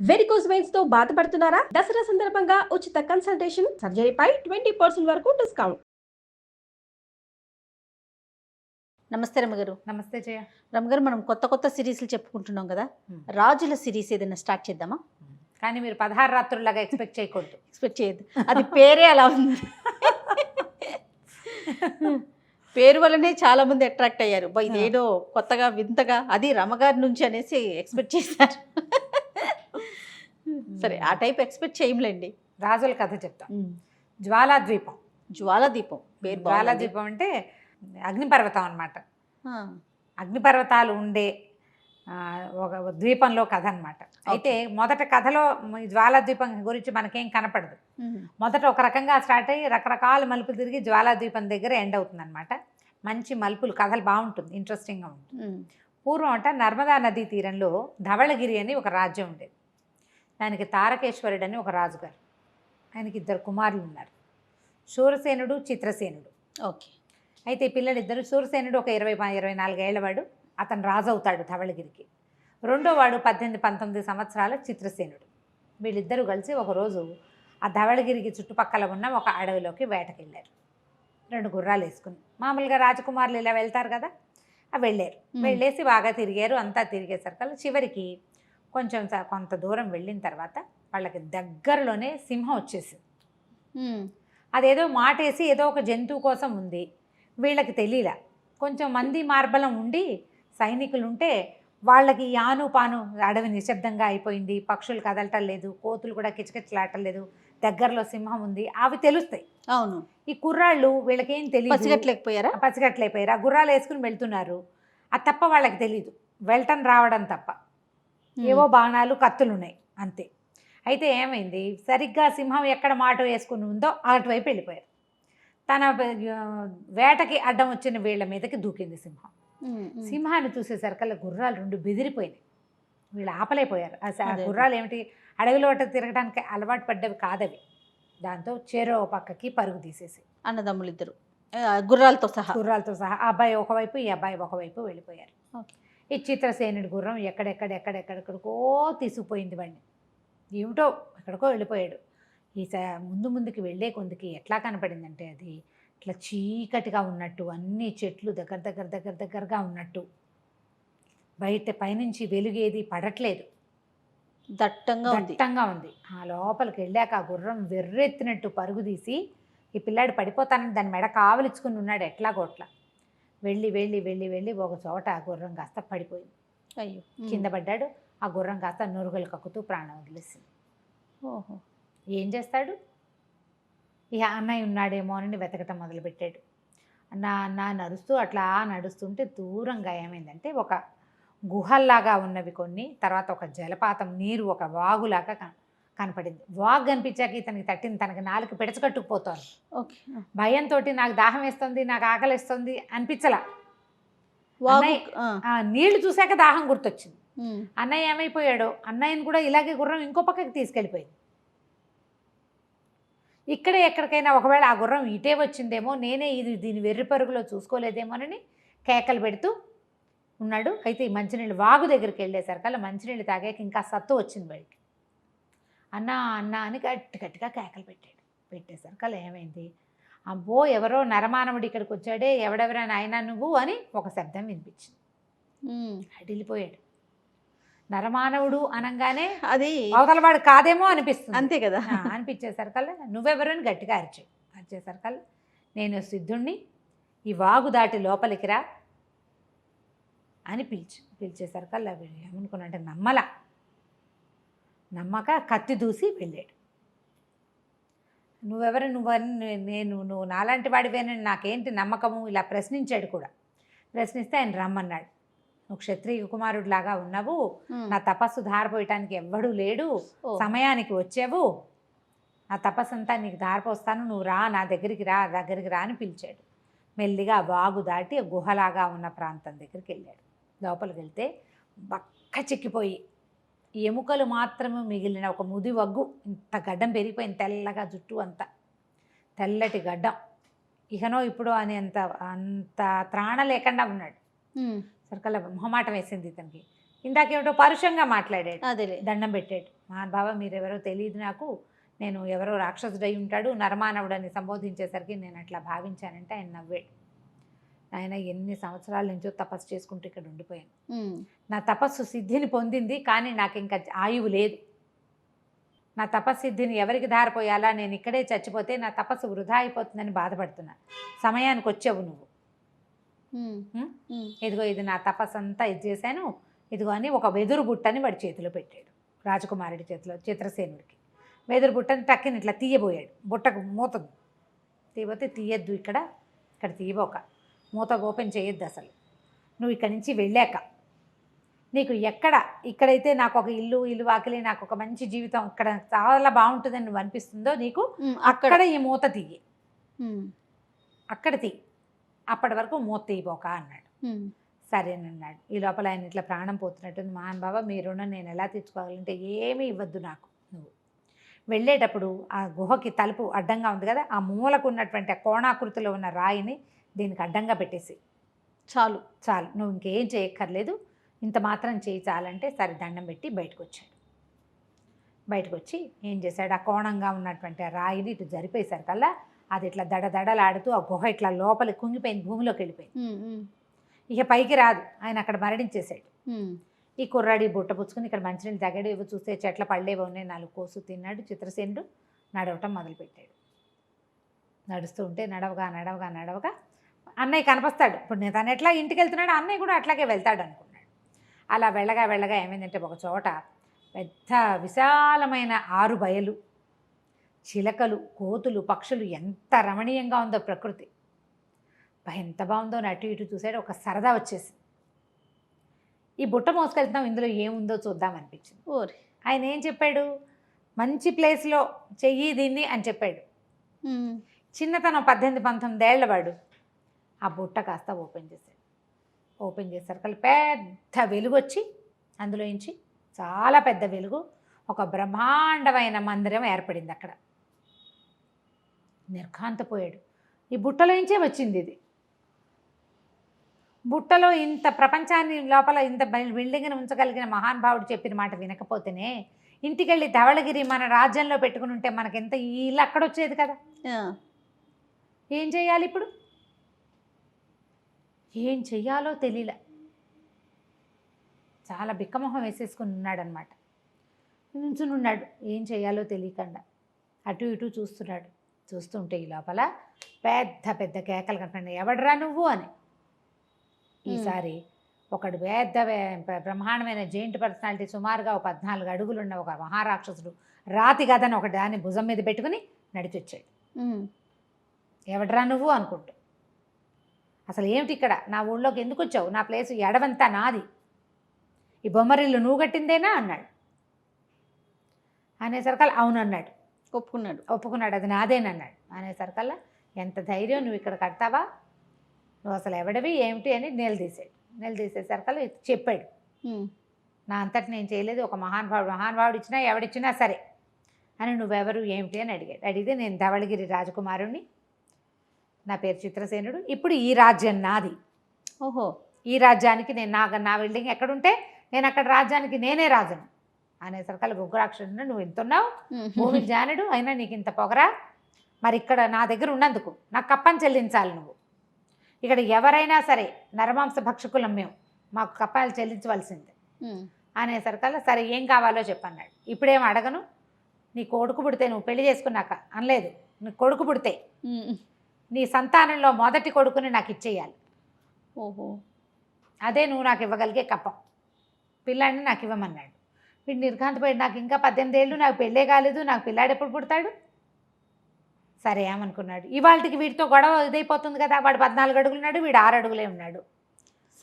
Varicose veins తో బాధపడుతున్నారా? దసరా సందర్భంగా ఉచిత కన్సల్టేషన్, సర్జరీపై 20% వరకు డిస్కౌంట్. నమస్తే రమ్మగారు. నమస్తే జయ. రమ్మగారు, మనం కొత్త కొత్త సిరీస్లు చెప్పుకుంటున్నాం కదా, మ్మ్. రాజుల సిరీస్ ఏదైనా స్టార్ట్ చేద్దామా? కానీ మీరు 16 రాత్రుల్లాగా ఎక్స్పెక్ట్ చేయకూడదు. ఎక్స్పెక్ట్ చేయొద్దు, అది పేరే అలా ఉంది. పేరు వల్లనే చాలా మంది అట్రాక్ట్ అయ్యారు. ఇదేదో కొత్తగా వింతగా, అది రమ్మగారి నుంచి అనేసి ఎక్స్పెక్ట్ చేశారు. సరే, ఆ టైప్ ఎక్స్పెక్ట్ చేయలేండి. రాజుల కథ చెప్తాం. జ్వాలాద్వీపం. జ్వాలాదీపం పేరు బాగుంది. జ్వాలాద్వీపం అంటే అగ్నిపర్వతం అన్నమాట. ఆ, అగ్నిపర్వతాలు ఉండే ఒక ద్వీపంలో కథ అన్నమాట. అయితే మొదట కథలో ఈ జ్వాలాద్వీపం గురించి మనకేం కనపడదు. మ్మ్. మొదట ఒక రకంగా స్టార్ట్ అయ్యి రకరకాల మలుపులు తిరిగి జ్వాలాద్వీపం దగ్గర ఎండ్ అవుతుంది అనమాట. మంచి మలుపులు, కథలు బాగుంటుంది, ఇంట్రెస్టింగ్గా ఉంటుంది. మ్మ్. పూర్వం అంట నర్మదా నదీ తీరంలో ధవళగిరి అని ఒక రాజ్యం ఉండేది. దానికి తారకేశ్వరుడు అని ఒక రాజుగారు. ఆయనకి 2 కుమారులు ఉన్నారు, శూరసేనుడు, చిత్రసేనుడు. ఓకే. అయితే పిల్లలిద్దరు, శూరసేనుడు ఒక 24 ఏళ్లవాడు, అతను రాజు అవుతాడు ధవళగిరికి. రెండో వాడు 18-19 సంవత్సరాల చిత్రసేనుడు. వీళ్ళిద్దరూ కలిసి ఒకరోజు ఆ ధవళగిరికి చుట్టుపక్కల ఉన్న ఒక అడవిలోకి వేటకెళ్ళారు. 2 గుర్రాలు వేసుకుని. మామూలుగా రాజకుమారులు ఇలా వెళ్తారు కదా, వెళ్ళారు. వెళ్ళేసి బాగా తిరిగారు. అంతా తిరిగేసరికి చివరికి కొంచెం కొంత దూరం వెళ్ళిన తర్వాత వాళ్ళకి దగ్గరలోనే సింహం వచ్చేసింది. మ్మ్. అదేదో మాటేసి ఏదో ఒక జంతువు కోసం ఉంది. వీళ్ళకి తెలియలా. కొంచెం మంది మార్బలం ఉండి సైనికులు ఉంటే వాళ్ళకి యాను పాను అడవి నిశ్శబ్దంగా అయిపోయింది. పక్షులు కదలటం లేదు, కోతులు కూడా కిచకిచలాడటం లేదు, దగ్గరలో సింహం ఉంది, అవి తెలుస్తాయి. అవును. ఈ కుర్రాళ్ళు వీళ్ళకేం తెలియదు, పసిగట్లేకపోయారా? పసిగట్లయిపోయారు. ఆ గుర్రాలు వేసుకుని వెళ్తున్నారు. అది తప్ప వాళ్ళకి తెలీదు, వెళ్ళటం రావడం తప్ప. ఏవో బాణాలు, కత్తులు ఉన్నాయి, అంతే. అయితే ఏమైంది, సరిగ్గా సింహం ఎక్కడ మాట వేసుకుని ఉందో అటువైపు వెళ్ళిపోయారు. తన వేటకి అడ్డం వచ్చిన వీళ్ళ మీదకి దూకింది సింహం. సింహాన్ని చూసేసరికల్లా గుర్రాలు 2 బెదిరిపోయినాయి. వీళ్ళు ఆపలేకపోయారు. ఆ గుర్రాలు ఏమిటి, అడవిలో తిరగడానికి అలవాటు పడ్డవి కాదవి. దాంతో చేరో పక్కకి పరుగు తీసేసి అన్నదమ్ములు ఇద్దరు గుర్రాలతో సహా ఆ అబ్బాయి ఒకవైపు, ఈ అబ్బాయి ఒకవైపు వెళ్ళిపోయారు. ఓకే. ఈ చిత్రసేనుడి గుర్రం ఎక్కడెక్కడికో తీసుకుపోయింది వాడిని. ఏమిటో ఎక్కడికో వెళ్ళిపోయాడు. ఈ ముందుకి వెళ్ళే కొందికి ఎట్లా కనపడిందంటే, అది ఇట్లా చీకటిగా ఉన్నట్టు, అన్ని చెట్లు దగ్గరగా ఉన్నట్టు, బయట పైనుంచి వెలుగేది పడట్లేదు, దట్టంగా ఉంది. ఆ లోపలికి వెళ్ళాక ఆ గుర్రం వెర్రెత్తినట్టు పరుగు తీసి, ఈ పిల్లాడు పడిపోతానని దాని మెడ కావలించుకుని ఉన్నాడు ఎట్లాగోట్లా. వెళ్ళి ఒక చోట ఆ గుర్రం కాస్త పడిపోయింది. అయ్యో, కింద పడ్డాడు. ఆ గుర్రం కాస్త నురుగులు కక్కుతూ ప్రాణం వదిలేసింది. ఓహో. ఏం చేస్తాడు, ఇక అన్నయ్య ఉన్నాడేమో అని వెతకటం మొదలుపెట్టాడు. అన్న నడుస్తూ అట్లా నడుస్తుంటే దూరంగా ఏమైందంటే, ఒక గుహల్లాగా ఉన్నవి కొన్ని, తర్వాత ఒక జలపాతం, నీరు ఒక వాగులాగా కనపడింది. వాగు కనిపించాక ఇతనికి తట్టింది, తనకి నాలుగు పిడచకట్టుకుపోతోంది. ఓకే. భయంతో నాకు దాహం వేస్తుంది, నాకు ఆకలిస్తుంది అనిపించలా. నీళ్లు చూశాక దాహం గుర్తొచ్చింది. అన్నయ్య ఏమైపోయాడో, అన్నయ్యని కూడా ఇలాగే గుర్రం ఇంకో పక్కకి తీసుకెళ్ళిపోయింది. ఇక్కడే ఎక్కడికైనా ఒకవేళ ఆ గుర్రం ఇటే వచ్చిందేమో, నేనే దీని వెర్రి పరుగులో చూసుకోలేదేమోనని కేకలు పెడుతూ ఉన్నాడు. అయితే ఈ మంచినీళ్ళు వాగు దగ్గరికి వెళ్ళేసరికి మంచినీళ్ళు తాగాక ఇంకా సత్తు వచ్చింది బయటికి. అన్న అని గట్టిగా కేకలు పెట్టేసరికి ఏమైంది, అబ్బో ఎవరో నరమానవుడు ఇక్కడికి వచ్చాడే, ఎవడెవరా నాయనా నువ్వు అని ఒక శబ్దం వినిపించింది. అడిలిపోయాడు. నరమానవుడు అనగానే అది అవతలవాడు కాదేమో అనిపిస్తుంది, అంతే కదా. అనిపించేసరికల్లా నువ్వెవరు అని గట్టిగా అరిచేసరికల్లా, నేను సిద్ధుణ్ణి, ఈ వాగు దాటి లోపలికి రా అని పిలిచేసరికల్లా ఏమనుకున్నాడంటే, నమ్మక కత్తి దూసి వెళ్ళాడు. నువ్వు నాలాంటి వాడివేనని నాకేంటి నమ్మకము, ఇలా ప్రశ్నించాడు కూడా. ప్రశ్నిస్తే ఆయన రమ్మన్నాడు. నువ్వు క్షత్రియ కుమారుడు లాగా ఉన్నావు, నా తపస్సు ధారపోయటానికి ఎవ్వడూ లేడు, సమయానికి వచ్చావు, నా తపస్సు అంతా నీకు ధారపోస్తాను, నువ్వు రా, నా దగ్గరికి రా అని పిలిచాడు. మెల్లిగా వాగు దాటి గుహలాగా ఉన్న ప్రాంతం దగ్గరికి వెళ్ళాడు. లోపలికి వెళ్తే బక్క చిక్కిపోయి ఎముకలు మాత్రమే మిగిలిన ఒక ముది వగ్గు, ఇంత గడ్డం పెరిగిపోయింది, తెల్లగా జుట్టు అంతా తెల్లటి గడ్డం. ఇకనో ఇప్పుడు అని అంత త్రాణ లేకుండా ఉన్నాడు. సరికల్లా మొహమాటం వేసింది ఇతనికి. ఇందాకేమిటో పరుషంగా మాట్లాడాడు, అదేలే దండం పెట్టాడు. మహానుభావ మీరెవరో తెలియదు నాకు, నేను ఎవరో రాక్షసుడై ఉంటాడు నరమానవుడని సంబోధించేసరికి నేను అట్లా భావించానంటే ఆయన నవ్వాడు. ఆయన ఎన్ని సంవత్సరాల నుంచో తపస్సు చేసుకుంటూ ఇక్కడ ఉండిపోయాను, నా తపస్సు సిద్ధిని పొందింది కానీ నాకు ఇంకా ఆయువు లేదు, నా తపస్సిద్ధిని ఎవరికి ధారపోయాలా, నేను ఇక్కడే చచ్చిపోతే నా తపస్సు వృధా అయిపోతుందని బాధపడుతున్నా, సమయానికి వచ్చావు నువ్వు, ఇదిగో ఇది నా తపస్సు అంతా ఇది చేశాను, ఇదిగో అని ఒక వెదురు బుట్టని వాడి చేతిలో పెట్టాడు, రాజకుమారుడి చేతిలో, చిత్రసేనుడికి. వెదురు బుట్టని టక్కిని ఇట్లా తీయబోయాడు, బుట్టకు మూత తీయబోతే తీయద్దు, ఇక్కడ తీయబోక, మూత ఓపెన్ చేయొద్దు అసలు, నువ్వు ఇక్కడి నుంచి వెళ్ళాక నీకు ఇక్కడైతే నాకు ఒక ఇల్లు వాకిలి, నాకు ఒక మంచి జీవితం, ఇక్కడ చాలా బాగుంటుందని నువ్వు అనిపిస్తుందో నీకు అక్కడ ఈ మూత తీయి, అక్కడ తీయి, అప్పటి వరకు మూత తీయబోక అన్నాడు. సరేనన్నాడు. ఈ లోపల ఆయన ఇట్లా ప్రాణం పోతున్నట్టుంది. మహానుభావ మీ రుణం నేను ఎలా తెచ్చుకోవాలంటే ఏమీ ఇవ్వద్దు నాకు, నువ్వు వెళ్ళేటప్పుడు ఆ గుహకి తలుపు అడ్డంగా ఉంది కదా, ఆ మూలకు ఉన్నటువంటి ఆ కోణాకృతిలో ఉన్న రాయిని దీనికి అడ్డంగా పెట్టేసి చాలు నువ్వు ఇంకేం చేయక్కర్లేదు, ఇంత మాత్రం చేయి చాలంటే సరే దండం పెట్టి బయటకు వచ్చాడు. బయటకు వచ్చి ఏం చేశాడు, ఆ కోణంగా ఉన్నటువంటి ఆ రాయిని ఇటు జరిపేసరికల్లా అది ఇట్లా దడదడలాడుతూ ఆ గుహ ఇట్లా లోపలికి కుంగిపోయింది, భూమిలోకి వెళ్ళిపోయింది, ఇక పైకి రాదు, ఆయన అక్కడ మరణించేశాడు. ఈ కుర్రాడి బుట్ట పుచ్చుకుని ఇక్కడ మంచినీళ్ళు తగ్గడు, ఇవి చూస్తే చెట్ల పళ్ళేవి ఉన్నాయి, 4 కోసు తిన్నాడు. చిత్రసేనుడు నడవటం మొదలుపెట్టాడు. నడుస్తూ ఉంటే నడవగా అన్నయ్య కనిపిస్తాడు. ఇప్పుడు నేను తను ఎట్లా ఇంటికి వెళ్తున్నాడు, అన్నయ్య కూడా అట్లాగే వెళ్తాడు అనుకున్నాడు. అలా వెళ్ళగా ఏమైందంటే ఒక చోట పెద్ద విశాలమైన 6 బయలు, చిలకలు, కోతులు, పక్షులు, ఎంత రమణీయంగా ఉందో ప్రకృతి, ఎంత బాగుందో అటు ఇటు చూసాడు. ఒక సరదా వచ్చేసి ఈ బుట్ట మోసుకెళ్తున్నాం, ఇందులో ఏముందో చూద్దాం అనిపించింది. ఆయన ఏం చెప్పాడు, మంచి ప్లేస్లో చెయ్యి దీన్ని అని చెప్పాడు. చిన్నతనం 18-19 ఏళ్ల వాడు ఆ బుట్ట కాస్త ఓపెన్ చేశారు పెద్ద వెలుగు వచ్చి, అందులోంచి చాలా పెద్ద వెలుగు, ఒక బ్రహ్మాండమైన మందిరం ఏర్పడింది అక్కడ. నిర్ఘాంతపోయాడు, ఈ బుట్టలోంచే వచ్చింది ఇది, బుట్టలో ఇంత ప్రపంచాన్ని లోపల ఇంత బిల్డింగ్ని ఉంచగలిగిన మహానుభావుడు చెప్పిన మాట వినకపోతేనే ఇంటికెళ్ళి ధవళగిరి మన రాజ్యంలో పెట్టుకుని ఉంటే మనకెంత ఇల్లు అక్కడ వచ్చేది కదా. ఏం చేయాలి ఇప్పుడు, ఏం చెయ్యాలో తెలియలే, చాలా బిక్కమొహం వేసేసుకుని ఉన్నాడనమాట. నుంచుని ఉన్నాడు, ఏం చేయాలో తెలియకుండా అటు ఇటు చూస్తున్నాడు. చూస్తుంటే ఈ లోపల పెద్ద కేకలు కట్టండి, ఎవడరా నువ్వు అని. ఈసారి ఒకడు పెద్ద బ్రహ్మాండమైన జెయింట్ పర్సనాలిటీ, సుమారుగా 14 అడుగులున్న ఒక మహారాక్షసుడు రాతి గదని ఒక దాన్ని భుజం మీద పెట్టుకుని నడిచొచ్చాడు. ఎవడరా నువ్వు అనుకుంటూ, అసలు ఏమిటి ఇక్కడ, నా ఊళ్ళోకి ఎందుకు వచ్చావు, నా ప్లేసు ఎడవంతా నాది, ఈ బొమ్మరిల్లు నువ్వు కట్టిందేనా అన్నాడు. అనేసరికల్లా అవును అన్నాడు, ఒప్పుకున్నాడు అది నాదేనన్నాడు. అనేసరికల్లా ఎంత ధైర్యం, నువ్వు ఇక్కడ కడతావా, నువ్వు అసలు ఎవడివి ఏమిటి అని నిలదీసేసరికల్లా చెప్పాడు. నా అంతటి నేను చేయలేదు, ఒక మహానుభావుడు ఇచ్చినా ఎవడిచ్చినా సరే అని, నువ్వెవరు ఏమిటి అని అడిగితే నేను ధవళగిరి రాజకుమారుణ్ణి, నా పేరు చిత్రసేనుడు, ఇప్పుడు ఈ రాజ్యం నాది, ఈ రాజ్యానికి నేను నా బిల్డింగ్ ఎక్కడుంటే నేను అక్కడ రాజ్యానికి నేనే రాజును అనేసరికల్లా ఉగ్రాక్షుడు, నువ్వు ఎంతున్నావు, భూమి జానుడు అయినా నీకు ఇంత పొగరా, మరి ఇక్కడ నా దగ్గర ఉన్నందుకు నాకు కప్పని చెల్లించాలి, నువ్వు ఇక్కడ ఎవరైనా సరే నరమాంస భక్షకులం మేము, మాకు కప్పాలు చెల్లించవలసిందే అనేసరికల్లా సరే ఏం కావాలో చెప్పన్నాడు. ఇప్పుడేం అడగను, నీ కొడుకు పుడితే, నువ్వు పెళ్లి చేసుకున్నాక అనలేదు, నీ కొడుకు పుడితే నీ సంతానంలో మొదటి కొడుకుని నాకు ఇచ్చేయాలి, అదే నువ్వు నాకు ఇవ్వగలిగే కప్పం, పిల్లాడిని నాకు ఇవ్వమన్నాడు. వీడు నిర్ఘాంతపోయి, నాకు ఇంకా 18 ఏళ్ళు, నాకు పెళ్ళే కాలేదు, నాకు పిల్లాడు ఎప్పుడు పుడతాడు. సరే ఏమనుకున్నాడు, ఇవాళకి వీడితో గొడవ ఇదైపోతుంది కదా, వాడు 14 అడుగులు ఉన్నాడు, వీడు 6 అడుగులే ఉన్నాడు.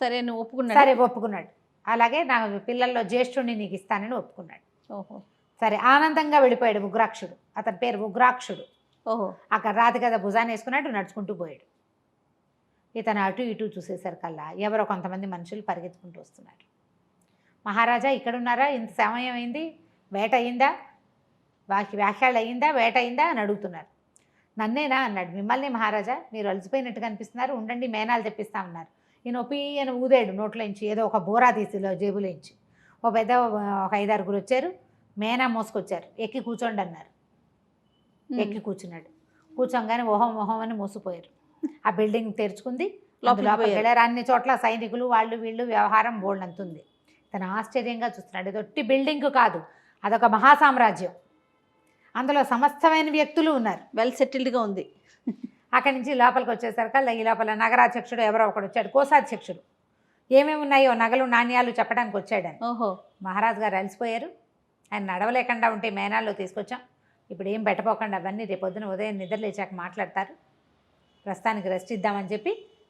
సరే నువ్వు ఒప్పుకున్నాడు. సరే ఒప్పుకున్నాడు, అలాగే నా పిల్లల్లో జ్యేష్ఠుడిని నీకు ఇస్తానని ఒప్పుకున్నాడు. సరే ఆనందంగా వెళ్ళిపోయాడు ఉగ్రాక్షుడు, అతని పేరు ఉగ్రాక్షుడు. అక్కడ రాతి కదా భుజాన్ని వేసుకున్నాడు, నడుచుకుంటూ పోయాడు. ఇతను అటు ఇటు చూసేసరికల్లా ఎవరో కొంతమంది మనుషులు పరిగెత్తుకుంటూ వస్తున్నారు. మహారాజా ఇక్కడున్నారా, ఇంత సమయం అయింది, వేట అయిందా, వ్యాఖ్యలు అయిందా, వేట అయిందా అని అడుగుతున్నారు. నన్నేనా అన్నాడు. మిమ్మల్ని మహారాజా, మీరు అలసిపోయినట్టు కనిపిస్తున్నారు, ఉండండి మేనాలు తెప్పిస్తామన్నారు. ఈయన ఒపీయన ఊదాడు నోట్లోంచి, ఏదో ఒక బోరా తీసిలో జేబులోంచి. ఒక 5-6 వచ్చారు, మేనా మోసుకొచ్చారు, ఎక్కి కూర్చోండి అన్నారు. ఎక్కి కూర్చున్నాడు. కూర్చోగానే ఓహం ఓహం అని మోసిపోయారు. ఆ బిల్డింగ్ తెరుచుకుంది, లోపలికి వెళ్ళారు. అన్ని చోట్ల సైనికులు వాళ్ళు వీళ్ళు వ్యవహారం బోల్డంతుంది. తను ఆశ్చర్యంగా చూస్తున్నాడు. ఇది ఒట్టి బిల్డింగ్ కాదు, అదొక మహాసామ్రాజ్యం. అందులో సమస్తమైన వ్యక్తులు ఉన్నారు. వెల్ సెటిల్డ్గా ఉంది. అక్కడి నుంచి లోపలికి వచ్చేసరికి ఈ లోపల నగరాధ్యక్షుడు ఎవరో ఒకడు వచ్చాడు, కోశాధ్యక్షుడు. ఏమేమి ఉన్నాయో నగలు నాణ్యాలు చెప్పడానికి వచ్చాడని. ఓహో. మహారాజు గారు అలసిపోయారు. ఆయన నడవలేకుండా ఉంటే మేనాల్లో తీసుకొచ్చాం, ఇప్పుడు ఏం పెట్టపోకుండా అవన్నీ రేపు పొద్దున ఉదయం నిద్ర లేచాక మాట్లాడతారు, ప్రస్తుతానికి రెస్ట్ ఇద్దామని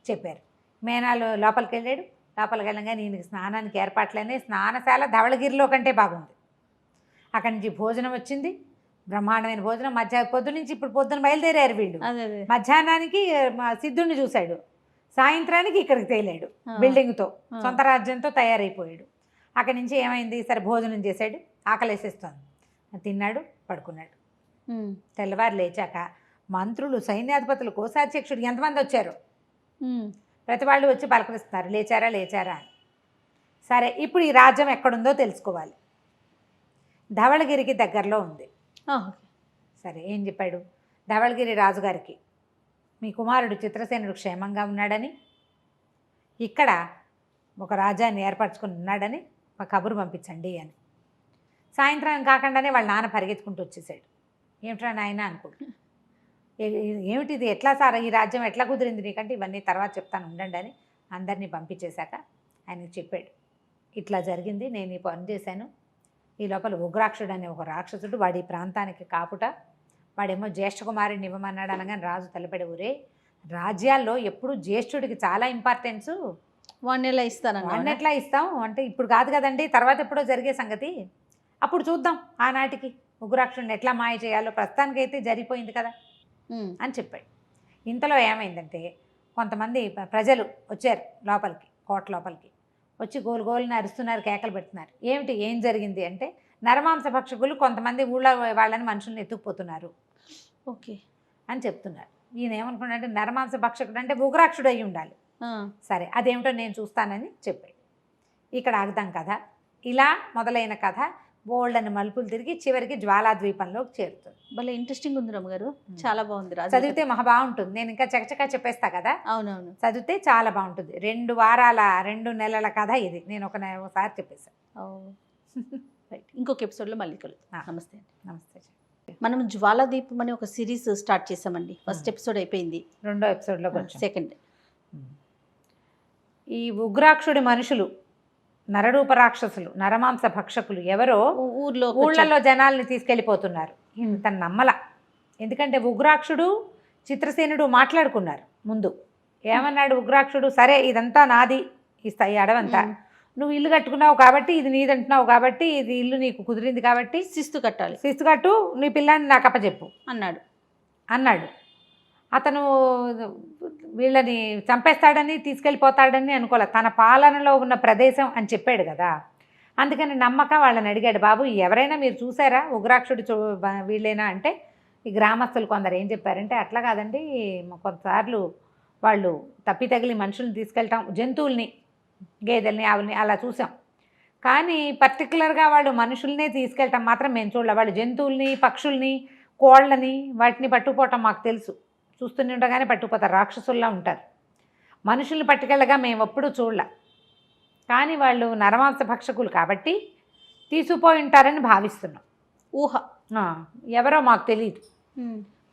చెప్పారు. మేనాలు లోపలికి వెళ్ళాడు. లోపలికి వెళ్ళగానే ఈయనకి స్నానానికి ఏర్పాట్లనే స్నానశాల ధవళగిరిలో కంటే బాగుంది. అక్కడి నుంచి భోజనం వచ్చింది, బ్రహ్మాండమైన భోజనం. పొద్దున్న నుంచి ఇప్పుడు పొద్దున బయలుదేరారు వీళ్ళు. మధ్యాహ్నానికి సిద్ధుడిని చూశాడు, సాయంత్రానికి ఇక్కడికి తేలాడు. బిల్డింగ్తో సొంత రాజ్యంతో తయారైపోయాడు. అక్కడి నుంచి ఏమైంది, సరే భోజనం చేశాడు, ఆకలేసేస్తోంది, తిన్నాడు, పడుకున్నాడు. తెల్లవారు లేచాక మంత్రులు, సైన్యాధిపతులు, కోశాధ్యక్షుడు ఎంతమంది వచ్చారు, ప్రతి వాళ్ళు వచ్చి పలకరిస్తున్నారు, లేచారా లేచారా అని. సరే ఇప్పుడు ఈ రాజ్యం ఎక్కడుందో తెలుసుకోవాలి. ధవళగిరికి దగ్గరలో ఉంది. సరే ఏం చెప్పాడు, ధవళగిరి రాజుగారికి మీ కుమారుడు చిత్రసేనుడు క్షేమంగా ఉన్నాడని, ఇక్కడ ఒక రాజ్యాన్ని ఏర్పరచుకుని ఉన్నాడని ఒక కబురు పంపించండి అని. సాయంత్రం కాకుండానే వాళ్ళ నాన్న పరిగెత్తుకుంటూ వచ్చేసాడు. ఏమిట్రా నాయన అనుకుంటా, ఏమిటిది, ఎట్లా సార్ ఈ రాజ్యం ఎట్లా కుదిరింది నీకంటే, ఇవన్నీ తర్వాత చెప్తాను ఉండండి అని అందరినీ పంపించేశాక ఆయనకు చెప్పాడు, ఇట్లా జరిగింది, నేను ఈ పని చేశాను. ఈ లోపల ఉగ్రాక్షుడు అనే ఒక రాక్షసుడు వాడి ప్రాంతానికి కాపుట, వాడేమో జ్యేష్ఠ కుమారుడిని ఇవ్వమన్నాడు. అనగానే రాజు తలపడి, ఊరే రాజ్యాల్లో ఎప్పుడు జ్యేష్ఠుడికి చాలా ఇంపార్టెన్సు, వాడిని ఎలా ఇస్తాను, వాడిని ఎట్లా ఇస్తాం అంటే ఇప్పుడు కాదు కదండి, తర్వాత ఎప్పుడో జరిగే సంగతి, అప్పుడు చూద్దాం ఆనాటికి ఉగ్రాక్షుడిని ఎట్లా మాయ చేయాలో, ప్రస్తుతానికైతే జరిగిపోయింది కదా అని చెప్పాడు. ఇంతలో ఏమైందంటే కొంతమంది ప్రజలు వచ్చారు లోపలికి, కోట లోపలికి వచ్చి గోలుగోలుని అరుస్తున్నారు, కేకలు పెడుతున్నారు. ఏమిటి, ఏం జరిగింది అంటే, నరమాంస భక్షకులు కొంతమంది ఊళ్ళో వాళ్ళని మనుషుల్ని ఎత్తుకుపోతున్నారు ఓకే అని చెప్తున్నారు. ఈయన ఏమనుకున్నాడంటే, నరమాంస భక్షకుడు అంటే ఉగ్రాక్షుడు అయి ఉండాలి. సరే అదేమిటో నేను చూస్తానని చెప్పాడు. ఇక్కడ ఆగుదాం కథ. ఇలా మొదలైన కథ బోల్డని మలుపులు తిరిగి చివరికి జ్వాలాద్వీపంలోకి చేరుతుంది. భలే ఇంట్రెస్టింగ్ ఉంది రమ్మగారు, చాలా బాగుంది. చదివితే మహా బాగుంటుంది. నేను ఇంకా చకచకా చెప్పేస్తా కదా. అవునవును, చదివితే చాలా బాగుంటుంది. 2 వారాల 2 నెలల కథ ఇది. నేను ఒకసారి చెప్పేశాను. రైట్, ఇంకొక ఎపిసోడ్లో మళ్ళీ కలుద్దాం. నమస్తే. నమస్తే. మనం జ్వాలాదీపం అనే ఒక సిరీస్ స్టార్ట్ చేసామండి. ఫస్ట్ ఎపిసోడ్ అయిపోయింది, 2వ ఎపిసోడ్లో సెకండ్. ఈ ఉగ్రాక్షుడి మనుషులు, నరరూప రాక్షసులు, నరమాంస భక్షకులు ఎవరో ఊళ్ళలో జనాల్ని తీసుకెళ్ళిపోతున్నారు. తన నమ్మల. ఎందుకంటే ఉగ్రాక్షుడు చిత్రసేనుడు మాట్లాడుకున్నారు ముందు. ఏమన్నాడు ఉగ్రాక్షుడు, సరే ఇదంతా నాది, ఈ అడవంతా నువ్వు ఇల్లు కట్టుకున్నావు కాబట్టి ఇది నీదంటున్నావు కాబట్టి ఇది ఇల్లు నీకు కుదిరింది కాబట్టి శిస్తు కట్టాలి, శిస్తు కట్టు, నీ పిల్లాన్ని నాకు అప్పచెప్పు అన్నాడు. అతను వీళ్ళని చంపేస్తాడని తీసుకెళ్ళిపోతాడని అనుకోలే, తన పాలనలో ఉన్న ప్రదేశం అని చెప్పాడు కదా. అందుకని నమ్మక వాళ్ళని అడిగాడు, బాబు ఎవరైనా మీరు చూసారా ఉగ్రాక్షుడు వీళ్ళేనా అంటే, ఈ గ్రామస్తులు కొందరు ఏం చెప్పారంటే, అట్లా కాదండి, కొంతసార్లు వాళ్ళు తప్పి తగిలి మనుషుల్ని తీసుకెళ్ళటం, జంతువుల్ని, గేదెల్ని, ఆవుల్ని అలా చూసాం, కానీ పర్టికులర్గా వాళ్ళు మనుషుల్నే తీసుకెళ్ళటం మాత్రం మేము చూడలే. వాళ్ళు జంతువుల్ని, పక్షుల్ని, కోళ్ళని వాటిని పట్టుకుపోవటం మాకు తెలుసు, చూస్తూనే ఉండగానే పట్టుకుపోతారు, రాక్షసుల్లా ఉంటారు. మనుషుల్ని పట్టుకెళ్ళగా మేము ఎప్పుడూ చూడలే, కానీ వాళ్ళు నరమాంస భక్షకులు కాబట్టి తీసుకుపోయి ఉంటారని భావిస్తున్నాం. ఊహ, ఎవరో మాకు తెలియదు.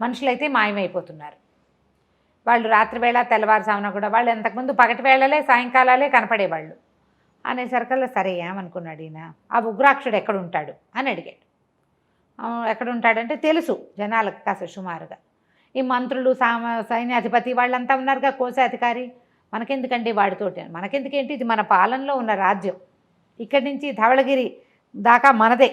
మనుషులైతే మాయమైపోతున్నారు. వాళ్ళు రాత్రివేళ తెల్లవారుజామున కూడా, వాళ్ళు అంతకుముందు పగటి వేళలే సాయంకాలాలే కనపడేవాళ్ళు అనేసరికల్లా సరే ఏమనుకున్నాడు ఈయన, ఆ ఉగ్రాక్షుడు ఎక్కడుంటాడు అని అడిగాడు. ఎక్కడుంటాడంటే తెలుసు జనాలకు కాస్త సుమారుగా. ఈ మంత్రులు, సైన్యాధిపతి వాళ్ళంతా ఉన్నారుగా, కోశాధికారి, మనకెందుకండి వాడితోటి, మనకెందుకేంటి, ఇది మన పాలనలో ఉన్న రాజ్యం, ఇక్కడి నుంచి ధవళగిరి దాకా మనదే,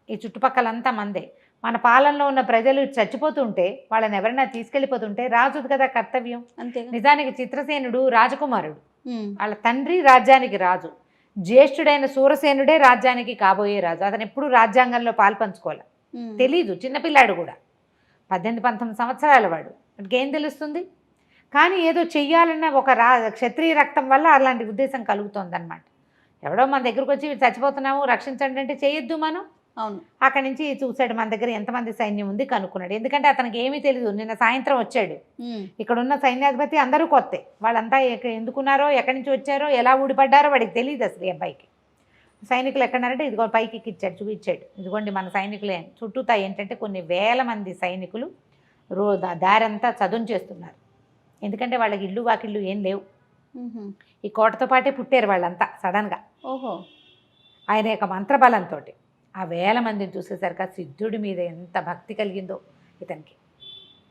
ఈ చుట్టుపక్కలంతా మనదే, మన పాలనలో ఉన్న ప్రజలు చచ్చిపోతుంటే వాళ్ళని ఎవరైనా తీసుకెళ్ళిపోతుంటే రాజుది కదా కర్తవ్యం. అంతే. నిజానికి చిత్రసేనుడు రాజకుమారుడు, వాళ్ళ తండ్రి రాజ్యానికి రాజు, జ్యేష్ఠుడైన సూరసేనుడే రాజ్యానికి కాబోయే రాజు. అతను ఎప్పుడూ రాజ్యాంగంలో పాల్పంచుకోవాలి, తెలీదు, చిన్నపిల్లాడు కూడా, 18-19 సంవత్సరాల వాడు, ఏం తెలుస్తుంది. కానీ ఏదో చెయ్యాలన్న ఒక క్షత్రియ రక్తం వల్ల అలాంటి ఉద్దేశం కలుగుతోందన్నమాట. ఎవడో మన దగ్గరకు వచ్చి చచ్చిపోతున్నాము రక్షించండి అంటే చేయొద్దు మనం. అవును. అక్కడి నుంచి చూశాడు మన దగ్గర ఎంతమంది సైన్యం ఉంది కనుక్కున్నాడు. ఎందుకంటే అతనికి ఏమీ తెలియదు. నిన్న సాయంత్రం వచ్చాడు. ఇక్కడ ఉన్న సైన్యాధిపతి అందరూ కొత్తే. వాళ్ళంతా ఎందుకున్నారో, ఎక్కడి నుంచి వచ్చారో, ఎలా ఊడిపడ్డారో వాడికి తెలియదు అసలు ఈ అబ్బాయికి. సైనికులు ఎక్కడన్నారంటే ఇదిగో పైకి ఎక్కిచ్చాడు, చూపించాడు. ఇదిగోండి మన సైనికులే. చుట్టూతా ఏంటంటే కొన్ని వేల మంది సైనికులు దారంతా చదును చేస్తున్నారు. ఎందుకంటే వాళ్ళకి ఇల్లు వాకిళ్ళు ఏం లేవు. ఈ కోటతో పాటే పుట్టారు వాళ్ళంతా సడన్గా. ఓహో. ఆయన యొక్క మంత్రబలంతో ఆ వేల మందిని చూసేసరికి ఆ సిద్ధుడి మీద ఎంత భక్తి కలిగిందో ఇతనికి.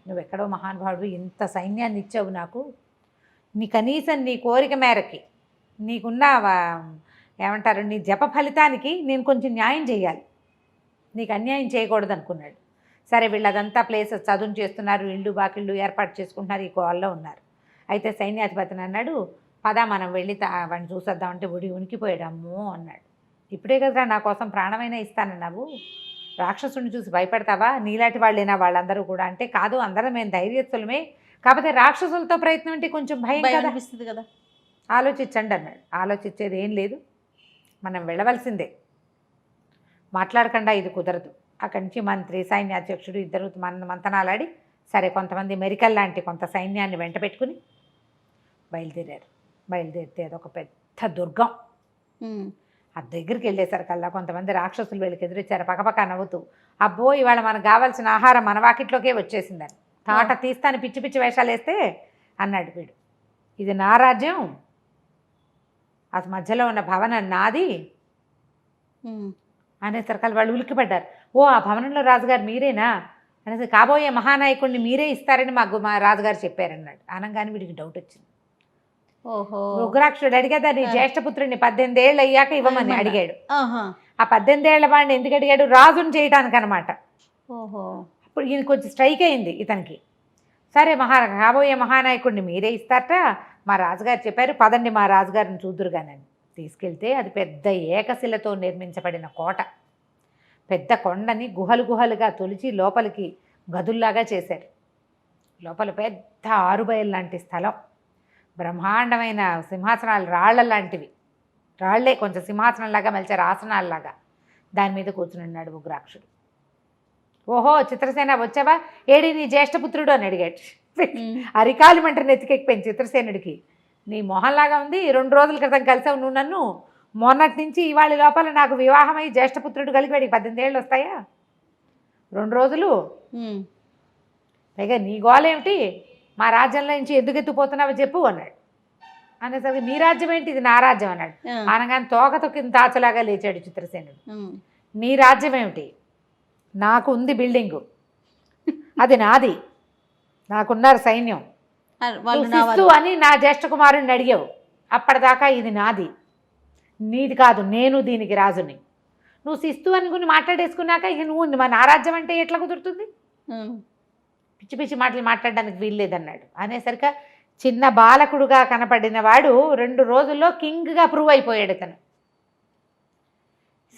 నువ్వెక్కడో మహానుభావుడు, ఇంత సైన్యాన్ని ఇచ్చావు నాకు, కనీసం నీ కోరిక మేరకి నీకున్న ఏమంటారు నీ జప ఫలితానికి నేను కొంచెం న్యాయం చేయాలి, నీకు అన్యాయం చేయకూడదు అనుకున్నాడు. సరే వీళ్ళు అదంతా ప్లేసెస్ చదువు చేస్తున్నారు, ఇళ్ళు బాకిళ్ళు ఏర్పాటు చేసుకుంటున్నారు, ఈ కోళ్ళలో ఉన్నారు. అయితే సైన్యాధిపతిని అన్నాడు, పద మనం వెళ్ళి వాడిని చూసేద్దామంటే ఉనికిపోయాడు. అమ్మో అన్నాడు. ఇప్పుడే కదరా నా కోసం ప్రాణమైనా ఇస్తానన్నావు, రాక్షసుని చూసి భయపడతావా? నీలాంటి వాళ్ళేనా వాళ్ళందరూ కూడా అంటే, కాదు అందరం మేము ధైర్యస్తులమే, కాకపోతే రాక్షసులతో ప్రయత్నం అంటే కొంచెం భయం కదా అనిపిస్తుంది కదా, ఆలోచించండి అన్నాడు. ఆలోచించేది ఏం లేదు, మనం వెళ్ళవలసిందే, మాట్లాడకుండా ఇది కుదరదు. అక్కడి నుంచి మంత్రి సైన్యాధ్యక్షుడు ఇద్దరు మంతనాలాడి సరే కొంతమంది మెరికల్ లాంటి కొంత సైన్యాన్ని వెంట పెట్టుకుని బయలుదేరారు. బయలుదేరితే అదొక పెద్ద దుర్గం. ఆ దగ్గరికి వెళ్ళేసరికల్లా కొంతమంది రాక్షసులు వీళ్ళకి ఎదురొచ్చారు, పక్కపక్క నవ్వుతూ. అబ్బో ఇవాళ మనకు కావాల్సిన ఆహారం మన వాకిట్లోకే వచ్చేసిందని తాట తీస్తాను పిచ్చి పిచ్చి వేషాలు వేస్తే అన్నాడు వీడు. ఇది నా రాజ్యం, అసలు మధ్యలో ఉన్న భవనం నాది అనేసరికల్ వాళ్ళు ఉలిక్కిపడ్డారు. ఓ ఆ భవనంలో రాజుగారు మీరేనా అనేసి, కాబోయే మహానాయకుడిని మీరే ఇస్తారని మా రాజుగారు చెప్పారన్నాడు. అనగానే వీడికి డౌట్ వచ్చింది. ఓహో. ఉగ్రాక్షుడు అడిగేదా నీ జ్యేష్ఠపుత్రుడిని 18 ఏళ్ళు అయ్యాక ఇవ్వమని అడిగాడు. ఆ 18 ఏళ్ల వాడిని ఎందుకు అడిగాడు? రాజుని చేయటానికి అనమాట. ఓహో. అప్పుడు ఈయన కొంచెం స్ట్రైక్ అయింది ఇతనికి. సరే కాబోయే మహానాయకుడిని మీరే ఇస్తారట, మా రాజుగారు చెప్పారు, పదండి మా రాజుగారిని చూదురుగానని తీసుకెళ్తే అది పెద్ద ఏకశిలతో నిర్మించబడిన కోట. పెద్ద కొండని గుహలు గుహలుగా తొలిచి లోపలికి గదుల్లాగా చేశారు. లోపల పెద్ద ఆరుబయలు లాంటి స్థలం, బ్రహ్మాండమైన సింహాసనాలు, రాళ్ల లాంటివి, రాళ్లే కొంచెం సింహాసనంలాగా మలిచారు, ఆసనాల్లాగా. దాని మీద కూర్చుని ఉగ్రాక్షుడు. ఓహో చిత్రసేన వచ్చావా, ఏడి నీ జ్యేష్ఠపుత్రుడు అని అడిగాడు. అరికాలు మంట నెత్తికెక్కిపోయింది చిత్రసేనుడికి. నీ మొహంలాగా ఉంది, 2 రోజుల క్రితం కలిసావు నువ్వు నన్ను, మొన్నటి నుంచి ఇవాళ లోపల నాకు వివాహమై జ్యేష్ఠపుత్రుడు కలిగి వాడికి 18 ఏళ్ళు వస్తాయా? 2 రోజులు పైగా నీ గోలేమిటి, మా రాజ్యంలో నుంచి ఎందుకు ఎత్తుపోతున్నావో చెప్పు అన్నాడు. అనేసరికి నీ రాజ్యం ఏంటి, ఇది నా రాజ్యం అన్నాడు. అనగానే తోక తొక్కిన తాచులాగా లేచాడు చిత్రసేనుడు. నీ రాజ్యం ఏమిటి, నాకు ఉంది బిల్డింగు, అది నాది, నాకున్నారు సైన్యం, శిస్తు అని నా జ్యేష్ఠ కుమారుడిని అడిగావు, అప్పటిదాకా ఇది నాది, నీది కాదు, నేను దీనికి రాజుని. నువ్వు శిస్తు అనుకుని మాట్లాడేసుకున్నాక ఇక నువ్వు నా రాజ్యం అంటే ఎట్లా కుదురుతుంది, పిచ్చి పిచ్చి మాటలు మాట్లాడడానికి వీల్లేదన్నాడు. అనేసరికి చిన్న బాలకుడుగా కనపడిన వాడు 2 రోజుల్లో కింగ్గా ప్రూవ్ అయిపోయాడు ఇతను.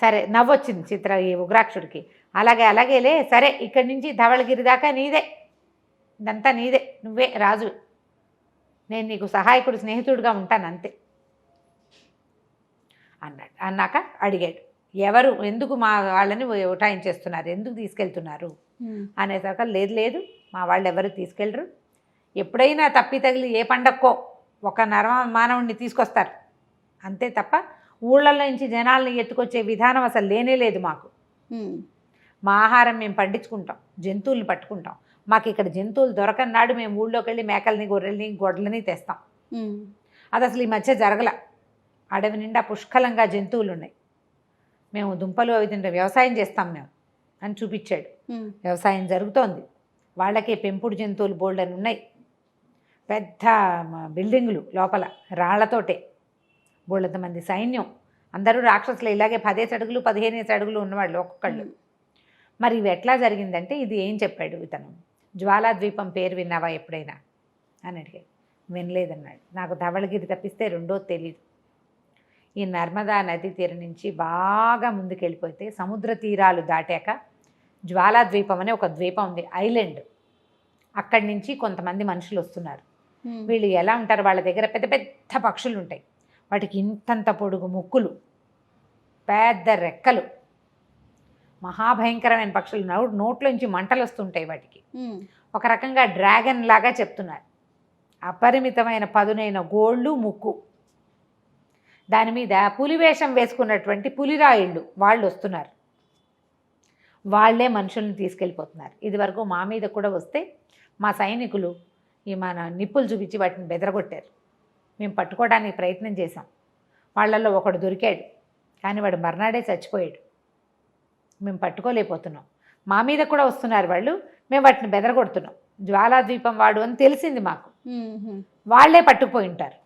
సరే నవ్వొచ్చింది ఈ ఉగ్రాక్షుడికి. అలాగేలే, సరే ఇక్కడి నుంచి ధవళగిరి దాకా నీదే, ఇదంతా నీదే, నువ్వే రాజు, నేను నీకు సహాయకుడు స్నేహితుడిగా ఉంటాను అంతే అన్నాడు. అన్నాక అడిగాడు, ఎవరు ఎందుకు మా వాళ్ళని ఉటాయించేస్తున్నారు, ఎందుకు తీసుకెళ్తున్నారు అనేసరికి లేదు మా వాళ్ళు ఎవరు తీసుకెళ్ళరు, ఎప్పుడైనా తప్పి తగిలి ఏ పండక్కో ఒక మానవుడిని తీసుకొస్తారు అంతే తప్ప ఊళ్ళల్లో నుంచి జనాల్ని ఎత్తుకొచ్చే విధానం అసలు లేనే లేదు మాకు. మా ఆహారం మేము పండించుకుంటాం, జంతువుల్ని పట్టుకుంటాం, మాకు ఇక్కడ జంతువులు దొరకన్నాడు మేము ఊళ్ళోకి వెళ్ళి మేకల్ని గొర్రెల్ని గొడ్లని తెస్తాం. అది అసలు ఈ మధ్య జరగల, అడవి నిండా పుష్కలంగా జంతువులు ఉన్నాయి, మేము దుంపలు అవి తింటే వ్యవసాయం చేస్తాం మేము అని చూపించాడు. వ్యవసాయం జరుగుతోంది, వాళ్ళకే పెంపుడు జంతువులు బోల్డని ఉన్నాయి, పెద్ద బిల్డింగులు లోపల రాళ్లతోటే, బోళ్ళంత మంది సైన్యం, అందరూ రాక్షసులు, ఇలాగే 10 అడుగులు 15 అడుగులు ఉన్నవాళ్ళు ఒక్కొక్కళ్ళు. మరి ఇవి ఎట్లా జరిగిందంటే ఇది ఏం చెప్పాడు ఇతను, జ్వాలాద్వీపం పేరు విన్నావా ఎప్పుడైనా అని అడిగాడు. వినలేదన్నాడు. నాకు ధవళగిరి తప్పిస్తే రెండోది తెలీదు. ఈ నర్మదా నది తీరం నుంచి బాగా ముందుకెళ్ళిపోతే సముద్ర తీరాలు దాటాక జ్వాలాద్వీపం అనే ఒక ద్వీపం ఉంది, ఐలాండ్. అక్కడి నుంచి కొంతమంది మనుషులు వస్తున్నారు. వీళ్ళు ఎలా ఉంటారు, వాళ్ళ దగ్గర పెద్ద పెద్ద పక్షులు ఉంటాయి, వాటికి ఇంతంత పొడుగు ముక్కులు, పెద్ద రెక్కలు, మహాభయంకరమైన పక్షులు, నోట్లోంచి మంటలు వస్తుంటాయి వాటికి. ఒక రకంగా డ్రాగన్ లాగా చెప్తున్నారు. అపరిమితమైన పదునైన గోళ్ళు, ముక్కు. దాని మీద పులివేషం వేసుకున్నటువంటి పులిరాయిళ్ళు వాళ్ళు వస్తున్నారు. వాళ్ళే మనుషుల్ని తీసుకెళ్ళిపోతున్నారు. ఇదివరకు మా మీద కూడా వస్తే మా సైనికులు మన నిప్పులు చూపించి వాటిని బెదరగొట్టారు. మేము పట్టుకోవడానికి ప్రయత్నం చేశాం. వాళ్ళల్లో ఒకడు దొరికాడు, కానీ వాడు మర్నాడే చచ్చిపోయాడు. మేము పట్టుకోలేకపోతున్నాం. మా మీద కూడా వస్తున్నారు వాళ్ళు, మేము వాటిని బెదరగొడుతున్నాం. జ్వాలాద్వీపం వాడు అని తెలిసింది మాకు. వాళ్ళే పట్టుకుపోయి ఉంటారు.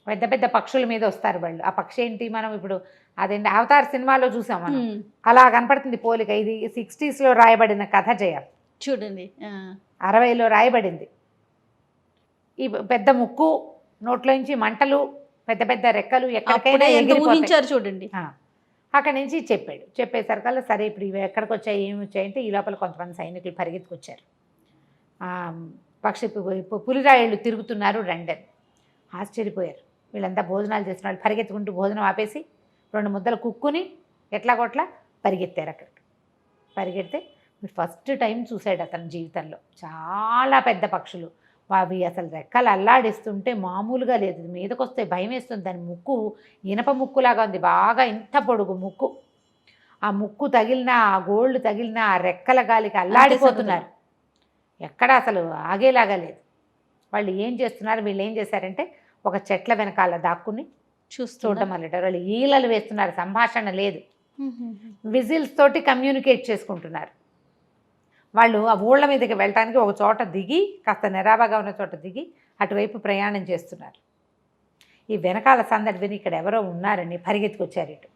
పెద్ద పెద్ద పక్షుల మీద వస్తారు వాళ్ళు. ఆ పక్షి ఏంటి, మనం ఇప్పుడు అదేంటి అవతార్ సినిమాలో చూసాం మనం, అలా కనపడుతుంది పోలిక. ఇది 60s రాయబడిన కథ జయ, చూడండి. 60లో రాయబడింది. ఈ పెద్ద ముక్కు, నోట్లోంచి మంటలు, పెద్ద పెద్ద రెక్కలు, ఎక్కడికైనా ఊహించారు చూడండి. అక్కడి నుంచి చెప్పాడు. చెప్పేసరికల్లా సరే ఇప్పుడు ఇవి ఎక్కడికి వచ్చాయి, ఏమి వచ్చాయంటే ఈ లోపల కొంతమంది సైనికులు పరిగెత్తుకొచ్చారు. పక్షి పులిరాయిళ్ళు తిరుగుతున్నారు రండి అని. ఆశ్చర్యపోయారు. వీళ్ళంతా భోజనాలు చేసిన వాళ్ళు పరిగెత్తుకుంటూ భోజనం ఆపేసి 2 ముద్దలు కుక్కుని ఎట్లా కొట్లా పరిగెత్తారు అక్కడికి. పరిగెడితే ఫస్ట్ టైం చూశాడు అతని జీవితంలో. చాలా పెద్ద పక్షులు, అవి అసలు రెక్కలు అల్లాడిస్తుంటే మామూలుగా లేదు. మీదకి వస్తే భయం వేస్తుంది. దాని ముక్కు ఇనప ముక్కులాగా ఉంది, బాగా ఇంత పొడుగు ముక్కు. ఆ ముక్కు తగిలినా, ఆ గోళ్ళు తగిలినా, ఆ రెక్కల గాలికి అల్లాడిపోతున్నారు. ఎక్కడ అసలు ఆగేలాగా లేదు. వాళ్ళు ఏం చేస్తున్నారు, వీళ్ళు ఏం చేశారంటే ఒక చెట్ల వెనకాల దాక్కుని చూడటం అన్నట్టు. వాళ్ళు ఈలలు వేస్తున్నారు, సంభాషణ లేదు. విజిల్స్ తోటి కమ్యూనికేట్ చేసుకుంటున్నారు. వాళ్ళు ఆ ఊళ్ళ మీదకి వెళ్ళటానికి ఒక చోట దిగి, కాస్త నిరాబాగా ఉన్న చోట దిగి అటువైపు ప్రయాణం చేస్తున్నారు. ఈ వెనకాల సందడి విని ఇక్కడ ఎవరో ఉన్నారని పరిగెత్తుకొచ్చారు ఇటు.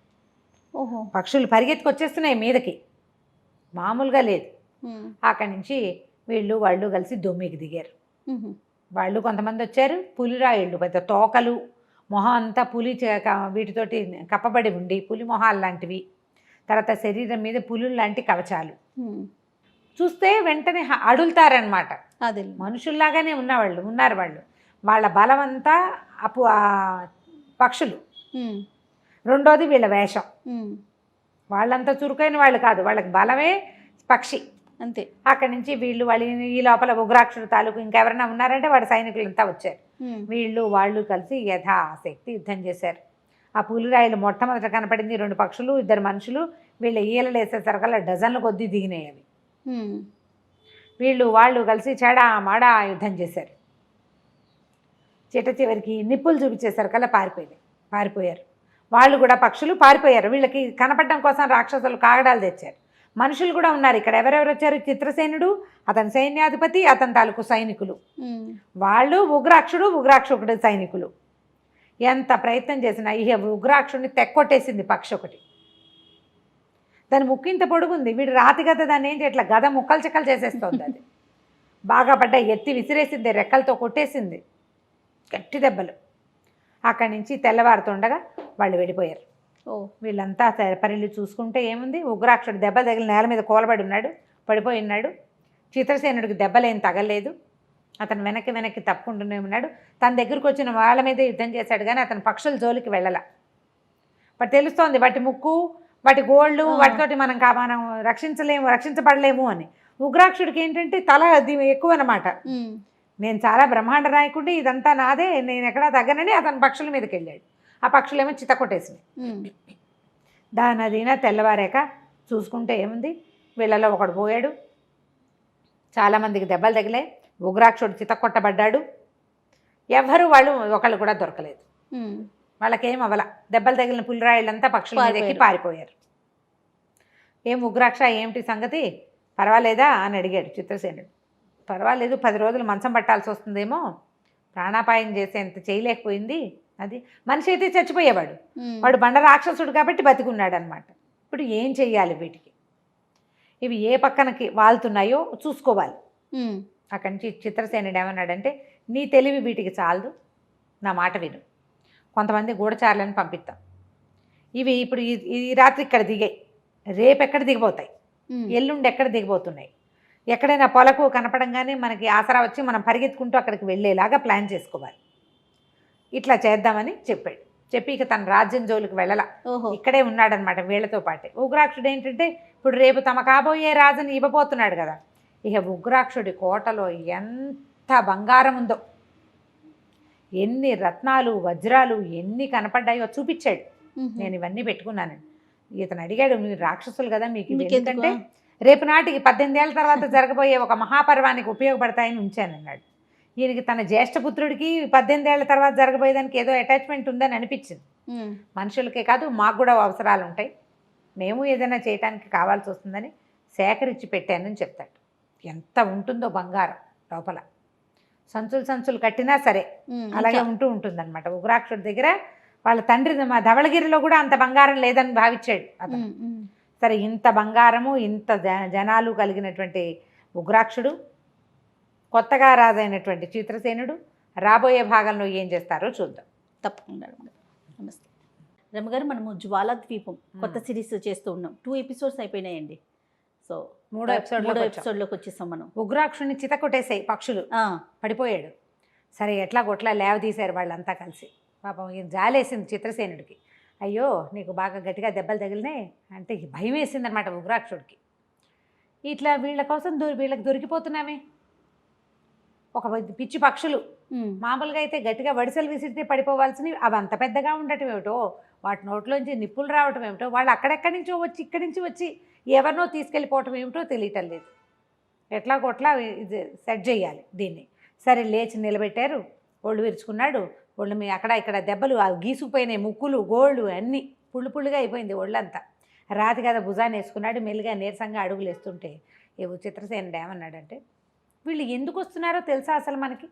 పక్షులు పరిగెత్తుకొచ్చేస్తున్నాయి మీదకి, మామూలుగా లేదు. అక్కడి నుంచి వాళ్ళు కలిసి దొమ్మికి దిగారు. వాళ్ళు కొంతమంది వచ్చారు. పులిరాయిళ్ళు, పెద్ద తోకలు, మొహం అంతా పులి వీటితోటి కప్పబడి ఉండి, పులి మొహాలు లాంటివి. తర్వాత శరీరం మీద పులులు లాంటి కవచాలు. చూస్తే వెంటనే అడులుతారనమాట. అదే మనుషుల్లాగానే ఉన్నారు వాళ్ళు. వాళ్ళ బలం అంతా పక్షులు. రెండోది వీళ్ళ వేషం. వాళ్ళంతా చురుకైన వాళ్ళు కాదు, వాళ్ళకి బలమే పక్షి అంతే. అక్కడి నుంచి వాళ్ళు ఈ లోపల ఉగ్రాక్షుడు తాలూకు ఇంకెవరైనా ఉన్నారంటే వాడి సైనికులంతా వచ్చారు. వాళ్ళు కలిసి యథాశక్తి యుద్ధం చేశారు. ఆ పులిరాయిలు మొట్టమొదట కనపడింది 2 పక్షులు, 2 మనుషులు. వీళ్ళ ఈలలు వేసేసరికల్లా డజన్ల కొద్దీ దిగినాయి అవి. వాళ్ళు కలిసి చెడా మాడా యుద్ధం చేశారు. చివరికి నిప్పులు చూపించేసరికల్లా పారిపోయారు. వాళ్ళు కూడా పక్షులు పారిపోయారు. వీళ్ళకి కనపడడం కోసం రాక్షసులు కాగడాలు తెచ్చారు. మనుషులు కూడా ఉన్నారు ఇక్కడ. ఎవరెవరు వచ్చారు? చిత్రసేనుడు, అతని సైన్యాధిపతి, అతని తాలూకు సైనికులు. వాళ్ళు ఉగ్రాక్షుడు సైనికులు. ఎంత ప్రయత్నం చేసినా ఈ ఉగ్రాక్షుడిని తెక్కొట్టేసింది పక్షి ఒకటి. దాని ముక్కింత పొడుగుంది. వీడు రాతిగత దాన్ని ఏం చేయట్లా, గద ముక్కలు చెక్కలు చేసేస్తుంది. అది బాగా పడ్డ ఎత్తి విసిరేసింది, రెక్కలతో కొట్టేసింది, గట్టి దెబ్బలు. అక్కడి నుంచి తెల్లవారుతుండగా వాళ్ళు వెళ్ళిపోయారు. వీళ్ళంతా పరిల్లి చూసుకుంటే ఏముంది, ఉగ్రాక్షుడు దెబ్బ తగిలి నేల మీద పడిపోయి ఉన్నాడు. చిత్రసేనుడికి దెబ్బలేం తగలేదు. అతను వెనక్కి తప్పుకుంటూనే ఉన్నాడు. తన దగ్గరకు వచ్చిన వాళ్ళ మీదే యుద్ధం చేశాడు, కానీ అతను పక్షుల జోలికి వెళ్ళాల. బట్ తెలుస్తోంది వాటి ముక్కు, వాటి గోళ్ళు, వాటితోటి మనం రక్షించబడలేము అని. ఉగ్రాక్షుడికి ఏంటంటే తల అది ఎక్కువ అన్నమాట. నేను చాలా బ్రహ్మాండ నాయకుడిని, ఇదంతా నాదే, నేను ఎక్కడా తగ్గనని అతను పక్షుల మీదకి వెళ్ళాడు. ఆ పక్షులేమో చితకొట్టేసినాయి. దానదీనా తెల్లవారాక చూసుకుంటే ఏముంది, వీళ్ళలో ఒకడు పోయాడు. చాలామందికి దెబ్బలు తగిలాయి. ఉగ్రాక్షుడు చితకొట్టబడ్డాడు. వాళ్ళు ఒకళ్ళు కూడా దొరకలేదు. వాళ్ళకేం అవల. దెబ్బలు తగిలిన పులిరాయిళ్ళంతా పక్షుల మీదకి పారిపోయారు. ఉగ్రాక్ష ఏమిటి సంగతి, పర్వాలేదా అని అడిగాడు చిత్రసేనుడు. పర్వాలేదు, 10 రోజులు మంచం పట్టాల్సి వస్తుందేమో, ప్రాణాపాయం చేసేంత చేయలేకపోయింది. అది మనిషి అయితే చచ్చిపోయేవాడు, వాడు బండ రాక్షసుడు కాబట్టి బతికున్నాడు అనమాట. ఇప్పుడు ఏం చెయ్యాలి వీటికి, ఇవి ఏ పక్కనకి వాళ్తున్నాయో చూసుకోవాలి. అక్కడి నుంచి చిత్రసేనుడు ఏమన్నాడంటే, నీ తెలివి వీటికి చాలదు, నా మాట విను. కొంతమంది గూఢచారులను పంపిస్తాం. ఇవి ఇప్పుడు ఈ రాత్రి ఇక్కడ దిగాయి, రేపు ఎక్కడ దిగిపోతాయి, ఎల్లుండి ఎక్కడ దిగిపోతున్నాయి, ఎక్కడైనా పొలకు కనపడంగానే మనకి ఆసరా వచ్చి మనం పరిగెత్తుకుంటూ అక్కడికి వెళ్ళేలాగా ప్లాన్ చేసుకోవాలి. ఇట్లా చేద్దామని చెప్పాడు. చెప్పి ఇక తన రాజ్యం జోలికి వెళ్ళలా, ఓహో ఇక్కడే ఉన్నాడనమాట వీళ్ళతో పాటే. ఉగ్రాక్షుడు ఏంటంటే ఇప్పుడు రేపు తమ కాబోయే రాజుని ఇవ్వబోతున్నాడు కదా. ఇక ఉగ్రాక్షుడి కోటలో ఎంత బంగారం ఉందో, ఎన్ని రత్నాలు వజ్రాలు ఎన్ని కనపడ్డాయో చూపించాడు. నేను ఇవన్నీ పెట్టుకున్నానండి. ఇతను అడిగాడు, మీరు రాక్షసులు కదా, మీకు ఇవి ఎందుకంటే రేపు నాటికి 18 ఏళ్ళ తర్వాత జరగబోయే ఒక మహాపర్వానికి ఉపయోగపడతాయని ఉంచానన్నాడు. ఈయనకి తన జ్యేష్ఠపుత్రుడికి 18 ఏళ్ల తర్వాత జరగబోయేదానికి ఏదో అటాచ్మెంట్ ఉందని అనిపించింది. మనుషులకే కాదు మాకు కూడా అవసరాలు ఉంటాయి, మేము ఏదైనా చేయడానికి కావాల్సి వస్తుందని సేకరించి పెట్టానని చెప్తాడు. ఎంత ఉంటుందో బంగారం లోపల, సంచులు సంచులు కట్టినా సరే అలాగే ఉంటుందన్నమాట. ఉగ్రాక్షుడి దగ్గర వాళ్ళ తండ్రి మా ధవళగిరిలో కూడా అంత బంగారం లేదని భావించాడు అతను. సరే, ఇంత బంగారము ఇంత జనాలు కలిగినటువంటి ఉగ్రాక్షుడు, కొత్తగా రాజైనటువంటి చిత్రసేనుడు రాబోయే భాగంలో ఏం చేస్తారో చూద్దాం. తప్పకుండా. నమస్తే రమగారు, మనము జ్వాలాద్వీపం కొత్త సిరీస్ చేస్తూ ఉన్నాం. 2 ఎపిసోడ్స్ అయిపోయినాయండి. సో మూడో ఎపిసోడ్లోకి వచ్చేసాం మనం. ఉగ్రాక్షుడిని చిత కొట్టేసాయి పక్షులు, పడిపోయాడు. సరే, ఎట్లా కొట్లా లేవదీశారు వాళ్ళంతా కలిసి. పాపం ఈయన జాలేసింది చిత్రసేనుడికి. అయ్యో నీకు బాగా గట్టిగా దెబ్బలు తగిలినాయి అంటే భయం వేసింది అనమాట ఉగ్రాక్షుడికి. ఇట్లా వీళ్ళ కోసం వీళ్ళకి దొరికిపోతున్నామే ఒక పిచ్చి పక్షులు. మామూలుగా అయితే గట్టిగా వడిసెలు విసిరితే పడిపోవాల్సినవి అవి అంత పెద్దగా ఉండటం ఏమిటో, వాటి నోట్లోంచి నిప్పులు రావటం ఏమిటో, వాళ్ళు అక్కడెక్కడి నుంచో వచ్చి ఇక్కడి నుంచి వచ్చి ఎవరినో తీసుకెళ్ళిపోవటం ఏమిటో తెలియటం లేదు. ఎట్లా కొట్లా ఇది సెట్ చేయాలి దీన్ని. సరే, లేచి నిలబెట్టారు, ఒళ్ళు విరుచుకున్నాడు. ఒళ్ళు మీ అక్కడ ఇక్కడ దెబ్బలు గీసుకుపోయినాయి, ముక్కులు గోళ్ళు అన్నీ పుళ్ళుగా అయిపోయింది ఒళ్ళంతా. రాతి కదా భుజాన్ని వేసుకున్నాడు. మెల్లిగా నీరసంగా అడుగులు వేస్తుంటే ఏవో చిత్రసేనుడు ఏమన్నాడంటే, వీళ్ళు ఎందుకు వస్తున్నారో తెలుసా అసలు మనకి?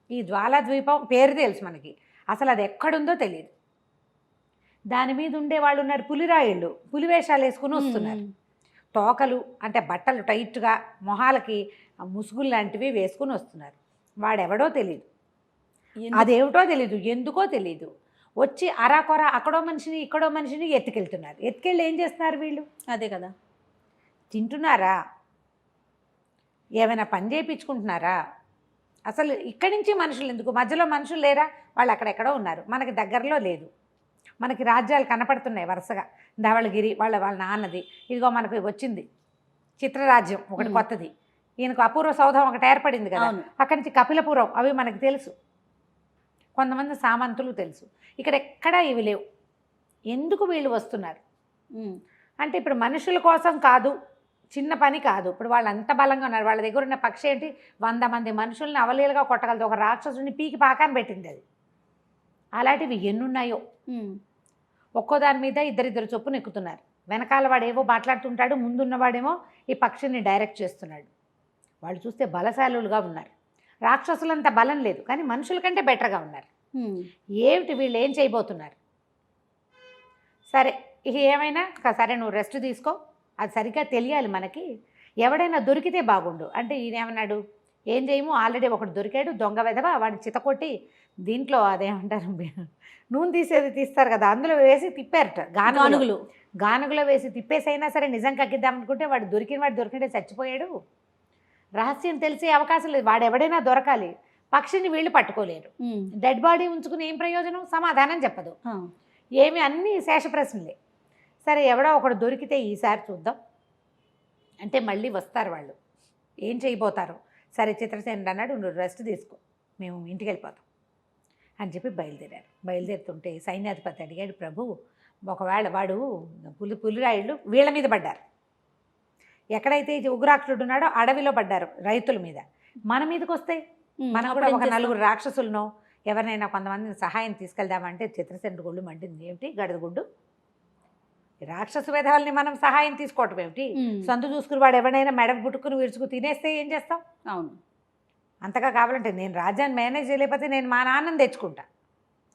ఈ జ్వాలాద్వీపం పేరు తెలుసు మనకి, అసలు అది ఎక్కడుందో తెలియదు. దాని మీద ఉండే వాళ్ళు ఉన్నారు పులిరాయిళ్ళు, పులివేషాలు వేసుకుని వస్తున్నారు. తోకలు అంటే బట్టలు టైట్గా, మొహాలకి ముసుగులు లాంటివి వేసుకుని వస్తున్నారు. వాడెవడో తెలియదు, అదేమిటో తెలీదు, ఎందుకో తెలీదు. వచ్చి అరాకొర అక్కడో మనిషిని ఇక్కడో మనిషిని ఎత్తుకెళ్తున్నారు. ఎత్తుకెళ్ళి ఏం చేస్తున్నారు వీళ్ళు? అదే కదా, తింటున్నారా, ఏమైనా పని చేయించుకుంటున్నారా? అసలు ఇక్కడి నుంచి మనుషులు ఎందుకు? మధ్యలో మనుషులు లేరా? వాళ్ళు అక్కడెక్కడో ఉన్నారు, మనకి దగ్గరలో లేదు. మనకి రాజ్యాలు కనపడుతున్నాయి వరుసగా. ధవళగిరి వాళ్ళ నాన్నది, ఇదిగో మనకు వచ్చింది చిత్రరాజ్యం ఒకటి కొత్తది. ఈయనకు అపూర్వ సౌధం ఒకటి ఏర్పడింది కదా, అక్కడి నుంచి కపిలపురం, అవి మనకి తెలుసు. కొంతమంది సామంతులు తెలుసు. ఇక్కడ ఎక్కడా ఇవి లేవు. ఎందుకు వీళ్ళు వస్తున్నారు అంటే ఇప్పుడు మనుషుల కోసం కాదు, చిన్న పని కాదు. ఇప్పుడు వాళ్ళు అంత బలంగా ఉన్నారు. వాళ్ళ దగ్గర ఉన్న పక్షి ఏంటి, 100 మంది మనుషుల్ని అవలీలుగా కొట్టగలదు. ఒక రాక్షసుని పీకి పాకాన్ని పెట్టింది అది. అలాంటివి ఎన్నున్నాయో. ఒక్కో దాని మీద ఇద్దరిద్దరు చొప్పున ఎక్కుతున్నారు. వెనకాల వాడేవో మాట్లాడుతుంటాడు, ముందున్నవాడేమో ఈ పక్షిని డైరెక్ట్ చేస్తున్నాడు. వాళ్ళు చూస్తే బలశాలులుగా ఉన్నారు. రాక్షసులంత బలం లేదు, కానీ మనుషుల కంటే బెటర్గా ఉన్నారు. ఏమిటి వీళ్ళు ఏం చేయబోతున్నారు? సరే, ఇక ఏమైనా సరే నువ్వు రెస్ట్ తీసుకో, అది సరిగ్గా తెలియాలి మనకి. ఎవడైనా దొరికితే బాగుండు అంటే ఈయన ఏమన్నాడు, ఏం చేయము, ఆల్రెడీ ఒకటి దొరికాడు దొంగ వెధవ, వాడిని చితకొట్టి దీంట్లో అదేమంటారు నూనె తీస్తారు కదా, అందులో వేసి తిప్పారట. గానుగులో వేసి తిప్పేసైనా సరే నిజం కక్కిద్దామనుకుంటే వాడు దొరికింటే చచ్చిపోయాడు. రహస్యం తెలిసే అవకాశం లేదు. వాడు ఎవడైనా దొరకాలి. పక్షిని వీళ్ళు పట్టుకోలేరు. డెడ్ బాడీ ఉంచుకుని ఏం ప్రయోజనం? సమాధానం చెప్పదు. ఏమి అన్నీ శేష ప్రశ్నలే. సరే, ఎవడో ఒకడు దొరికితే ఈసారి చూద్దాం అంటే మళ్ళీ వస్తారు వాళ్ళు. ఏం చేయబోతారు? సరే, చిత్రసేనుడు అన్నాడు, నువ్వు రెస్ట్ తీసుకో, మేము ఇంటికి వెళ్ళిపోతాం అని చెప్పి బయలుదేరారు. బయలుదేరుతుంటే సైన్యాధిపతి అడిగాడు, ప్రభు ఒకవేళ వాడు పులిరాయిళ్ళు వీళ్ళ మీద పడ్డారు, ఎక్కడైతే ఉగ్రాక్షుడు ఉన్నాడో అడవిలో పడ్డారు రైతుల మీద, మన మీదకి వస్తే మనం కూడా ఒక 4 రాక్షసులను ఎవరినైనా కొంతమందిని సహాయం తీసుకెళ్దామంటే చిత్రసేనుడు గుళ్ళు మండింది. ఏమిటి గడదగుడ్డు, రాక్షసు వేధాలని మనం సహాయం తీసుకోవటం ఏమిటి? సందు చూసుకుని వాడు ఎవరైనా మెడకు పుట్టుకుని విరుచుకు తినేస్తే ఏం చేస్తాం? అవును, అంతగా కావాలంటే నేను రాజ్యాన్ని మేనేజ్ చేయలేకపోతే నేను మా నాన్నని తెచ్చుకుంటా,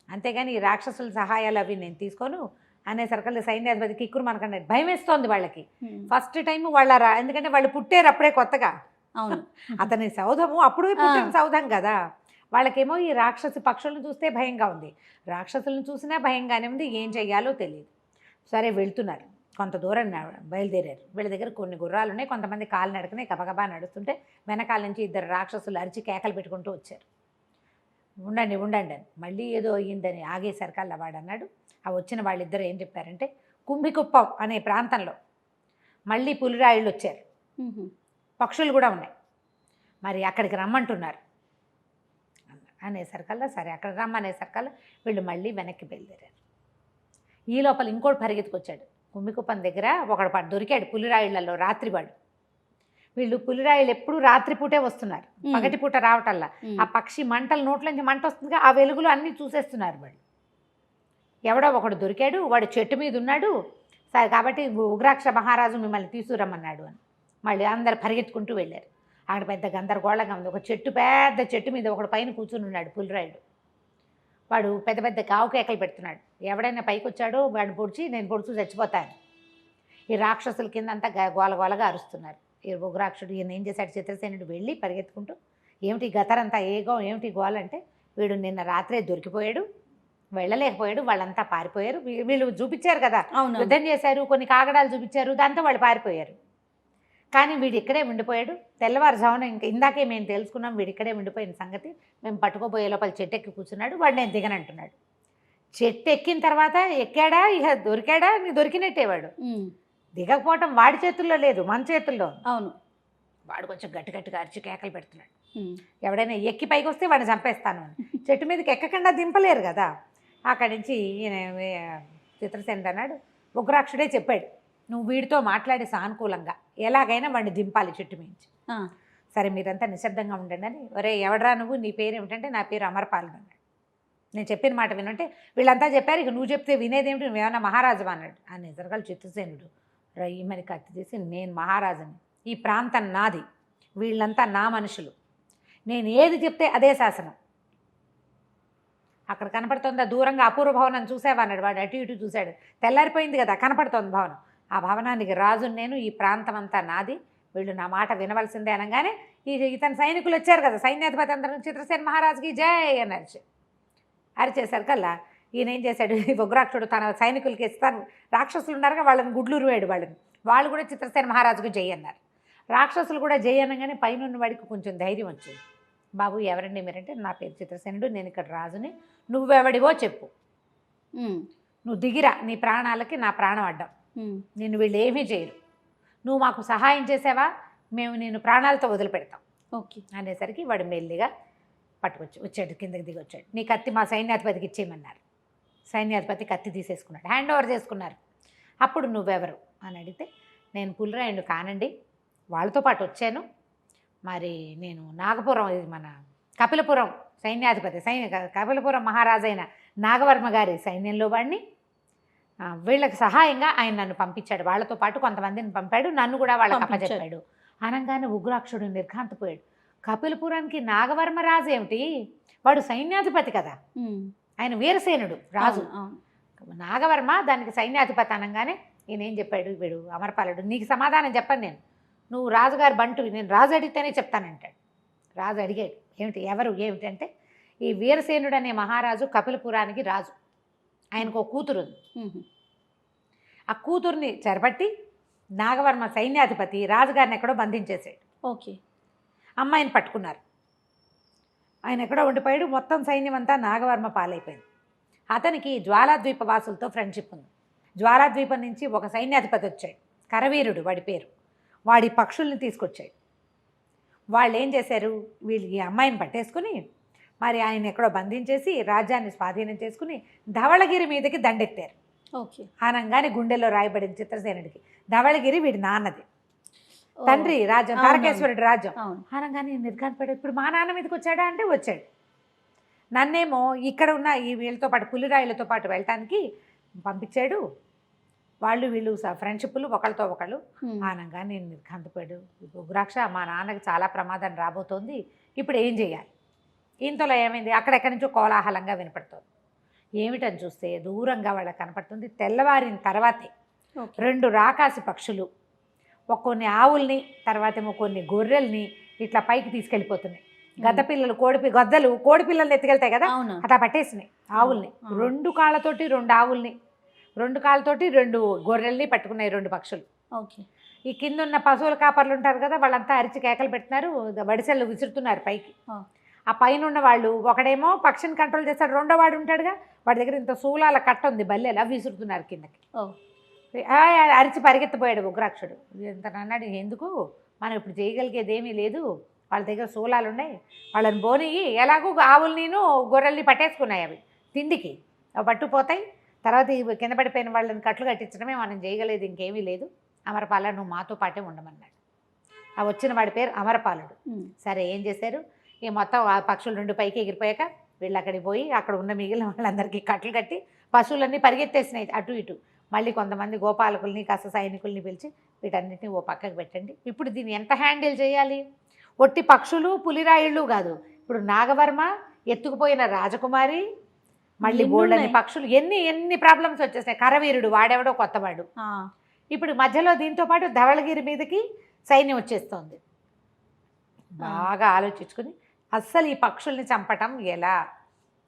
అంతేగాని ఈ రాక్షసుల సహాయాలు అవి నేను తీసుకోను అనేసరికి సైన్యాధిపతి కిక్కురు మనకంటే భయం వేస్తోంది వాళ్ళకి. ఫస్ట్ టైం వాళ్ళ ఎందుకంటే వాళ్ళు పుట్టారు అప్పుడే కొత్తగా. అవును, అతని సౌధము అప్పుడే పుట్టిన సౌధం కదా. వాళ్ళకేమో ఈ రాక్షసి పక్షులను చూస్తే భయంగా ఉంది, రాక్షసులను చూసినా భయంగానే ఉంది, ఏం చెయ్యాలో తెలియదు. సరే, వెళ్తున్నారు. కొంత దూరం బయలుదేరారు. వీళ్ళ దగ్గర కొన్ని గుర్రాలు ఉన్నాయి, కొంతమంది కాలు నడకనే గబగబా నడుస్తుంటే వెనకాల నుంచి 2 రాక్షసులు అరిచి కేకలు పెట్టుకుంటూ వచ్చారు. ఉండండి ఉండండి అని మళ్ళీ ఏదో అయ్యిందని ఆగేసరికల్లా వాడు అన్నాడు. ఆ వచ్చిన వాళ్ళిద్దరు ఏం చెప్పారంటే కుంభికుప్పం అనే ప్రాంతంలో మళ్ళీ పులిరాయుళ్ళు వచ్చారు, పక్షులు కూడా ఉన్నాయి, మరి అక్కడికి రమ్మంటున్నారు అనేసరికల్లా సరే అక్కడ రమ్మనేసరికల్లా వీళ్ళు మళ్ళీ వెనక్కి బయలుదేరారు. ఈ లోపల ఇంకోటి పరిగెత్తుకొచ్చాడు. కుంభికుప్పం దగ్గర ఒకడు దొరికాడు పులిరాయిళ్లలో రాత్రివాడు. వీళ్ళు పులిరాయిలు ఎప్పుడు రాత్రిపూటే వస్తున్నారు, పగటిపూట రావటల్లా. ఆ పక్షి మంటలు నోట్లోంచి మంట వస్తుందిగా, ఆ వెలుగులు అన్నీ చూసేస్తున్నారు వాళ్ళు. ఎవడో ఒకడు దొరికాడు, వాడు చెట్టు మీద ఉన్నాడు. సరే కాబట్టి ఉగ్రాక్ష మహారాజు మిమ్మల్ని తీసుకురమ్మన్నాడు అని మళ్ళీ అందరు పరిగెత్తుకుంటూ వెళ్ళారు. అక్కడ పెద్ద గందరగోళంగా ఉంది. ఒక చెట్టు, పెద్ద చెట్టు మీద ఒకడు పైన కూర్చుని ఉన్నాడు పులిరాయుడు. వాడు పెద్ద పెద్ద కావు కేకలు పెడుతున్నాడు. ఎవడైనా పైకి వచ్చాడో వాడిని పొడిచి నేను పొడుచు చచ్చిపోతాను. ఈ రాక్షసుల కింద అంతా గోలగోలగా అరుస్తున్నారు. ఈ ఉగ్రాక్షుడు ఈయన ఏం చేశాడు, చిత్రసేనుడు వెళ్ళి పరిగెత్తుకుంటూ ఏమిటి గతరంతా ఏమిటి గోలంటే వీడు నిన్న రాత్రే దొరికిపోయాడు, వెళ్ళలేకపోయాడు, వాళ్ళంతా పారిపోయారు. వీళ్ళు చూపించారు కదా యుద్ధం చేశారు, కొన్ని కాగడాలు చూపించారు, దాంతో వాళ్ళు పారిపోయారు. కానీ వీడు ఇక్కడే ఉండిపోయాడు. తెల్లవారుజామున ఇందాకే మేము తెలుసుకున్నాం వీడు ఇక్కడే ఉండిపోయిన సంగతి. మేము పట్టుకోబోయే లోపల చెట్టు ఎక్కి కూర్చున్నాడు. వాడు నేను దిగనంటున్నాడు. చెట్టు ఎక్కిన తర్వాత ఎక్కాడా ఇక దొరికాడా, నీ దొరికినట్టే. వాడు దిగకపోవటం వాడి చేతుల్లో లేదు, మన చేతుల్లో. అవును. వాడు కొంచెం గట్టిగా అరిచి కేకలు పెడుతున్నాడు. ఎవడైనా ఎక్కి పైకి వస్తే వాడిని చంపేస్తాను అని. చెట్టు మీదకి ఎక్కకుండా దింపలేరు కదా. అక్కడి నుంచి ఈయన చిత్రసేనుడు అన్నాడు, ఉగ్రాక్షుడే చెప్పాడు నువ్వు వీడితో మాట్లాడే సానుకూలంగా ఎలాగైనా వాడిని దింపాలి చెట్టు మించి. సరే మీరంతా నిశ్శబ్దంగా ఉండండి అని. ఒరే ఎవడరా నువ్వు, నీ పేరు ఏమిటంటే నా పేరు అమరపాలు అన్నాడు. నేను చెప్పిన మాట వినంటే వీళ్ళంతా చెప్పారు, ఇక నువ్వు చెప్తే వినేదేమిటి, నువ్వేమన్నా మహారాజు అన్నాడు. అని ఎదురుగాలు చిత్రసేనుడు రయ్యమని కత్తి తీసి నేను మహారాజుని, ఈ ప్రాంతం నాది, వీళ్ళంతా నా మనుషులు, నేను ఏది చెప్తే అదే శాసనం. అక్కడ కనపడుతుందా దూరంగా అపూర్వ భవనం చూసావా అన్నాడు. వాడు అటు ఇటు చూశాడు. తెల్లారిపోయింది కదా, కనపడుతోంది భవనం. ఆ భవనానికి రాజుని నేను, ఈ ప్రాంతం అంతా నాది, వీళ్ళు నా మాట వినవలసిందే అనగానే ఇతని సైనికులు వచ్చారు కదా, సైన్యాధిపతి అందరూ చిత్రసేన మహారాజుకి జై అని అరిచేసరికల్లా ఈయన ఏం చేశాడు, ఉగ్రాక్షుడు తన సైనికులకి ఇస్తాను, రాక్షసులు ఉన్నారుగా వాళ్ళని గుడ్లూరువాడు. వాళ్ళు కూడా చిత్రసేన మహారాజుకు జై అన్నారు. రాక్షసులు కూడా జై అనగానే పైన వాడికి కొంచెం ధైర్యం వచ్చింది. బాబు ఎవరండి మీరంటే నా పేరు చిత్రసేనుడు, నేను ఇక్కడ రాజుని, నువ్వెవడివో చెప్పు, నువ్వు దిగిరా, నీ ప్రాణాలకి నా ప్రాణం అడ్డం, నిన్ను వీళ్ళు ఏమీ చేయరు, నువ్వు మాకు సహాయం చేసావా మేము నేను ప్రాణాలతో వదిలిపెడతాం. ఓకే అనేసరికి వాడు మెల్లిగా వచ్చాడు, కిందకి దిగి వచ్చాడు. నీ కత్తి మా సైన్యాధిపతికి ఇచ్చేయమన్నారు. సైన్యాధిపతి కత్తి తీసేసుకున్నాడు, హ్యాండ్ ఓవర్ చేసుకున్నారు. అప్పుడు నువ్వెవరు అని అడిగితే నేను పులిరాయుడు కానండి, వాళ్ళతో పాటు వచ్చాను, మరి నేను నాగపురం, ఇది మన కపిలపురం సైన్యాధిపతి, కపిలపురం మహారాజైన నాగవర్మ గారి సైన్యంలో వాడిని, వీళ్ళకి సహాయంగా ఆయన నన్ను పంపించాడు, వాళ్ళతో పాటు కొంతమందిని పంపాడు, నన్ను కూడా వాళ్ళకి అప్పచెప్పాడు అనగానే ఉగ్రాక్షుడు నిర్ఘాంతపోయాడు. కపిలపురానికి నాగవర్మ రాజు ఏమిటి, వాడు సైన్యాధిపతి కదా, ఆయన వీరసేనుడు రాజు. నాగవర్మ దానికి సైన్యాధిపతి అనగానే ఈయన ఏం చెప్పాడు, వీడు అమరపాలుడు, నీకు సమాధానం చెప్పను నేను, నువ్వు రాజుగారు బంటు, నేను రాజు అడిగితేనే చెప్తానంటాడు. రాజు అడిగాడు ఏమిటి ఎవరు ఏమిటి అంటే ఈ వీరసేనుడు అనే మహారాజు కపిలపురానికి రాజు, ఆయనకు ఒక కూతురు ఉంది. ఆ కూతుర్ని చెరపట్టి నాగవర్మ సైన్యాధిపతి రాజుగారిని ఎక్కడో బంధించేసాడు. ఓకే అమ్మాయిని పట్టుకున్నారు, ఆయన ఎక్కడో ఉండిపోయాడు. మొత్తం సైన్యం అంతా నాగవర్మ పాలైపోయింది. అతనికి జ్వాలాద్వీప వాసులతో ఫ్రెండ్షిప్ ఉంది. జ్వాలాద్వీపం నుంచి ఒక సైన్యాధిపతి వచ్చాడు, కరవీరుడు వాడి పేరు. వాడి పక్షుల్ని తీసుకొచ్చాడు. వాళ్ళు ఏం చేశారు, వీళ్ళు ఈ అమ్మాయిని పట్టేసుకుని మరి ఆయన ఎక్కడో బంధించేసి రాజ్యాన్ని స్వాధీనం చేసుకుని ధవళగిరి మీదకి దండెత్తారు. ఓకే అనగానే గుండెల్లో రాయబడింది చిత్రసేనుడికి, ధవళగిరి వీడి నాన్నది, తండ్రి రాజ్యం తారకేశ్వరుడి రాజ్యం. అనగానే నిర్ఘాంతపడి ఇప్పుడు మా నాన్న మీదకి వచ్చాడా అంటే వచ్చాడు. నన్నేమో ఇక్కడ ఉన్న ఈ వీళ్ళతో పాటు పులిరాయులతో పాటు వెళ్ళటానికి పంపించాడు. వాళ్ళు వీళ్ళు ఫ్రెండ్షిప్లు ఒకళ్ళతో ఒకళ్ళు. ఆనంగా నేను నిర్ఘాంతపోయాడు. ఉగ్రాక్ష మా నాన్నకి చాలా ప్రమాదం రాబోతోంది, ఇప్పుడు ఏం చేయాలి. ఇంతలో ఏమైంది, అక్కడెక్కడి నుంచో కోలాహలంగా వినపడుతుంది. ఏమిటని చూస్తే దూరంగా వాళ్ళకి కనపడుతుంది. తెల్లవారిన తర్వాతే 2 రాకాసి పక్షులు కొన్ని ఆవుల్ని తర్వాతేమో కొన్ని గొర్రెల్ని ఇట్లా పైకి తీసుకెళ్ళిపోతున్నాయి. గద్దపిల్లలు గద్దలు కోడి పిల్లల్ని ఎత్తుకెళ్తాయి కదా, అట్లా పట్టేసినాయి ఆవుల్ని. 2 కాళ్ళతోటి 2 ఆవుల్ని, 2 కాళ్ళతోటి 2 గొర్రెల్ని పట్టుకున్నాయి 2 పక్షులు. ఓకే ఈ కింద ఉన్న పశువుల కాపర్లు ఉంటారు కదా, వాళ్ళంతా అరిచి కేకలు పెడుతున్నారు, వడిసెళ్ళు విసురుతున్నారు పైకి. ఆ పైన ఉన్న వాళ్ళు ఒకడేమో పక్షిని కంట్రోల్ చేస్తాడు, రెండో వాడు ఉంటాడుగా, వాడి దగ్గర ఇంత శూలాల కట్ట ఉంది, బల్లెలు అవి విసురుతున్నారు కిందకి. ఓ అరిచి పరిగెత్తిపోయాడు ఉగ్రాక్షుడు. ఎంత అన్నాడు, ఎందుకు, మనం ఇప్పుడు చేయగలిగేది ఏమీ లేదు, వాళ్ళ దగ్గర శూలాలు ఉన్నాయి, వాళ్ళని బోనియి, ఎలాగో ఆవుల్ని గొర్రెల్ని పట్టేసుకున్నాయి, అవి తిండికి అవి పట్టుపోతాయి, తర్వాత ఇవి కింద పడిపోయిన వాళ్ళని కట్లు కట్టించడమే మనం చేయగలేదు, ఇంకేమీ లేదు, అమరపాల నువ్వు మాతో పాటే ఉండమన్నాడు. ఆ వచ్చిన వాడి పేరు అమరపాలుడు. సరే ఏం చేశారు, ఈ మొత్తం ఆ పక్షులు 2 పైకి ఎగిరిపోయాక వీళ్ళు అక్కడికి పోయి అక్కడ ఉన్న మిగిలిన వాళ్ళందరికీ కట్లు కట్టి పశువులన్నీ పరిగెత్తేసినాయి అటు ఇటు. మళ్ళీ కొంతమంది గోపాలకుల్ని కాస్త సైనికుల్ని పిలిచి వీటన్నిటిని ఓ పక్కకు పెట్టండి, ఇప్పుడు దీన్ని ఎంత హ్యాండిల్ చేయాలి, ఒట్టి పక్షులు పులిరాయిళ్ళు కాదు, ఇప్పుడు నాగవర్మ ఎత్తుకుపోయిన రాజకుమారి, మళ్ళీ బోల్డని పక్షులు, ఎన్ని ప్రాబ్లమ్స్ వచ్చేసాయి. కరవీరుడు వాడెవడో కొత్తవాడు, ఇప్పుడు మధ్యలో దీంతో పాటు ధవళగిరి మీదకి సైన్యం వచ్చేస్తోంది. బాగా ఆలోచించుకుని అస్సలు ఈ పక్షుల్ని చంపటం ఎలా